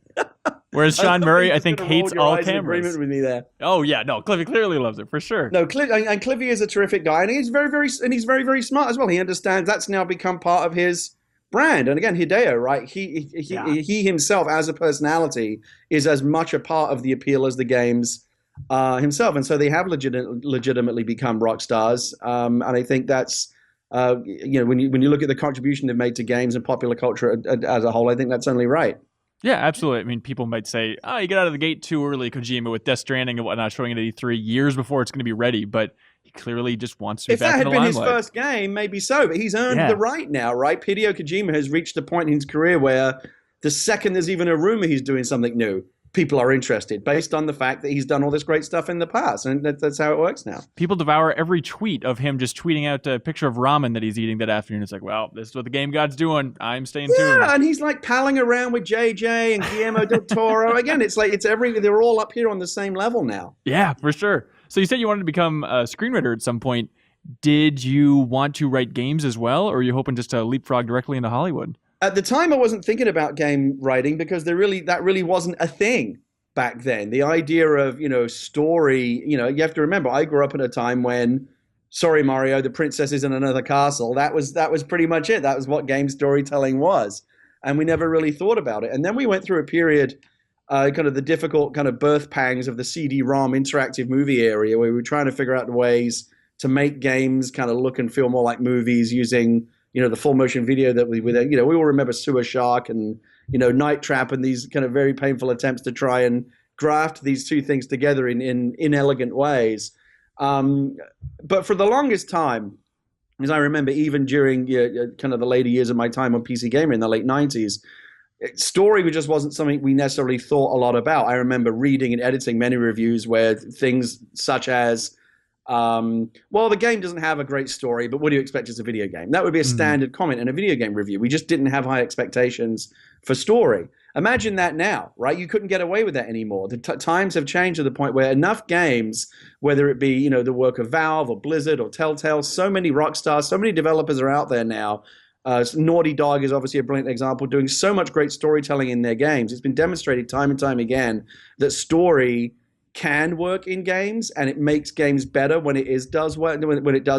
Whereas Sean Murray, I think, Gonna roll hates your all eyes in cameras. agreement with me there. Oh yeah, no, Cliffy clearly loves it for sure. No, and Cliffy is a terrific guy, and he's very, very smart as well. He understands that's now become part of his brand. And again, Hideo, right? He himself, as a personality, is as much a part of the appeal as the games himself, and so they have legitimately become rock stars. And I think that's when you look at the contribution they've made to games and popular culture as a whole, I think that's only right. Yeah, absolutely. I mean, people might say, "Oh, you get out of the gate too early, Kojima, with Death Stranding and whatnot, showing it at E3 years before it's going to be ready." But he clearly just wants to be if back that in had the been his limelight. first game, maybe so, but he's earned the right now, right? Hideo Kojima has reached a point in his career where the second there's even a rumor he's doing something new, people are interested based on the fact that he's done all this great stuff in the past, and that's how it works now. People devour every tweet of him just tweeting out a picture of ramen that he's eating that afternoon. It's like, well, this is what the game god's doing. I'm staying tuned. Yeah, and he's like palling around with JJ and Guillermo del Toro. Again, it's like they're all up here on the same level now. Yeah, for sure. So you said you wanted to become a screenwriter at some point. Did you want to write games as well, or are you hoping just to leapfrog directly into Hollywood? At the time, I wasn't thinking about game writing because that really wasn't a thing back then. The idea of, story, you have to remember, I grew up at a time when, sorry, Mario, the princess is in another castle. That was pretty much it. That was what game storytelling was. And we never really thought about it. And then we went through a period, kind of the difficult kind of birth pangs of the CD-ROM interactive movie area, where we were trying to figure out ways to make games kind of look and feel more like movies using, the full motion video that we all remember Sewer Shark and, Night Trap and these kind of very painful attempts to try and graft these two things together in inelegant ways. But for the longest time, as I remember, even during kind of the later years of my time on PC Gamer in the late 90s, story just wasn't something we necessarily thought a lot about. I remember reading and editing many reviews where things such as, the game doesn't have a great story, but what do you expect as a video game? That would be a standard comment in a video game review. We just didn't have high expectations for story. Imagine that now, right? You couldn't get away with that anymore. The times have changed to the point where enough games, whether it be, the work of Valve or Blizzard or Telltale, so many rock stars, so many developers are out there now. Naughty Dog is obviously a brilliant example, doing so much great storytelling in their games. It's been demonstrated time and time again that story can work in games, and it makes games better when it does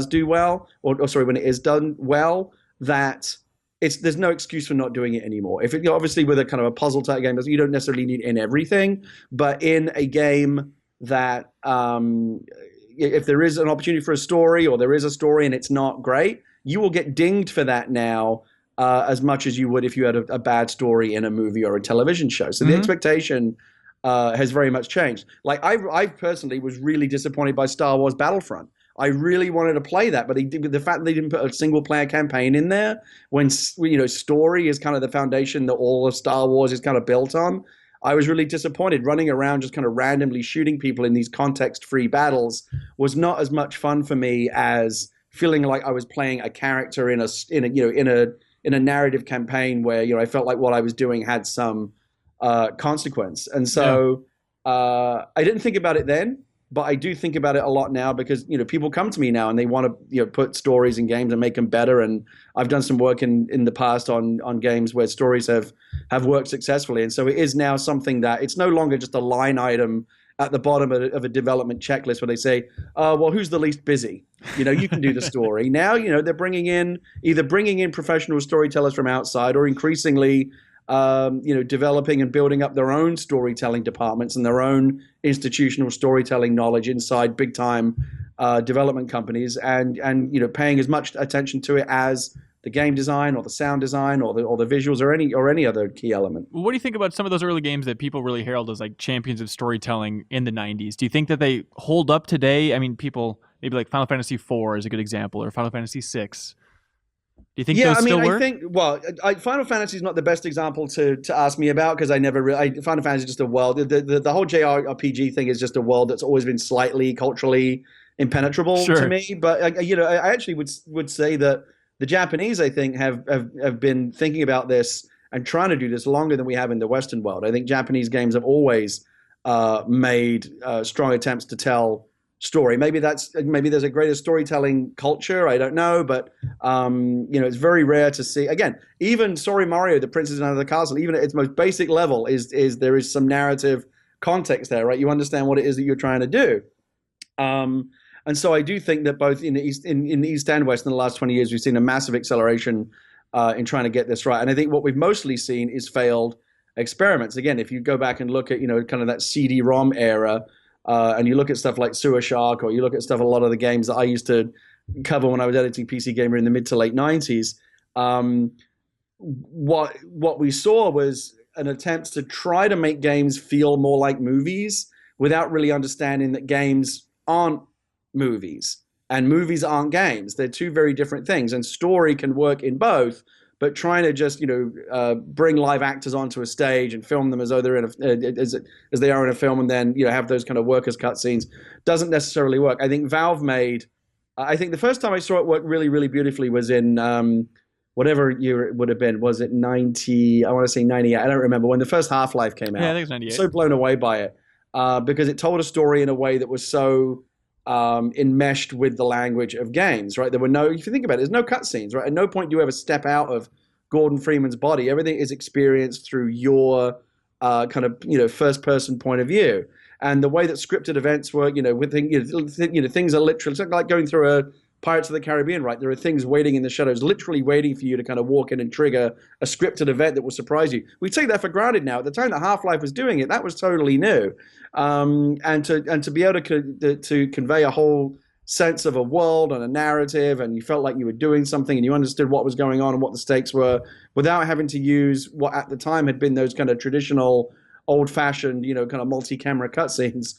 do well, when it is done well. That there's no excuse for not doing it anymore. If obviously with a kind of a puzzle type game, you don't necessarily need in everything, but in a game that if there is an opportunity for a story, or there is a story and it's not great, you will get dinged for that now as much as you would if you had a bad story in a movie or a television show. So the expectation has very much changed. Like I personally was really disappointed by Star Wars Battlefront. I really wanted to play that, but the fact that they didn't put a single player campaign in there, when story is kind of the foundation that all of Star Wars is kind of built on, I was really disappointed. Running around just kind of randomly shooting people in these context-free battles was not as much fun for me as feeling like I was playing a character in a narrative campaign where I felt like what I was doing had some consequence. And so I didn't think about it then, but I do think about it a lot now because people come to me now and they want to put stories in games and make them better. And I've done some work in the past on games where stories have worked successfully, and so it is now something that it's no longer just a line item at the bottom of a development checklist where they say, well, who's the least busy? You can do the story. Now they're bringing in professional storytellers from outside, or increasingly developing and building up their own storytelling departments and their own institutional storytelling knowledge inside big time development companies, and paying as much attention to it as the game design or the sound design or the visuals or any other key element. What do you think about some of those early games that people really herald as like champions of storytelling in the 90s? Do you think that they hold up today? I mean, people maybe like Final Fantasy IV is a good example, or Final Fantasy VI. Do you think those still work? Final Fantasy is not the best example to ask me about because I never really. Final Fantasy is just a world. The whole JRPG thing is just a world that's always been slightly culturally impenetrable to me. But I actually would say that the Japanese, I think, have been thinking about this and trying to do this longer than we have in the Western world. I think Japanese games have always made strong attempts to tell story. Maybe there's a greater storytelling culture. I don't know, but it's very rare to see. Again, even Sorry Mario, The Princess Under the Castle, even at its most basic level, is there is some narrative context there, right? You understand what it is that you're trying to do. And so I do think that both in the East and West in the last 20 years, we've seen a massive acceleration in trying to get this right. And I think what we've mostly seen is failed experiments. Again, if you go back and look at, kind of that CD-ROM era, and you look at stuff like Sewer Shark, or you look at stuff, a lot of the games that I used to cover when I was editing PC Gamer in the mid to late 90s, what we saw was an attempt to try to make games feel more like movies without really understanding that games aren't movies and movies aren't games. They're two very different things, and story can work in both. But trying to just bring live actors onto a stage and film them as though they're in as they are in a film, and then have those kind of workers cutscenes doesn't necessarily work. I think Valve made. I think the first time I saw it work really, really beautifully was in whatever year it would have been. Was it 90? I want to say 98. I don't remember when the first Half-Life came out. Yeah, I think it's 98. So blown away by it because it told a story in a way that was so enmeshed with the language of games, right? There were no, if you think about it, there's no cutscenes, right? At no point do you ever step out of Gordon Freeman's body. Everything is experienced through your kind of, first person point of view. And the way that scripted events work, with things are literally, it's like going through a Pirates of the Caribbean, right? There are things waiting in the shadows, literally waiting for you to kind of walk in and trigger a scripted event that will surprise you. We take that for granted now. At the time that Half-Life was doing it, that was totally new. And to be able to convey a whole sense of a world and a narrative, and you felt like you were doing something and you understood what was going on and what the stakes were, without having to use what at the time had been those kind of traditional, old-fashioned, kind of multi-camera cutscenes.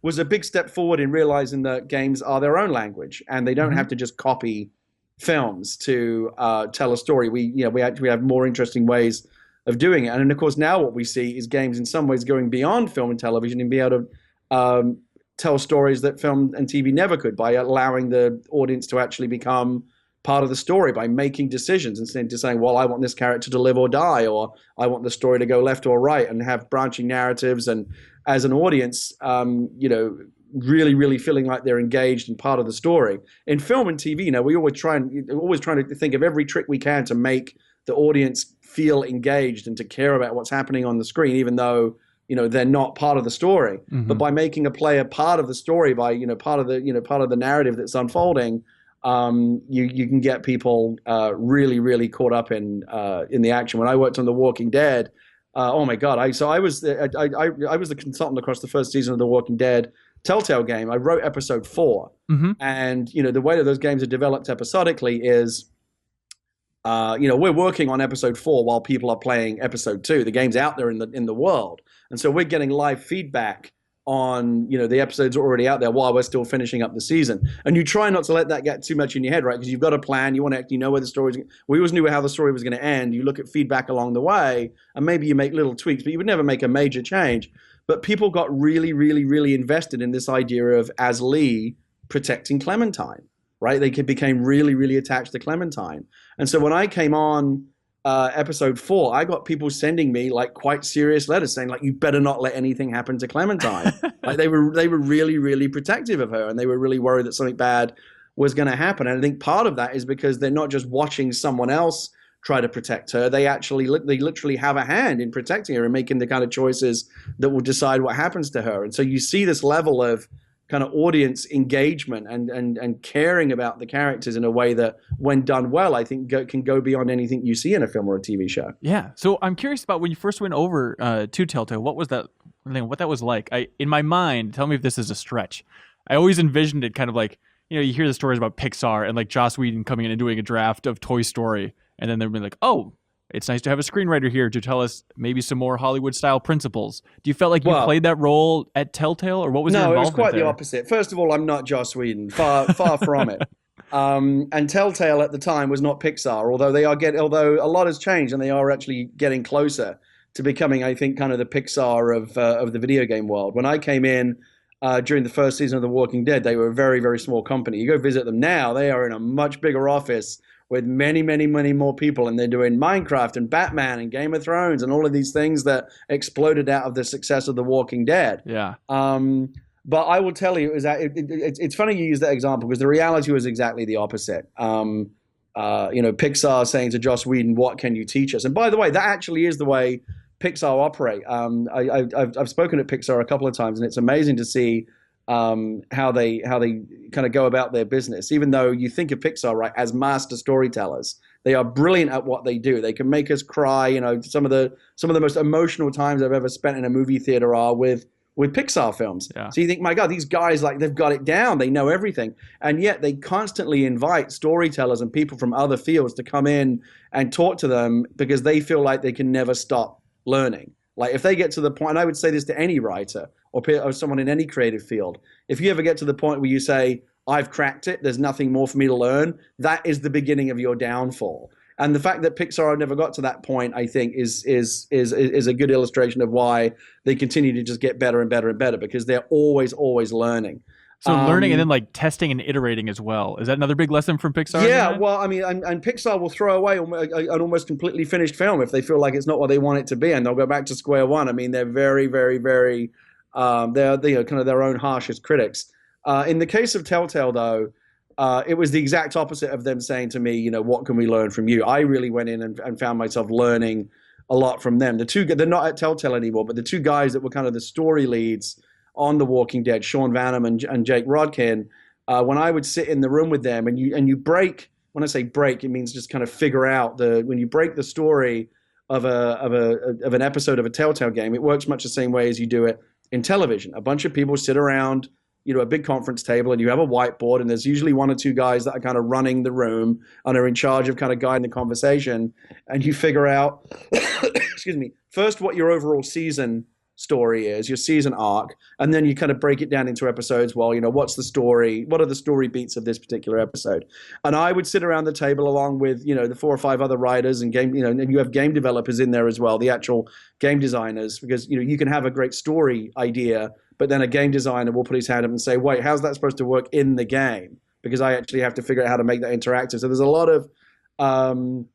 Was a big step forward in realizing that games are their own language and they don't have to just copy films to tell a story. We actually have more interesting ways of doing it. And of course, now what we see is games in some ways going beyond film and television and be able to tell stories that film and TV never could, by allowing the audience to actually become part of the story, by making decisions instead of saying, well, I want this character to live or die, or I want the story to go left or right, and have branching narratives. And as an audience, really, really feeling like they're engaged and part of the story. In film and TV, we always trying to think of every trick we can to make the audience feel engaged and to care about what's happening on the screen, even though they're not part of the story. Mm-hmm. But by making a player part of the story, by part of the narrative that's unfolding, you can get people really, really caught up in the action. When I worked on The Walking Dead, oh my God! I was the consultant across the first season of The Walking Dead Telltale game. I wrote episode 4, and the way that those games are developed episodically is, we're working on episode 4 while people are playing episode 2. The game's out there in the world, and so we're getting live feedback on the episodes are already out there while we're still finishing up the season. And you try not to let that get too much in your head, right? Because you've got a plan, you want to actually know where the story's. We always knew how the story was going to end. You look at feedback along the way, and maybe you make little tweaks, but you would never make a major change. But people got really, really, really invested in this idea of as Lee protecting Clementine, right? They became really, really attached to Clementine. And so when I came on episode 4, I got people sending me like quite serious letters saying like, you better not let anything happen to Clementine. Like they were really, really protective of her, and they were really worried that something bad was going to happen. And I think part of that is because they're not just watching someone else try to protect her. They literally have a hand in protecting her and making the kind of choices that will decide what happens to her. And so you see this level of kind of audience engagement and caring about the characters in a way that, when done well, I think can go beyond anything you see in a film or a TV show. Yeah. So I'm curious about when you first went over to Telltale, what that was like? In my mind, tell me if this is a stretch. I always envisioned it kind of like, you hear the stories about Pixar and like Joss Whedon coming in and doing a draft of Toy Story, and then they'll be like, oh, it's nice to have a screenwriter here to tell us maybe some more Hollywood-style principles. Do you felt like you played that role at Telltale, or what was your involvement? No, it was quite there? the opposite. First of all, I'm not Joss Whedon, far from it. And Telltale at the time was not Pixar, although a lot has changed, and they are actually getting closer to becoming, I think, kind of the Pixar of the video game world. When I came in during the first season of The Walking Dead, they were a very, very small company. You go visit them now, they are in a much bigger office with many, many, many more people, and they're doing Minecraft and Batman and Game of Thrones and all of these things that exploded out of the success of The Walking Dead. Yeah. But I will tell you, it's funny you use that example because the reality was exactly the opposite. Pixar saying to Joss Whedon, "What can you teach us?" And by the way, that actually is the way Pixar operate. I've spoken at Pixar a couple of times, and it's amazing to see how they kind of go about their business. Even though you think of Pixar, right, as master storytellers, they are brilliant at what they do. They can make us cry. Some of the most emotional times I've ever spent in a movie theater are with Pixar films. Yeah. So you think, my God, these guys, like, they've got it down. They know everything. And yet they constantly invite storytellers and people from other fields to come in and talk to them because they feel like they can never stop learning. Like, if they get to the point, and I would say this to any writer or someone in any creative field, if you ever get to the point where you say, I've cracked it, there's nothing more for me to learn, that is the beginning of your downfall. And the fact that Pixar never got to that point, I think, is a good illustration of why they continue to just get better and better and better, because they're always learning. So learning and then like testing and iterating as well. Is that another big lesson from Pixar? Yeah, well, I mean, and Pixar will throw away an almost completely finished film if they feel like it's not what they want it to be, and they'll go back to square one. I mean, they're very, very, very, they're kind of their own harshest critics. In the case of Telltale, though, it was the exact opposite of them saying to me, what can we learn from you? I really went in and found myself learning a lot from them. They're not at Telltale anymore, but the two guys that were kind of the story leads on The Walking Dead, Sean Vanham and Jake Rodkin, when I would sit in the room with them and you break, when I say break, it means just kind of figure out when you break the story of an episode of a Telltale game, it works much the same way as you do it in television. A bunch of people sit around a big conference table, and you have a whiteboard, and there's usually one or two guys that are kind of running the room and are in charge of kind of guiding the conversation. And you figure out, excuse me, first what your overall season story is, your season arc, and then you kind of break it down into episodes. Well, what's the story? What are the story beats of this particular episode? And I would sit around the table along with, the 4 or 5 other writers and and you have game developers in there as well, the actual game designers, because, you can have a great story idea, but then a game designer will put his hand up and say, wait, how's that supposed to work in the game? Because I actually have to figure out how to make that interactive. So there's a lot of kind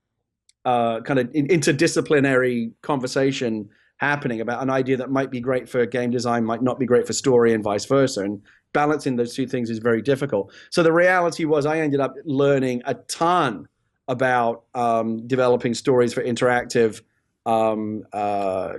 of interdisciplinary conversation happening about an idea that might be great for game design, might not be great for story, and vice versa. And balancing those two things is very difficult. So the reality was I ended up learning a ton about developing stories for interactive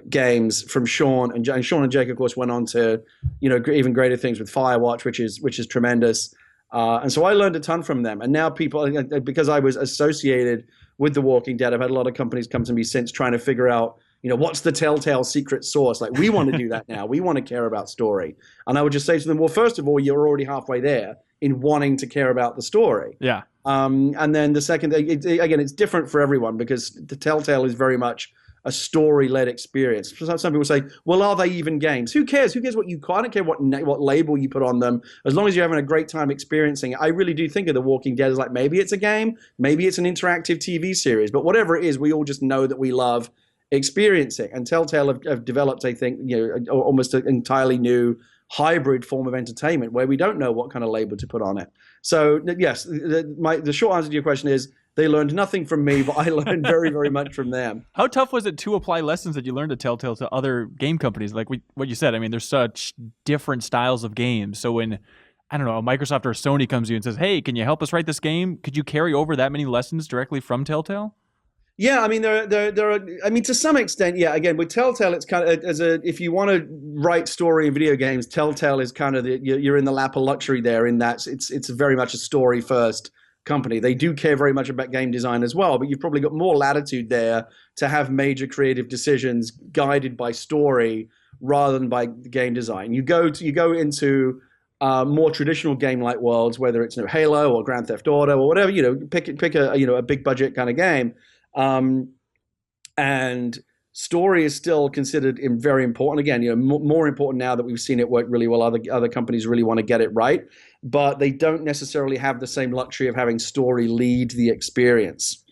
games from Sean and Sean and Jake, of course, went on to even greater things with Firewatch, which is tremendous. And so I learned a ton from them. And now people, because I was associated with The Walking Dead, I've had a lot of companies come to me since trying to figure out, what's the Telltale secret sauce? Like, we want to do that now. We want to care about story. And I would just say to them, well, first of all, you're already halfway there in wanting to care about the story. Yeah. And then the second, again, it's different for everyone because the Telltale is very much a story-led experience. Some people say, well, are they even games? Who cares? Who cares what you call? I don't care what label you put on them, as long as you're having a great time experiencing it. I really do think of The Walking Dead as like, maybe it's a game, maybe it's an interactive TV series, but whatever it is, we all just know that we love experiencing. And Telltale have developed, I think, almost an entirely new hybrid form of entertainment where we don't know what kind of label to put on it. So yes, the short answer to your question is they learned nothing from me, but I learned very, very much from them. How tough was it to apply lessons that you learned at Telltale to other game companies? Like what you said, I mean, there's such different styles of games. So when, I don't know, a Microsoft or a Sony comes to you and says, hey, can you help us write this game? Could you carry over that many lessons directly from Telltale? Yeah, I mean, there are. I mean, to some extent, yeah. Again, with Telltale, it's kind of if you want to write story in video games, Telltale is kind of you're in the lap of luxury there. In that it's very much a story first company. They do care very much about game design as well, but you've probably got more latitude there to have major creative decisions guided by story rather than by game design. You go into more traditional game-like worlds, whether it's Halo or Grand Theft Auto or whatever. Pick a big budget kind of game. And story is still considered very important. Again, more important now that we've seen it work really well. Other companies really want to get it right, but they don't necessarily have the same luxury of having story lead the experience.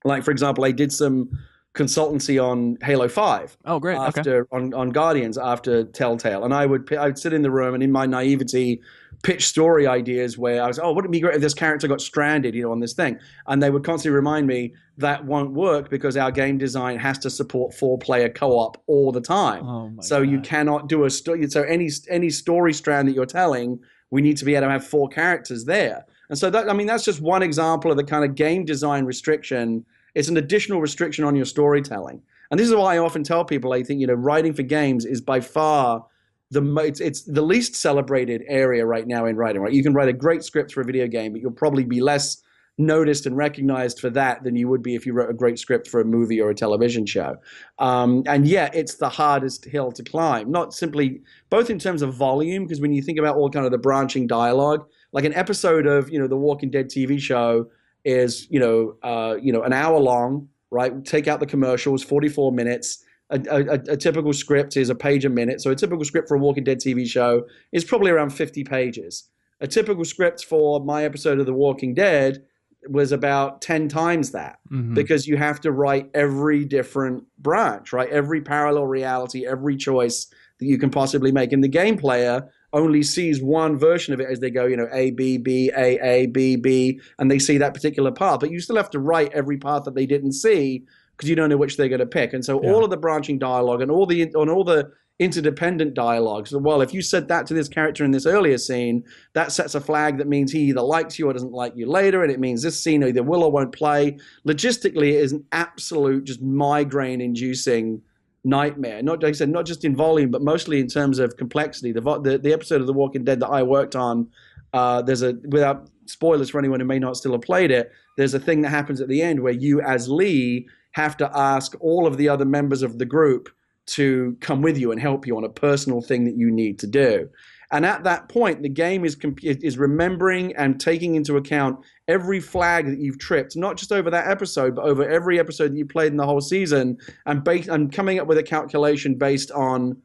Like, for example, I did some consultancy on Halo 5. Oh, great. On Guardians after Telltale, and I'd sit in the room and in my naivety pitch story ideas where I was, oh, wouldn't it be great if this character got stranded, on this thing? And they would constantly remind me that won't work because our game design has to support 4-player co-op all the time. Oh my so God. you cannot do a story. So any story strand that you're telling, we need to be able to have 4 characters there. And so that's just one example of the kind of game design restriction. It's an additional restriction on your storytelling. And this is why I often tell people, I think, writing for games is by far it's the least celebrated area right now in writing, right? You can write a great script for a video game, but you'll probably be less noticed and recognized for that than you would be if you wrote a great script for a movie or a television show. And yet it's the hardest hill to climb, not simply both in terms of volume, because when you think about all kind of the branching dialogue, like an episode of, the Walking Dead TV show is, an hour long, right? Take out the commercials, 44 minutes. A typical script is a page a minute. So a typical script for a Walking Dead TV show is probably around 50 pages. A typical script for my episode of The Walking Dead was about 10 times that, because you have to write every different branch, right? Every parallel reality, every choice that you can possibly make. And the game player only sees one version of it as they go, A, B, B, A, B, B, and they see that particular path. But you still have to write every path that they didn't see, because you don't know which they're going to pick. And so all of the branching dialogue and all the interdependent dialogues, well, if you said that to this character in this earlier scene, that sets a flag that means he either likes you or doesn't like you later, and it means this scene either will or won't play. Logistically, it is an absolute just migraine-inducing nightmare. Not, like I said, not just in volume, but mostly in terms of complexity. The episode of The Walking Dead that I worked on, without spoilers for anyone who may not still have played it, there's a thing that happens at the end where you, as Lee, have to ask all of the other members of the group to come with you and help you on a personal thing that you need to do. And at that point, the game is remembering and taking into account every flag that you've tripped, not just over that episode, but over every episode that you played in the whole season, and coming up with a calculation based on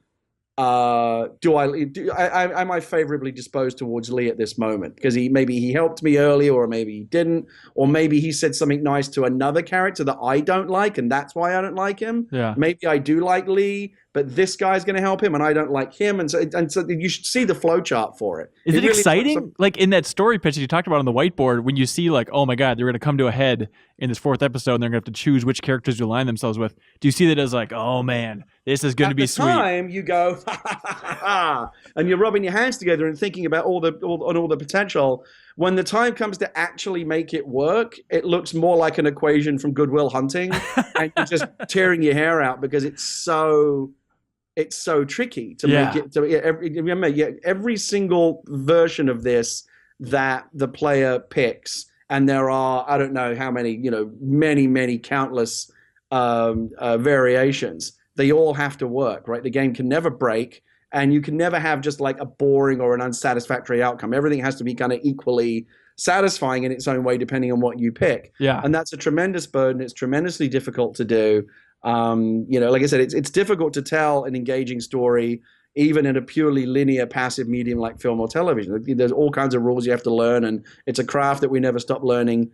am I favorably disposed towards Lee at this moment? Because maybe he helped me earlier, or maybe he didn't, or maybe he said something nice to another character that I don't like, and that's why I don't like him. Yeah. Maybe I do like Lee, but this guy's going to help him, and I don't like him, and so you should see the flow chart for it. Is it really exciting? Like in that story pitch that you talked about on the whiteboard, when you see like, oh my God, they're going to come to a head in this 4th episode, and they're going to have to choose which characters to align themselves with. Do you see that as like, oh man, this is going to be sweet? At the time, you go, ha, ha, ha, ha, ha, and you're rubbing your hands together and thinking about all the potential. When the time comes to actually make it work, it looks more like an equation from Good Will Hunting, and you're just tearing your hair out because it's so tricky to make it. Every single version of this that the player picks, and there are, I don't know how many, many countless variations. They all have to work, right? The game can never break, and you can never have just like a boring or an unsatisfactory outcome. Everything has to be kind of equally satisfying in its own way, depending on what you pick. Yeah. And that's a tremendous burden. It's tremendously difficult to do. Like I said, it's difficult to tell an engaging story, even in a purely linear, passive medium like film or television. There's all kinds of rules you have to learn, and it's a craft that we never stop learning.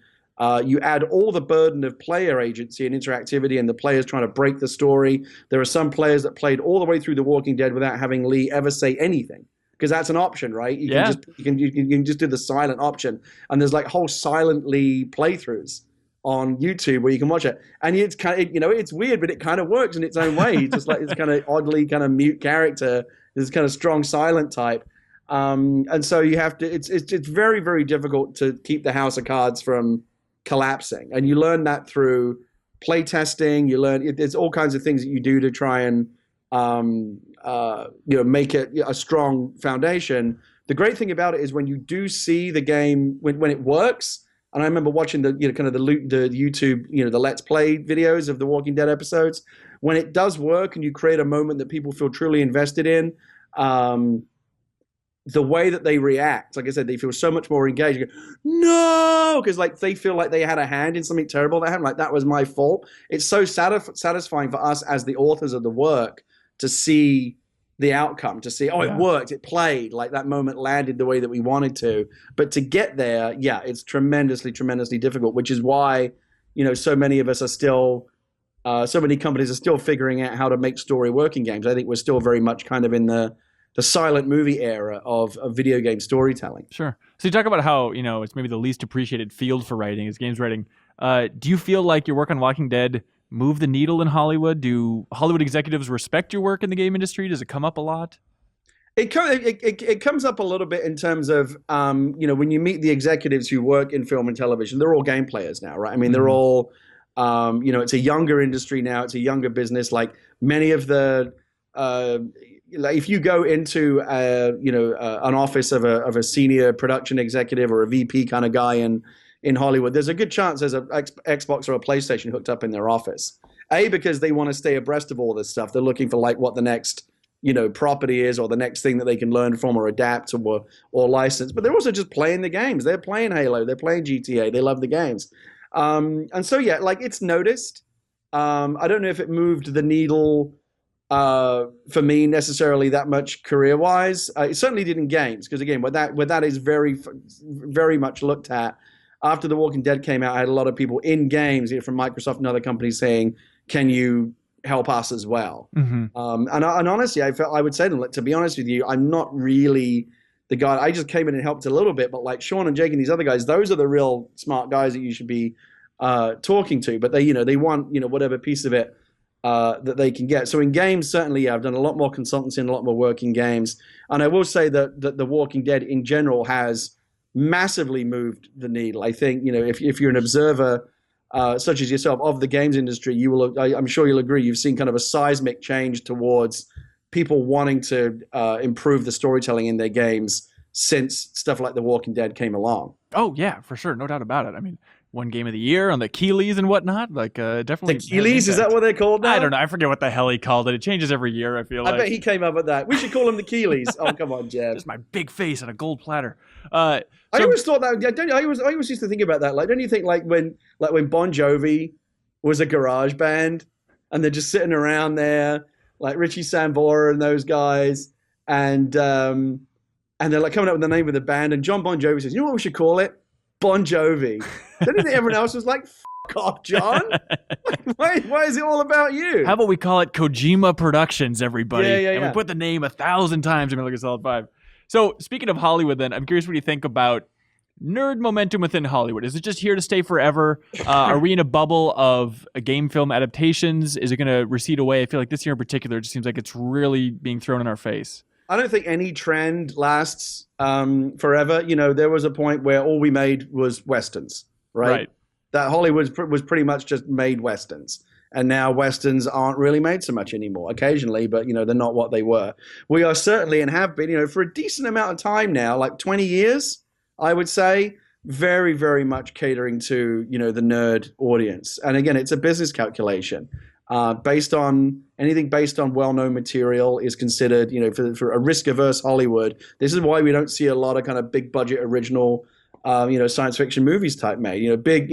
You add all the burden of player agency and interactivity, and the players trying to break the story. There are some players that played all the way through The Walking Dead without having Lee ever say anything, because that's an option, right? You can just do the silent option, and there's like whole silent Lee playthroughs on YouTube where you can watch it, and it's kind of, it's weird, but it kind of works in its own way. Just like this kind of oddly kind of mute character, this kind of strong silent type, and so you have to. It's very, very difficult to keep the house of cards from collapsing, and you learn that through play testing. You learn there's all kinds of things that you do to try and make it a strong foundation. The great thing about it is when you do see the game when it works. And I remember watching the YouTube, the Let's Play videos of the Walking Dead episodes. When it does work and you create a moment that people feel truly invested in, the way that they react, like I said, they feel so much more engaged. You go, no, because like they feel like they had a hand in something terrible that happened. Like that was my fault. It's so satisfying for us as the authors of the work to see the outcome, to see, it worked, it played, like that moment landed the way that we wanted to. But to get there, it's tremendously, tremendously difficult, which is why, so many of us are still, so many companies are still figuring out how to make story work in games. I think we're still very much kind of in the silent movie era of video game storytelling. Sure. So you talk about how, it's maybe the least appreciated field for writing is games writing. Do you feel like your work on Walking Dead moved the needle in Hollywood? Do Hollywood executives respect your work in the game industry? Does it come up a lot? It comes up a little bit in terms of, when you meet the executives who work in film and television, they're all game players now, right? I mean, they're all, it's a younger industry now. It's a younger business. Like many of the, like if you go into, an office of a senior production executive or a VP kind of guy in Hollywood, there's a good chance there's a Xbox or a PlayStation hooked up in their office. Because they want to stay abreast of all this stuff. They're looking for like what the next property is or the next thing that they can learn from or adapt or license. But they're also just playing the games. They're playing Halo. They're playing GTA. They love the games. And so, yeah, like it's noticed. I don't know if it moved the needle for me necessarily that much career-wise. It certainly did in games because, again, where that is very, very much looked at. After The Walking Dead came out, I had a lot of people in games from Microsoft and other companies saying, can you help us as well? And honestly, I would say to them, to be honest with you, I'm not really the guy. I just came in and helped a little bit, but like Sean and Jake and these other guys, those are the real smart guys that you should be talking to. But they want whatever piece of it that they can get. So in games, certainly, yeah, I've done a lot more consultancy and a lot more work in games. And I will say that The Walking Dead in general has massively moved the needle. I think if you're an observer, such as yourself, of the games industry, I'm sure you'll agree, you've seen kind of a seismic change towards people wanting to improve the storytelling in their games since stuff like The Walking Dead came along. Oh, yeah, for sure. No doubt about it. I mean, one game of the year on the Keeleys and whatnot. Like, definitely. The Keeleys, is that what they're called now? I don't know. I forget what the hell he called it. It changes every year, I feel like. I bet he came up with that. We should call them the Keeleys. Oh, come on, Jeff. Just my big face on a gold platter. I always thought that. I always used to think about that. Like, don't you think when Bon Jovi was a garage band and they're just sitting around there, like Richie Sambora and those guys, and they're like coming up with the name of the band, and John Bon Jovi says, "You know what we should call it? Bon Jovi." Don't you think everyone else was like, "F off, John"? why is it all about you? How about we call it Kojima Productions, everybody? Yeah. And we put the name 1,000 times in Metal Gear Solid 5. So speaking of Hollywood, then, I'm curious what you think about nerd momentum within Hollywood. Is it just here to stay forever? Are we in a bubble of game film adaptations? Is it going to recede away? I feel like this year in particular, it just seems like it's really being thrown in our face. I don't think any trend lasts forever. There was a point where all we made was Westerns, right? That Hollywood was pretty much just made Westerns. And now Westerns aren't really made so much anymore, occasionally, but, they're not what they were. We are certainly, and have been, for a decent amount of time now, like 20 years, I would say, very, very much catering to, the nerd audience. And again, it's a business calculation. Anything based on well-known material is considered, for a risk-averse Hollywood. This is why we don't see a lot of kind of big-budget original science fiction movies type made. Big,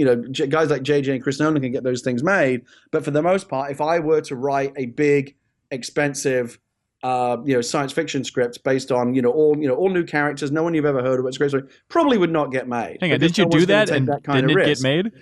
guys like JJ and Chris Nolan can get those things made. But for the most part, if I were to write a big, expensive, science fiction script based on, all new characters, no one you've ever heard of, it's great story, probably would not get made. Hang on, didn't you do that and didn't it get made?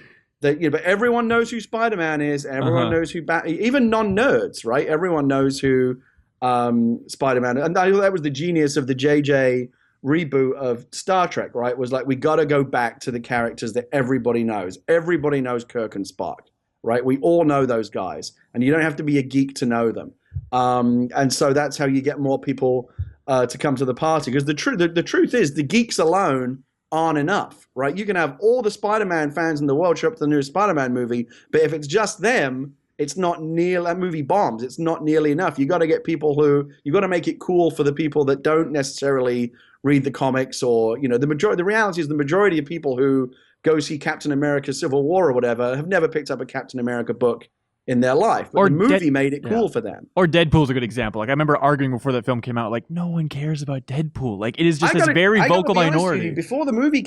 But everyone knows who Spider-Man is. Everyone knows who even non-nerds, right? Everyone knows who Spider-Man. And that was the genius of the JJ reboot of Star Trek, right? Was like, we got to go back to the characters that everybody knows. Everybody knows Kirk and Spock, right? We all know those guys, and you don't have to be a geek to know them. And so that's how you get more people to come to the party. Because the truth is, the geeks alone aren't enough, right? You can have all the Spider-Man fans in the world show up to the new Spider-Man movie, but if it's just them, it's not near, that movie bombs. It's not nearly enough. You got to get people you got to make it cool for the people that don't necessarily read the comics, or the reality is the majority of people who go see Captain America Civil War or whatever have never picked up a Captain America book in their life, but the movie made it cool for them. Or Deadpool's a good example. Like, I remember arguing before that film came out, like, no one cares about Deadpool. Like, it is just this very vocal minority. Before the movie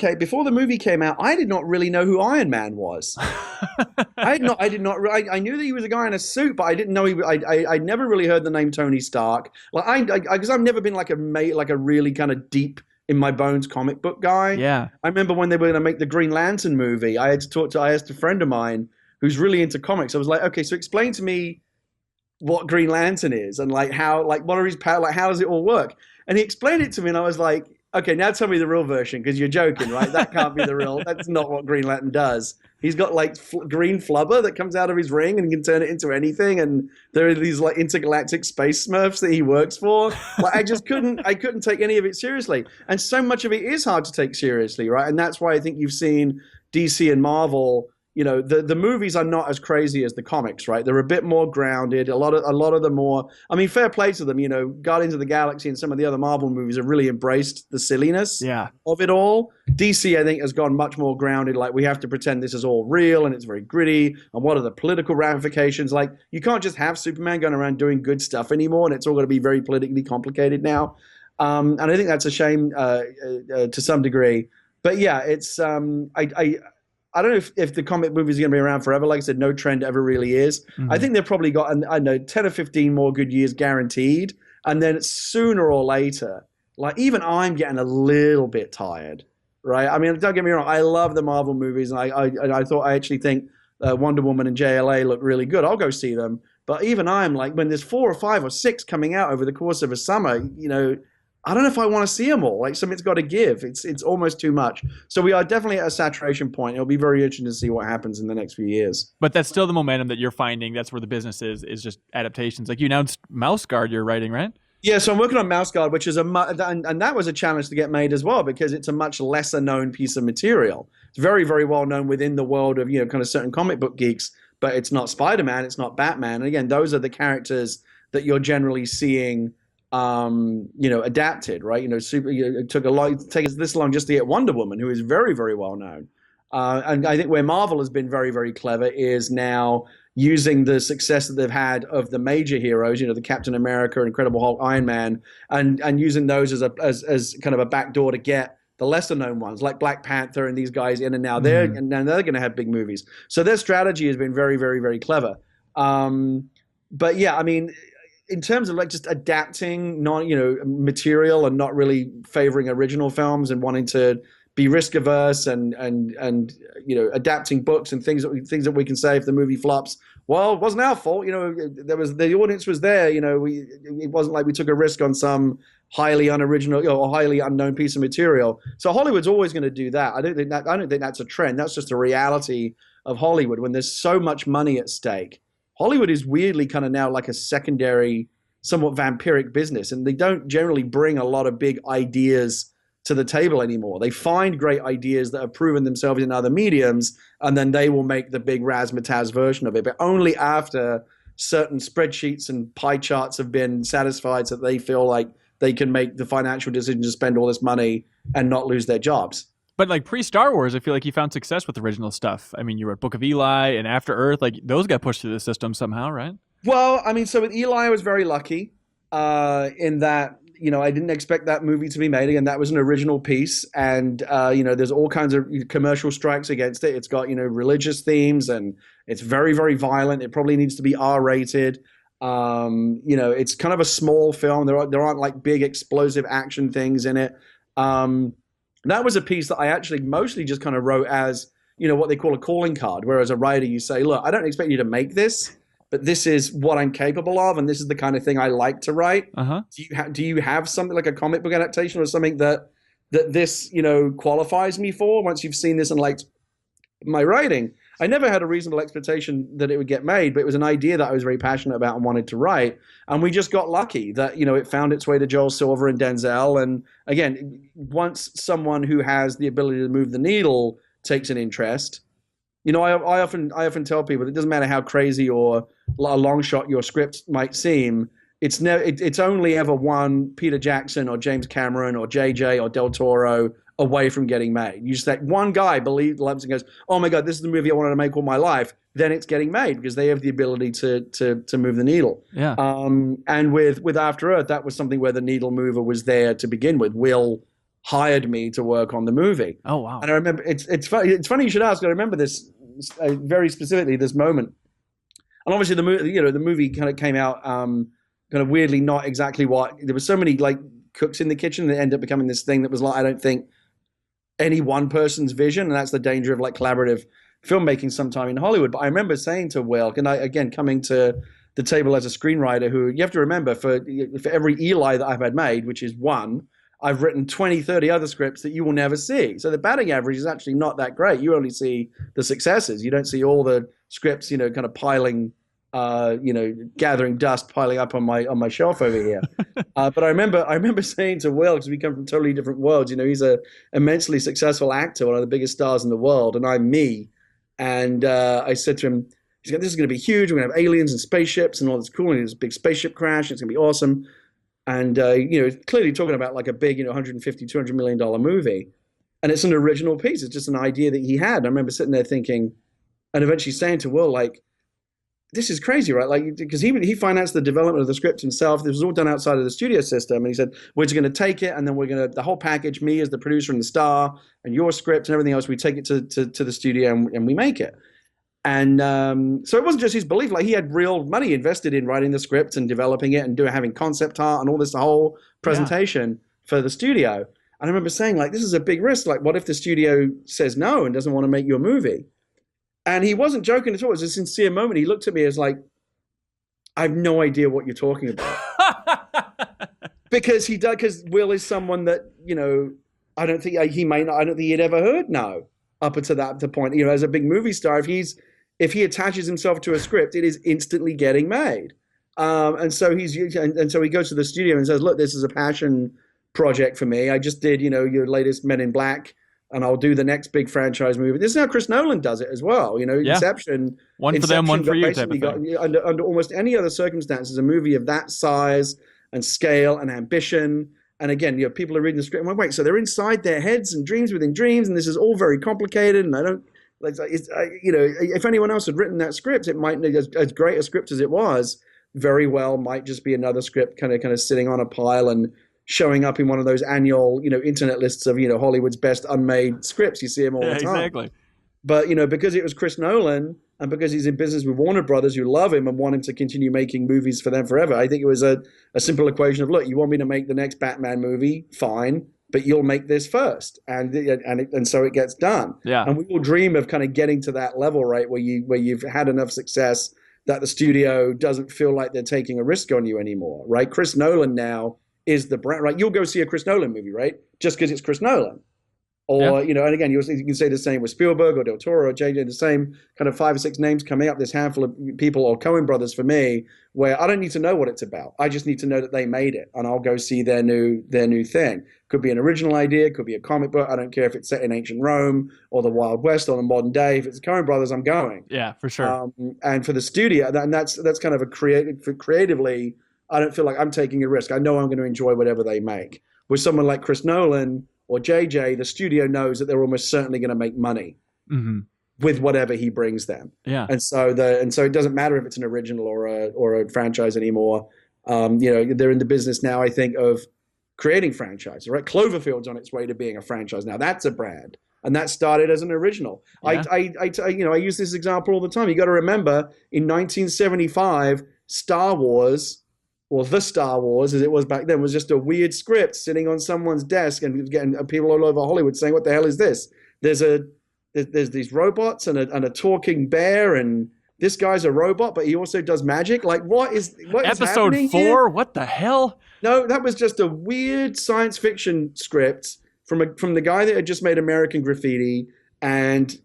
came out, I did not really know who Iron Man was. I knew that he was a guy in a suit, but I didn't know I never really heard the name Tony Stark. Like, because I've never been like a really kind of deep in my bones comic book guy. Yeah. I remember when they were going to make the Green Lantern movie, I asked a friend of mine who's really into comics. I was like, okay, so explain to me, what Green Lantern is and like how, like what are his power, like how does it all work? And he explained it to me, and I was like, okay, now tell me the real version, because you're joking, right? That can't be the real. That's not what Green Lantern does. He's got like green flubber that comes out of his ring and can turn it into anything. And there are these like intergalactic space Smurfs that he works for. Like I couldn't take any of it seriously. And so much of it is hard to take seriously, right? And that's why I think you've seen DC and Marvel. You know, the movies are not as crazy as the comics, right? They're a bit more grounded. A lot of the more, I mean, fair play to them. You know, Guardians of the Galaxy and some of the other Marvel movies have really embraced the silliness of it all. DC, I think, has gone much more grounded. Like, we have to pretend this is all real and it's very gritty. And what are the political ramifications? Like, you can't just have Superman going around doing good stuff anymore, and it's all going to be very politically complicated now. And I think that's a shame to some degree. But yeah, it's I don't know if the comic movies are going to be around forever. Like I said, no trend ever really is. I think they've probably got, I don't know, 10 or 15 more good years guaranteed. And then sooner or later, like even I'm getting a little bit tired, right? I mean, don't get me wrong. I love the Marvel movies. And I actually think Wonder Woman and JLA look really good. I'll go see them. But even I'm like, when there's 4 or 5 or 6 coming out over the course of a summer, you know, I don't know if I want to see them all. Like something's got to give. It's almost too much. So we are definitely at a saturation point. It'll be very interesting to see what happens in the next few years. But that's still the momentum that you're finding. That's where the business is just adaptations. Like you announced Mouse Guard you're writing, right? Yeah, so I'm working on Mouse Guard, which is and that was a challenge to get made as well, because it's a much lesser known piece of material. It's very, very well known within the world of, you know, kind of certain comic book geeks, but it's not Spider-Man, it's not Batman. And again, those are the characters that you're generally seeing you know, adapted, right? You know, it took us this long just to get Wonder Woman, who is very, very well known. And I think where Marvel has been very, very clever is now using the success that they've had of the major heroes, you know, the Captain America, Incredible Hulk, Iron Man, and using those as kind of a backdoor to get the lesser known ones like Black Panther and these guys in, and now they're going to have big movies. So their strategy has been very, very, very clever. But yeah, I mean, in terms of like just adapting material and not really favoring original films and wanting to be risk averse and you know, adapting books and things that we can say if the movie flops, well, it wasn't our fault. You know, the audience was there. You know, it wasn't like we took a risk on some highly unoriginal, you know, or highly unknown piece of material. So Hollywood's always going to do that. I don't think that's a trend. That's just a reality of Hollywood when there's so much money at stake. Hollywood is weirdly kind of now like a secondary, somewhat vampiric business, and they don't generally bring a lot of big ideas to the table anymore. They find great ideas that have proven themselves in other mediums, and then they will make the big razzmatazz version of it, but only after certain spreadsheets and pie charts have been satisfied so that they feel like they can make the financial decision to spend all this money and not lose their jobs. But like pre-Star Wars, I feel like you found success with original stuff. I mean, you wrote Book of Eli and After Earth. Like those got pushed through the system somehow, right? Well, I mean, so with Eli, I was very lucky in that, you know, I didn't expect that movie to be made. Again, that was an original piece. And, you know, there's all kinds of commercial strikes against it. It's got, you know, religious themes and it's very, very violent. It probably needs to be R-rated. You know, it's kind of a small film. There aren't like big explosive action things in it. That was a piece that I actually mostly just kind of wrote as, you know, what they call a calling card, where as a writer you say, look, I don't expect you to make this, but this is what I'm capable of, and this is the kind of thing I like to write. Do you have something like a comic book adaptation or something that this, you know, qualifies me for once you've seen this and liked my writing? I never had a reasonable expectation that it would get made, but it was an idea that I was very passionate about and wanted to write. And we just got lucky that, you know, it found its way to Joel Silver and Denzel. And again, once someone who has the ability to move the needle takes an interest, you know, I often tell people it doesn't matter how crazy or a long shot your script might seem. It's only ever one Peter Jackson or James Cameron or JJ or Del Toro away from getting made. You just that one guy loves and goes, oh my God, this is the movie I wanted to make all my life. Then it's getting made because they have the ability to move the needle. Yeah. And with After Earth, that was something where the needle mover was there to begin with. Will hired me to work on the movie. Oh wow! And I remember it's funny you should ask. I remember this very specifically, this moment. And obviously the movie kind of came out kind of weirdly not exactly what there was so many like cooks in the kitchen that ended up becoming this thing that was like I don't think any one person's vision, and that's the danger of like collaborative filmmaking sometime in Hollywood. But I remember saying to Will, and I again coming to the table as a screenwriter who, you have to remember, for every Eli that I've had made, which is one, I've written 20, 30 other scripts that you will never see. So the batting average is actually not that great. You only see the successes. You don't see all the scripts, kind of piling, gathering dust, piling up on my shelf over here. But I remember saying to Will, because we come from totally different worlds, he's a immensely successful actor, one of the biggest stars in the world, and I'm me. And I said to him, this is going to be huge. We're going to have aliens and spaceships and all this cool. And there's a big spaceship crash. It's going to be awesome. And, clearly talking about like a big, $150, $200 million movie. And it's an original piece. It's just an idea that he had. And I remember sitting there thinking, and eventually saying to Will, like, this is crazy, right? Like, because he financed the development of the script himself. This was all done outside of the studio system. And he said, we're just going to take it. And then the whole package, me as the producer and the star and your script and everything else, we take it to the studio and we make it. And so it wasn't just his belief. Like, he had real money invested in writing the script and developing it and having concept art and all this, the whole presentation for the studio. And I remember saying, like, this is a big risk. Like, what if the studio says no and doesn't want to make your movie? And he wasn't joking at all. It was a sincere moment. He looked at me as like, I have no idea what you're talking about. Because Will is someone that, I don't think he'd ever heard no up until the point. As a big movie star, if he attaches himself to a script, it is instantly getting made. And so he goes to the studio and says, look, this is a passion project for me. I just did, your latest Men in Black, and I'll do the next big franchise movie. This is how Chris Nolan does it as well. Inception. One for them, one for you type of thing. Under almost any other circumstances, a movie of that size and scale and ambition. And again, people are reading the script and wait, so they're inside their heads and dreams within dreams, and this is all very complicated. And I don't, if anyone else had written that script, it might, as great a script as it was, very well might just be another script kind of sitting on a pile and showing up in one of those annual, internet lists of, Hollywood's best unmade scripts. You see them all the time. Exactly. But, because it was Chris Nolan and because he's in business with Warner Brothers who love him and want him to continue making movies for them forever, I think it was a simple equation of, look, you want me to make the next Batman movie? Fine, but you'll make this first. And so it gets done. Yeah. And we all dream of kind of getting to that level, right, where you've had enough success that the studio doesn't feel like they're taking a risk on you anymore, right? Chris Nolan now is the brand, right? You'll go see a Chris Nolan movie, right? Just because it's Chris Nolan. Or, and again, you can say the same with Spielberg or Del Toro or JJ, the same kind of 5 or 6 names coming up, this handful of people, or Coen brothers for me, where I don't need to know what it's about. I just need to know that they made it, and I'll go see their new thing. Could be an original idea, could be a comic book. I don't care if it's set in ancient Rome or the Wild West or the modern day. If it's Coen brothers, I'm going. Yeah, for sure. And for the studio, and that's kind of creatively, I don't feel like I'm taking a risk. I know I'm going to enjoy whatever they make. With someone like Chris Nolan or JJ, the studio knows that they're almost certainly going to make money with whatever he brings them. Yeah. And so it doesn't matter if it's an original or a franchise anymore. They're in the business now, I think, of creating franchises, right? Cloverfield's on its way to being a franchise now. That's a brand. And that started as an original. Yeah. I use this example all the time. You got to remember, in 1975, Star Wars, or the Star Wars, as it was back then, was just a weird script sitting on someone's desk and getting people all over Hollywood saying, "What the hell is this?" There's these robots and a talking bear, and this guy's a robot, but he also does magic. Like, what is Episode 4? Here? What the hell? No, that was just a weird science fiction script from the guy that had just made American Graffiti, and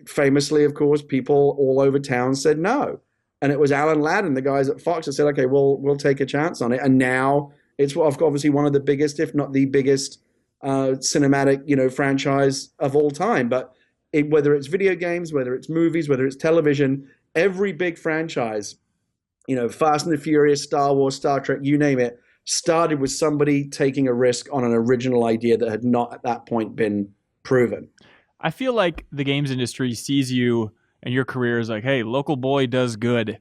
famously, of course, people all over town said no. And it was Alan Ladd and the guys at Fox that said, okay, we'll take a chance on it. And now it's obviously one of the biggest, if not the biggest, cinematic, franchise of all time. But whether it's video games, whether it's movies, whether it's television, every big franchise, Fast and the Furious, Star Wars, Star Trek, you name it, started with somebody taking a risk on an original idea that had not at that point been proven. I feel like the games industry sees you and your career is like, hey, local boy does good.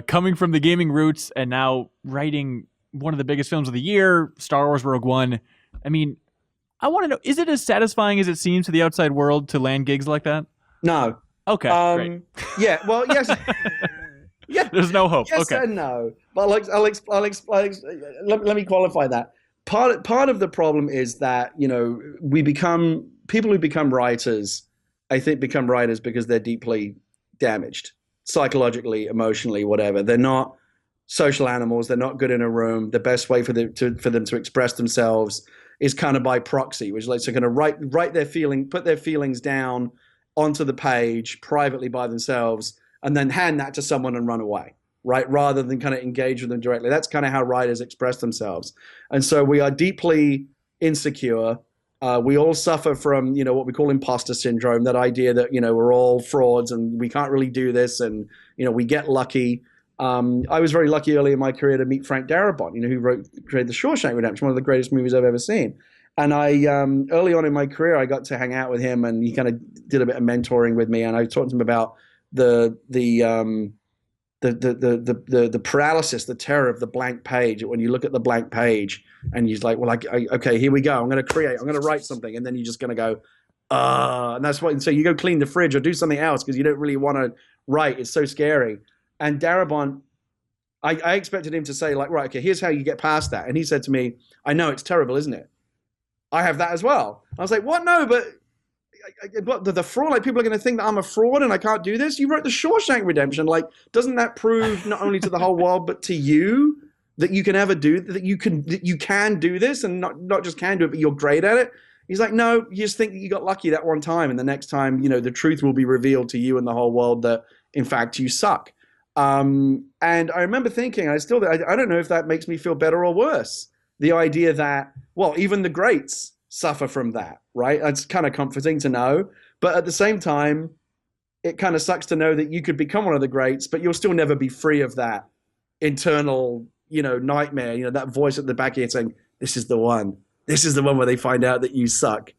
Coming from the gaming roots and now writing one of the biggest films of the year, Star Wars Rogue One. I mean, I want to know, is it as satisfying as it seems to the outside world to land gigs like that? No. Okay, great. Yeah, well, yes. Yeah. There's no hope. Yes Okay. and no. But I'll explain. Let me qualify that. Part of the problem is that, people who become writers, I think, become writers because they're deeply damaged. psychologically, emotionally, whatever. They're not social animals. They're not good in a room. The best way for them to express themselves is kind of by proxy, which is like, so kind of write their feeling, put their feelings down onto the page privately by themselves, and then hand that to someone and run away, right? Rather than kind of engage with them directly. That's kind of how writers express themselves. And so we are deeply insecure. We all suffer from, what we call imposter syndrome, that idea that, we're all frauds and we can't really do this, and, we get lucky. I was very lucky early in my career to meet Frank Darabont, who created The Shawshank Redemption, one of the greatest movies I've ever seen. And I, early on in my career, I got to hang out with him, and he kind of did a bit of mentoring with me. And I talked to him about the paralysis, the terror of the blank page. When you look at the blank page, and he's like, well, okay, here we go. I'm going to write something, and then you're just going to go, and that's what. So you go clean the fridge or do something else because you don't really want to write. It's so scary. And Darabont, I expected him to say, like, right, okay, here's how you get past that. And he said to me, I know it's terrible, isn't it? I have that as well. I was like, what? No, but the fraud, like, people are going to think that I'm a fraud and I can't do this. You wrote The Shawshank Redemption. Like, doesn't that prove not only to the whole world, but to you that you can ever do, that you can do this, and not just can do it, but you're great at it? He's like, no, you just think that you got lucky that one time. And the next time, the truth will be revealed to you and the whole world that, in fact, you suck. And I remember thinking, I don't know if that makes me feel better or worse. The idea that, well, even the greats suffer from that, right? That's kind of comforting to know. But at the same time, it kind of sucks to know that you could become one of the greats, but you'll still never be free of that internal, nightmare, that voice at the back of your head saying, this is the one. This is the one where they find out that you suck.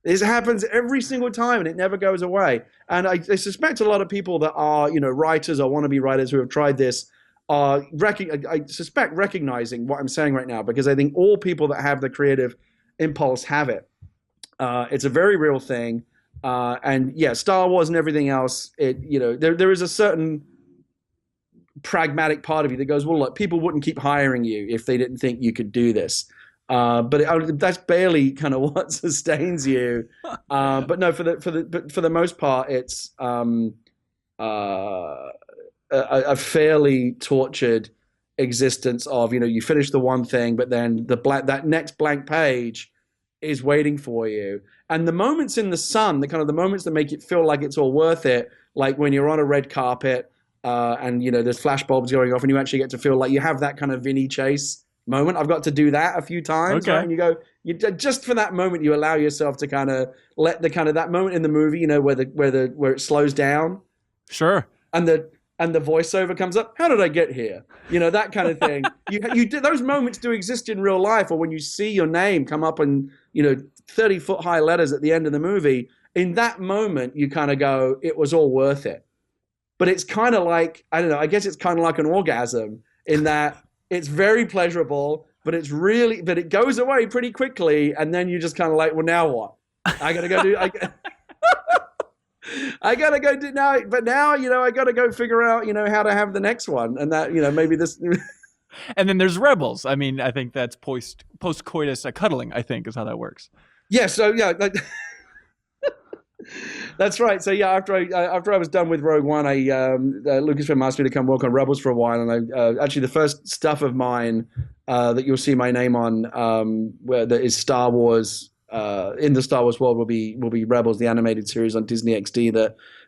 This happens every single time, and it never goes away. And I suspect a lot of people that are, writers or wannabe writers who have tried this are, I suspect, recognizing what I'm saying right now, because I think all people that have the creative impulse have it. It's a very real thing. And yeah, Star Wars and everything else, there is a certain pragmatic part of you that goes, well, look, people wouldn't keep hiring you if they didn't think you could do this. But that's barely kind of what sustains you. But no, for the most part, it's a fairly tortured existence of, you finish the one thing, but then that next blank page is waiting for you. And the moments in the sun, the moments that make it feel like it's all worth it, like when you're on a red carpet, and there's flashbulbs going off, and you actually get to feel like you have that kind of Vinny Chase moment. I've got to do that a few times, okay. Right? And you go, just for that moment, you allow yourself to kind of let that moment in the movie, where it slows down. Sure. And the voiceover comes up. How did I get here? That kind of thing. you do, those moments do exist in real life, or when you see your name come up in 30-foot high letters at the end of the movie. In that moment, you kind of go, it was all worth it. But it's kind of like, I don't know, I guess it's kind of like an orgasm in that it's very pleasurable, but it goes away pretty quickly, and then you're just kind of like, well, now what? I gotta go do. I gotta go do now, but now I gotta go figure out how to have the next one, and that maybe this. And then there's Rebels. I mean, I think that's post-coitus cuddling, I think, is how that works. Yeah. So yeah. That's right. So yeah, after I was done with Rogue One, Lucasfilm asked me to come work on Rebels for a while, and I actually the first stuff of mine that you'll see my name on, where there is Star Wars in the Star Wars world will be Rebels, the animated series on Disney XD.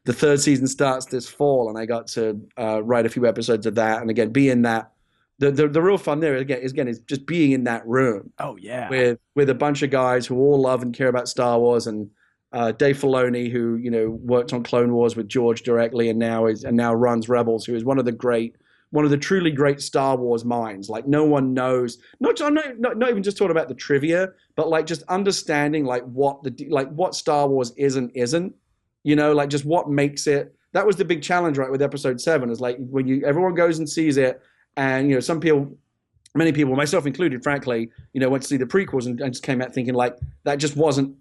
The third season starts this fall, and I got to write a few episodes of that, and again be in that. The real fun there is just being in that room. Oh yeah, with a bunch of guys who all love and care about Star Wars, and Dave Filoni, who worked on Clone Wars with George directly, and now runs Rebels, who is one of the truly great Star Wars minds. Like, no one knows, not even just talking about the trivia, but like just understanding what Star Wars is and isn't. Like just what makes it. That was the big challenge, right, with Episode 7. Is like when everyone goes and sees it, and many people, myself included, frankly, went to see the prequels and just came out thinking like that just wasn't.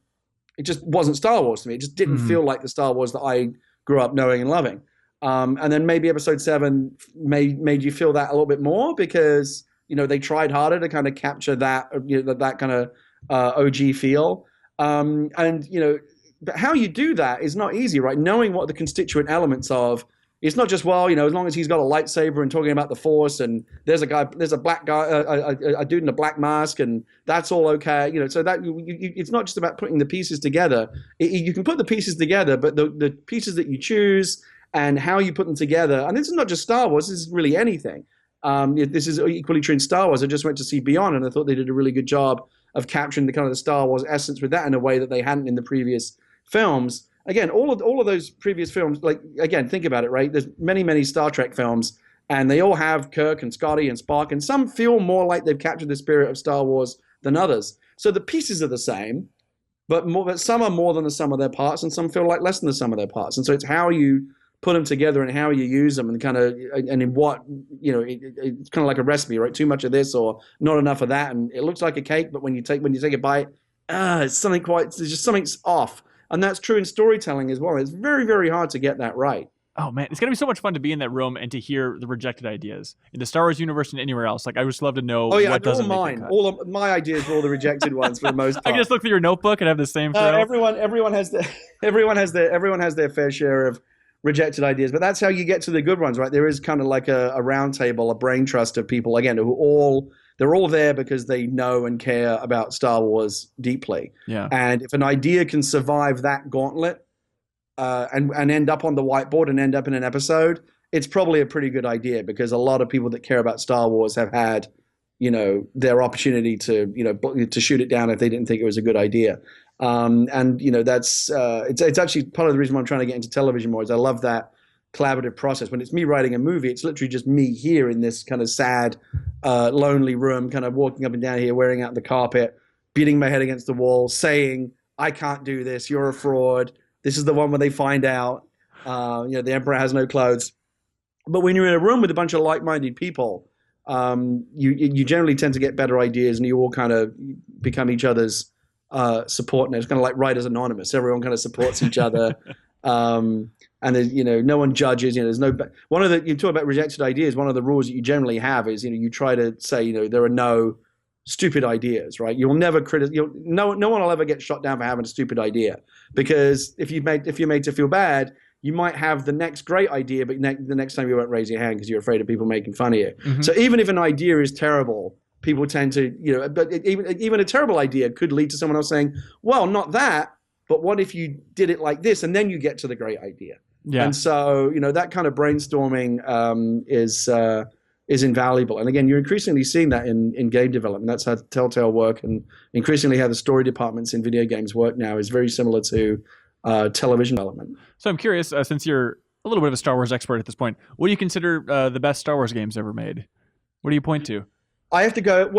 It just wasn't Star Wars to me. It just didn't feel like the Star Wars that I grew up knowing and loving. And then maybe Episode 7 made you feel that a little bit more because, they tried harder to kind of capture that, that kind of OG feel. But how you do that is not easy, right? Knowing what the constituent elements of It's not just, well, as long as he's got a lightsaber and talking about the Force, and there's a black guy, a dude in a black mask, and that's all okay. So that it's not just about putting the pieces together. You can put the pieces together, but the pieces that you choose and how you put them together, and this is not just Star Wars. This is really anything. This is equally true in Star Wars. I just went to see Beyond, and I thought they did a really good job of capturing the kind of the Star Wars essence with that in a way that they hadn't in the previous films. Again, all of those previous films, think about it, right? There's many Star Trek films, and they all have Kirk and Scotty and Spock, and some feel more like they've captured the spirit of Star Wars than others. So the pieces are the same, but some are more than the sum of their parts, and some feel like less than the sum of their parts. And so it's how you put them together and how you use them, and in what, it's kind of like a recipe, right? Too much of this or not enough of that, and it looks like a cake, but when you take a bite, there's just something's off. And that's true in storytelling as well. It's very, very hard to get that right. Oh man, it's gonna be so much fun to be in that room and to hear the rejected ideas in the Star Wars universe and anywhere else. I would just love to know. Oh yeah, what doesn't all make mine. the cut. All of my ideas were all the rejected ones for the most part. I can just look through your notebook and have the same thrill. Everyone has their fair share of rejected ideas, but that's how you get to the good ones, right? There is kind of like a round table, a brain trust of people again they're all there because they know and care about Star Wars deeply. Yeah. And if an idea can survive that gauntlet and end up on the whiteboard and end up in an episode, it's probably a pretty good idea, because a lot of people that care about Star Wars have had, their opportunity to shoot it down if they didn't think it was a good idea. That's it's actually part of the reason why I'm trying to get into television more, is I love that collaborative process. When it's me writing a movie, it's literally just me here in this kind of sad, lonely room, kind of walking up and down here, wearing out the carpet, beating my head against the wall, saying, I can't do this, you're a fraud, this is the one where they find out, the Emperor has no clothes. But when you're in a room with a bunch of like-minded people, you generally tend to get better ideas, and you all kind of become each other's support. And it's kind of like Writers Anonymous. Everyone kind of supports each other. And there's, no one judges. There's no. You talk about rejected ideas. One of the rules that you generally have is, you try to say, there are no stupid ideas, right? You'll never no one will ever get shot down for having a stupid idea, because if you're made to feel bad, you might have the next great idea, but the next time you won't raise your hand because you're afraid of people making fun of you. Mm-hmm. So even if an idea is terrible, people tend to, but even a terrible idea could lead to someone else saying, well, not that, but what if you did it like this? And then you get to the great idea. Yeah. And so, that kind of brainstorming is invaluable. And again, you're increasingly seeing that in game development. That's how Telltale work, and increasingly how the story departments in video games work now is very similar to television development. So I'm curious, since you're a little bit of a Star Wars expert at this point, what do you consider the best Star Wars games ever made? What do you point to? I have to go,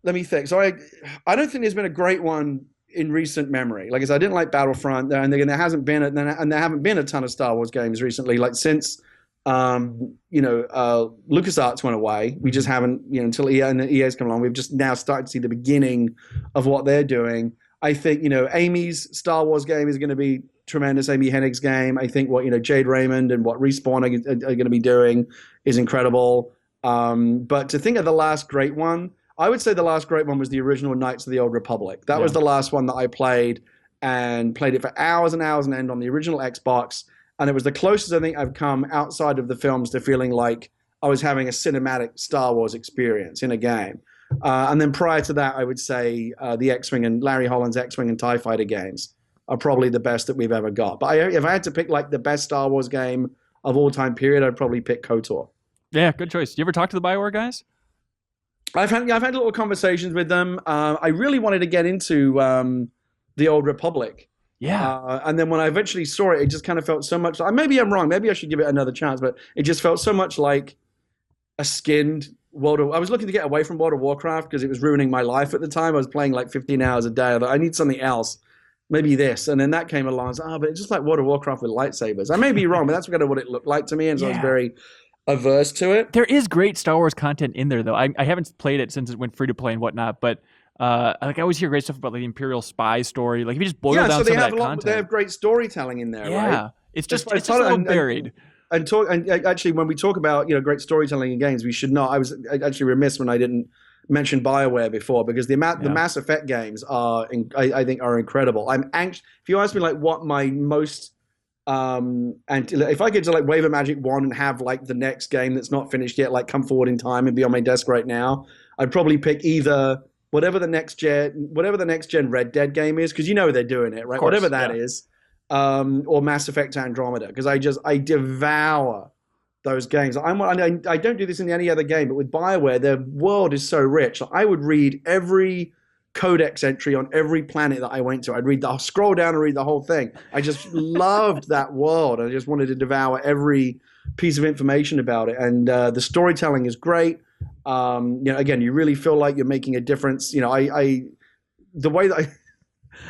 let me think. So I don't think there's been a great one in recent memory. Like I said, I didn't like Battlefront, and there haven't been a ton of Star Wars games recently. Like since LucasArts went away, we just haven't, until EA's come along, we've just now started to see the beginning of what they're doing. I think, Amy's Star Wars game is going to be tremendous. Amy Hennig's game. I think what, Jade Raymond and what Respawn are going to be doing is incredible. But to think of the last great one, I would say the last great one was the original Knights of the Old Republic. That was the last one that I played, and played it for hours and hours and end on the original Xbox. And it was the closest I think I've come outside of the films to feeling like I was having a cinematic Star Wars experience in a game. And then prior to that, I would say the X-Wing and Larry Holland's X-Wing and TIE Fighter games are probably the best that we've ever got. But if I had to pick like the best Star Wars game of all time period, I'd probably pick KOTOR. Yeah, good choice. Do you ever talk to the BioWare guys? I've had little conversations with them. I really wanted to get into the Old Republic. Yeah. And then when I eventually saw it, it just kind of felt so much. Maybe I'm wrong. Maybe I should give it another chance. But it just felt so much like a skinned I was looking to get away from World of Warcraft because it was ruining my life at the time. I was playing like 15 hours a day. I thought, I need something else. Maybe this. And then that came along. I was like, but it's just like World of Warcraft with lightsabers. I may be wrong, but that's kind of what it looked like to me. And so I was very averse to it. There is great Star Wars content in there, though. I haven't played it since it went free to play and whatnot, but I always hear great stuff about like the Imperial spy story. Like if you just boil down some of that content. They have great storytelling in there, right? Yeah, it's just a little buried. And actually, when we talk about great storytelling in games, we should not. I was actually remiss when I didn't mention BioWare before, because the Mass Effect games are, I think, are incredible. I'm anxious. If you ask me like what my most And if I could just like wave a magic wand and have like the next game that's not finished yet, like come forward in time and be on my desk right now, I'd probably pick either whatever the next gen Red Dead game is, because you know they're doing it, right? Course, whatever that is, or Mass Effect Andromeda, because I devour those games. I don't do this in any other game, but with BioWare, their world is so rich. I would read every codex entry on every planet that I went to. I'll scroll down and read the whole thing. I just loved that world. I just wanted to devour every piece of information about it. And the storytelling is great. Again, you really feel like you're making a difference. The way that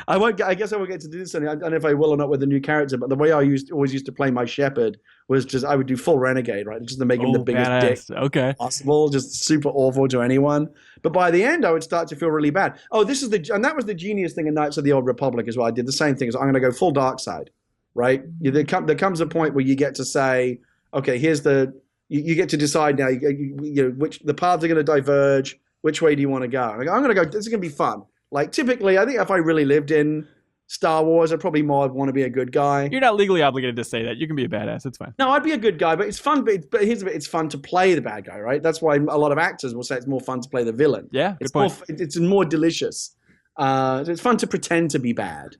I guess I won't get to do this. I don't know if I will or not with a new character, but the way I always used to play my shepherd was just I would do full renegade, right? Just to make him the biggest dick possible, just super awful to anyone. But by the end, I would start to feel really bad. Oh, and that was the genius thing in Knights of the Old Republic as well. I did the same thing. I'm going to go full dark side, right? There comes a point where you get to say, okay, you get to decide now. Which the paths are going to diverge. Which way do you want to go? I'm going to go. This is going to be fun. Like typically, I think if I really lived in Star Wars, I'd probably more want to be a good guy. You're not legally obligated to say that. You can be a badass. It's fine. No, I'd be a good guy, but it's fun. But here's the bit: it's fun to play the bad guy, right? That's why a lot of actors will say it's more fun to play the villain. Yeah, good point. It's more delicious. It's fun to pretend to be bad.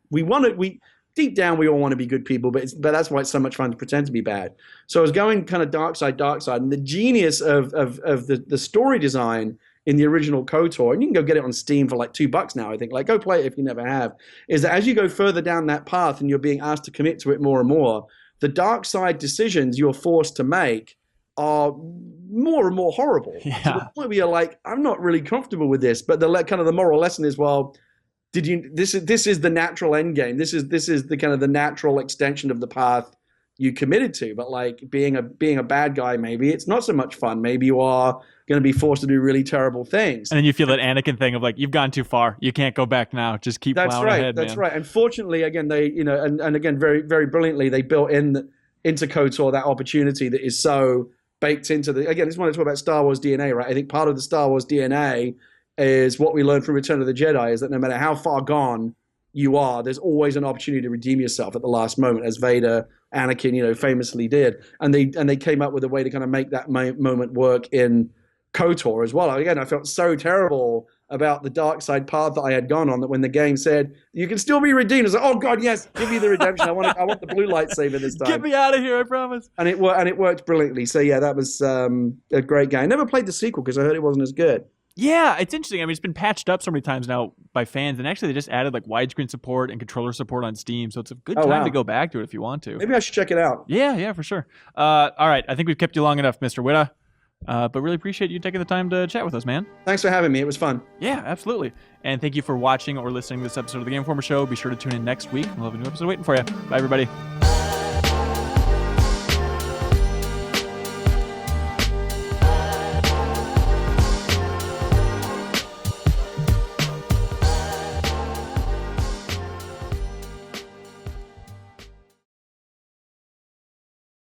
Deep down, we all want to be good people, but that's why it's so much fun to pretend to be bad. So I was going kind of dark side, and the genius of the story design in the original KOTOR, and you can go get it on Steam for like $2 now, I think. Like, go play it if you never have. Is that as you go further down that path and you're being asked to commit to it more and more, the dark side decisions you're forced to make are more and more horrible. Yeah. To the point where you're like, I'm not really comfortable with this. But the moral lesson is, well, this is the natural end game. This is the kind of the natural extension of the path you committed to. But like being a bad guy, maybe it's not so much fun. Maybe you are going to be forced to do really terrible things. And then you feel that Anakin thing of like, you've gone too far. You can't go back now. Just keep plowing ahead, That's man. right. And fortunately, again, they, and again, very, very brilliantly, they built into KOTOR that opportunity that is so baked into again, I just want to talk about Star Wars DNA, right? I think part of the Star Wars DNA is what we learned from Return of the Jedi, is that no matter how far gone you are, there's always an opportunity to redeem yourself at the last moment, as Vader, Anakin, famously did. And they came up with a way to kind of make that moment work in KOTOR as well. Again, I felt so terrible about the dark side path that I had gone on that when the game said you can still be redeemed, I was like, oh god, yes, give me the redemption. I want the blue lightsaber this time. Get me out of here, I promise. And it worked brilliantly. So yeah, that was a great game. I never played the sequel because I heard it wasn't as good. Yeah, it's interesting. I mean, it's been patched up so many times now by fans, and actually they just added like widescreen support and controller support on Steam, so it's a good time to go back to it if you want to. Maybe I should check it out. Yeah, for sure. All right, I think we've kept you long enough, Mr. Whitta. But really appreciate you taking the time to chat with us, man. Thanks for having me. It was fun. Yeah, absolutely. And thank you for watching or listening to this episode of the Game Informer Show. Be sure to tune in next week. We'll have a new episode waiting for you. Bye, everybody.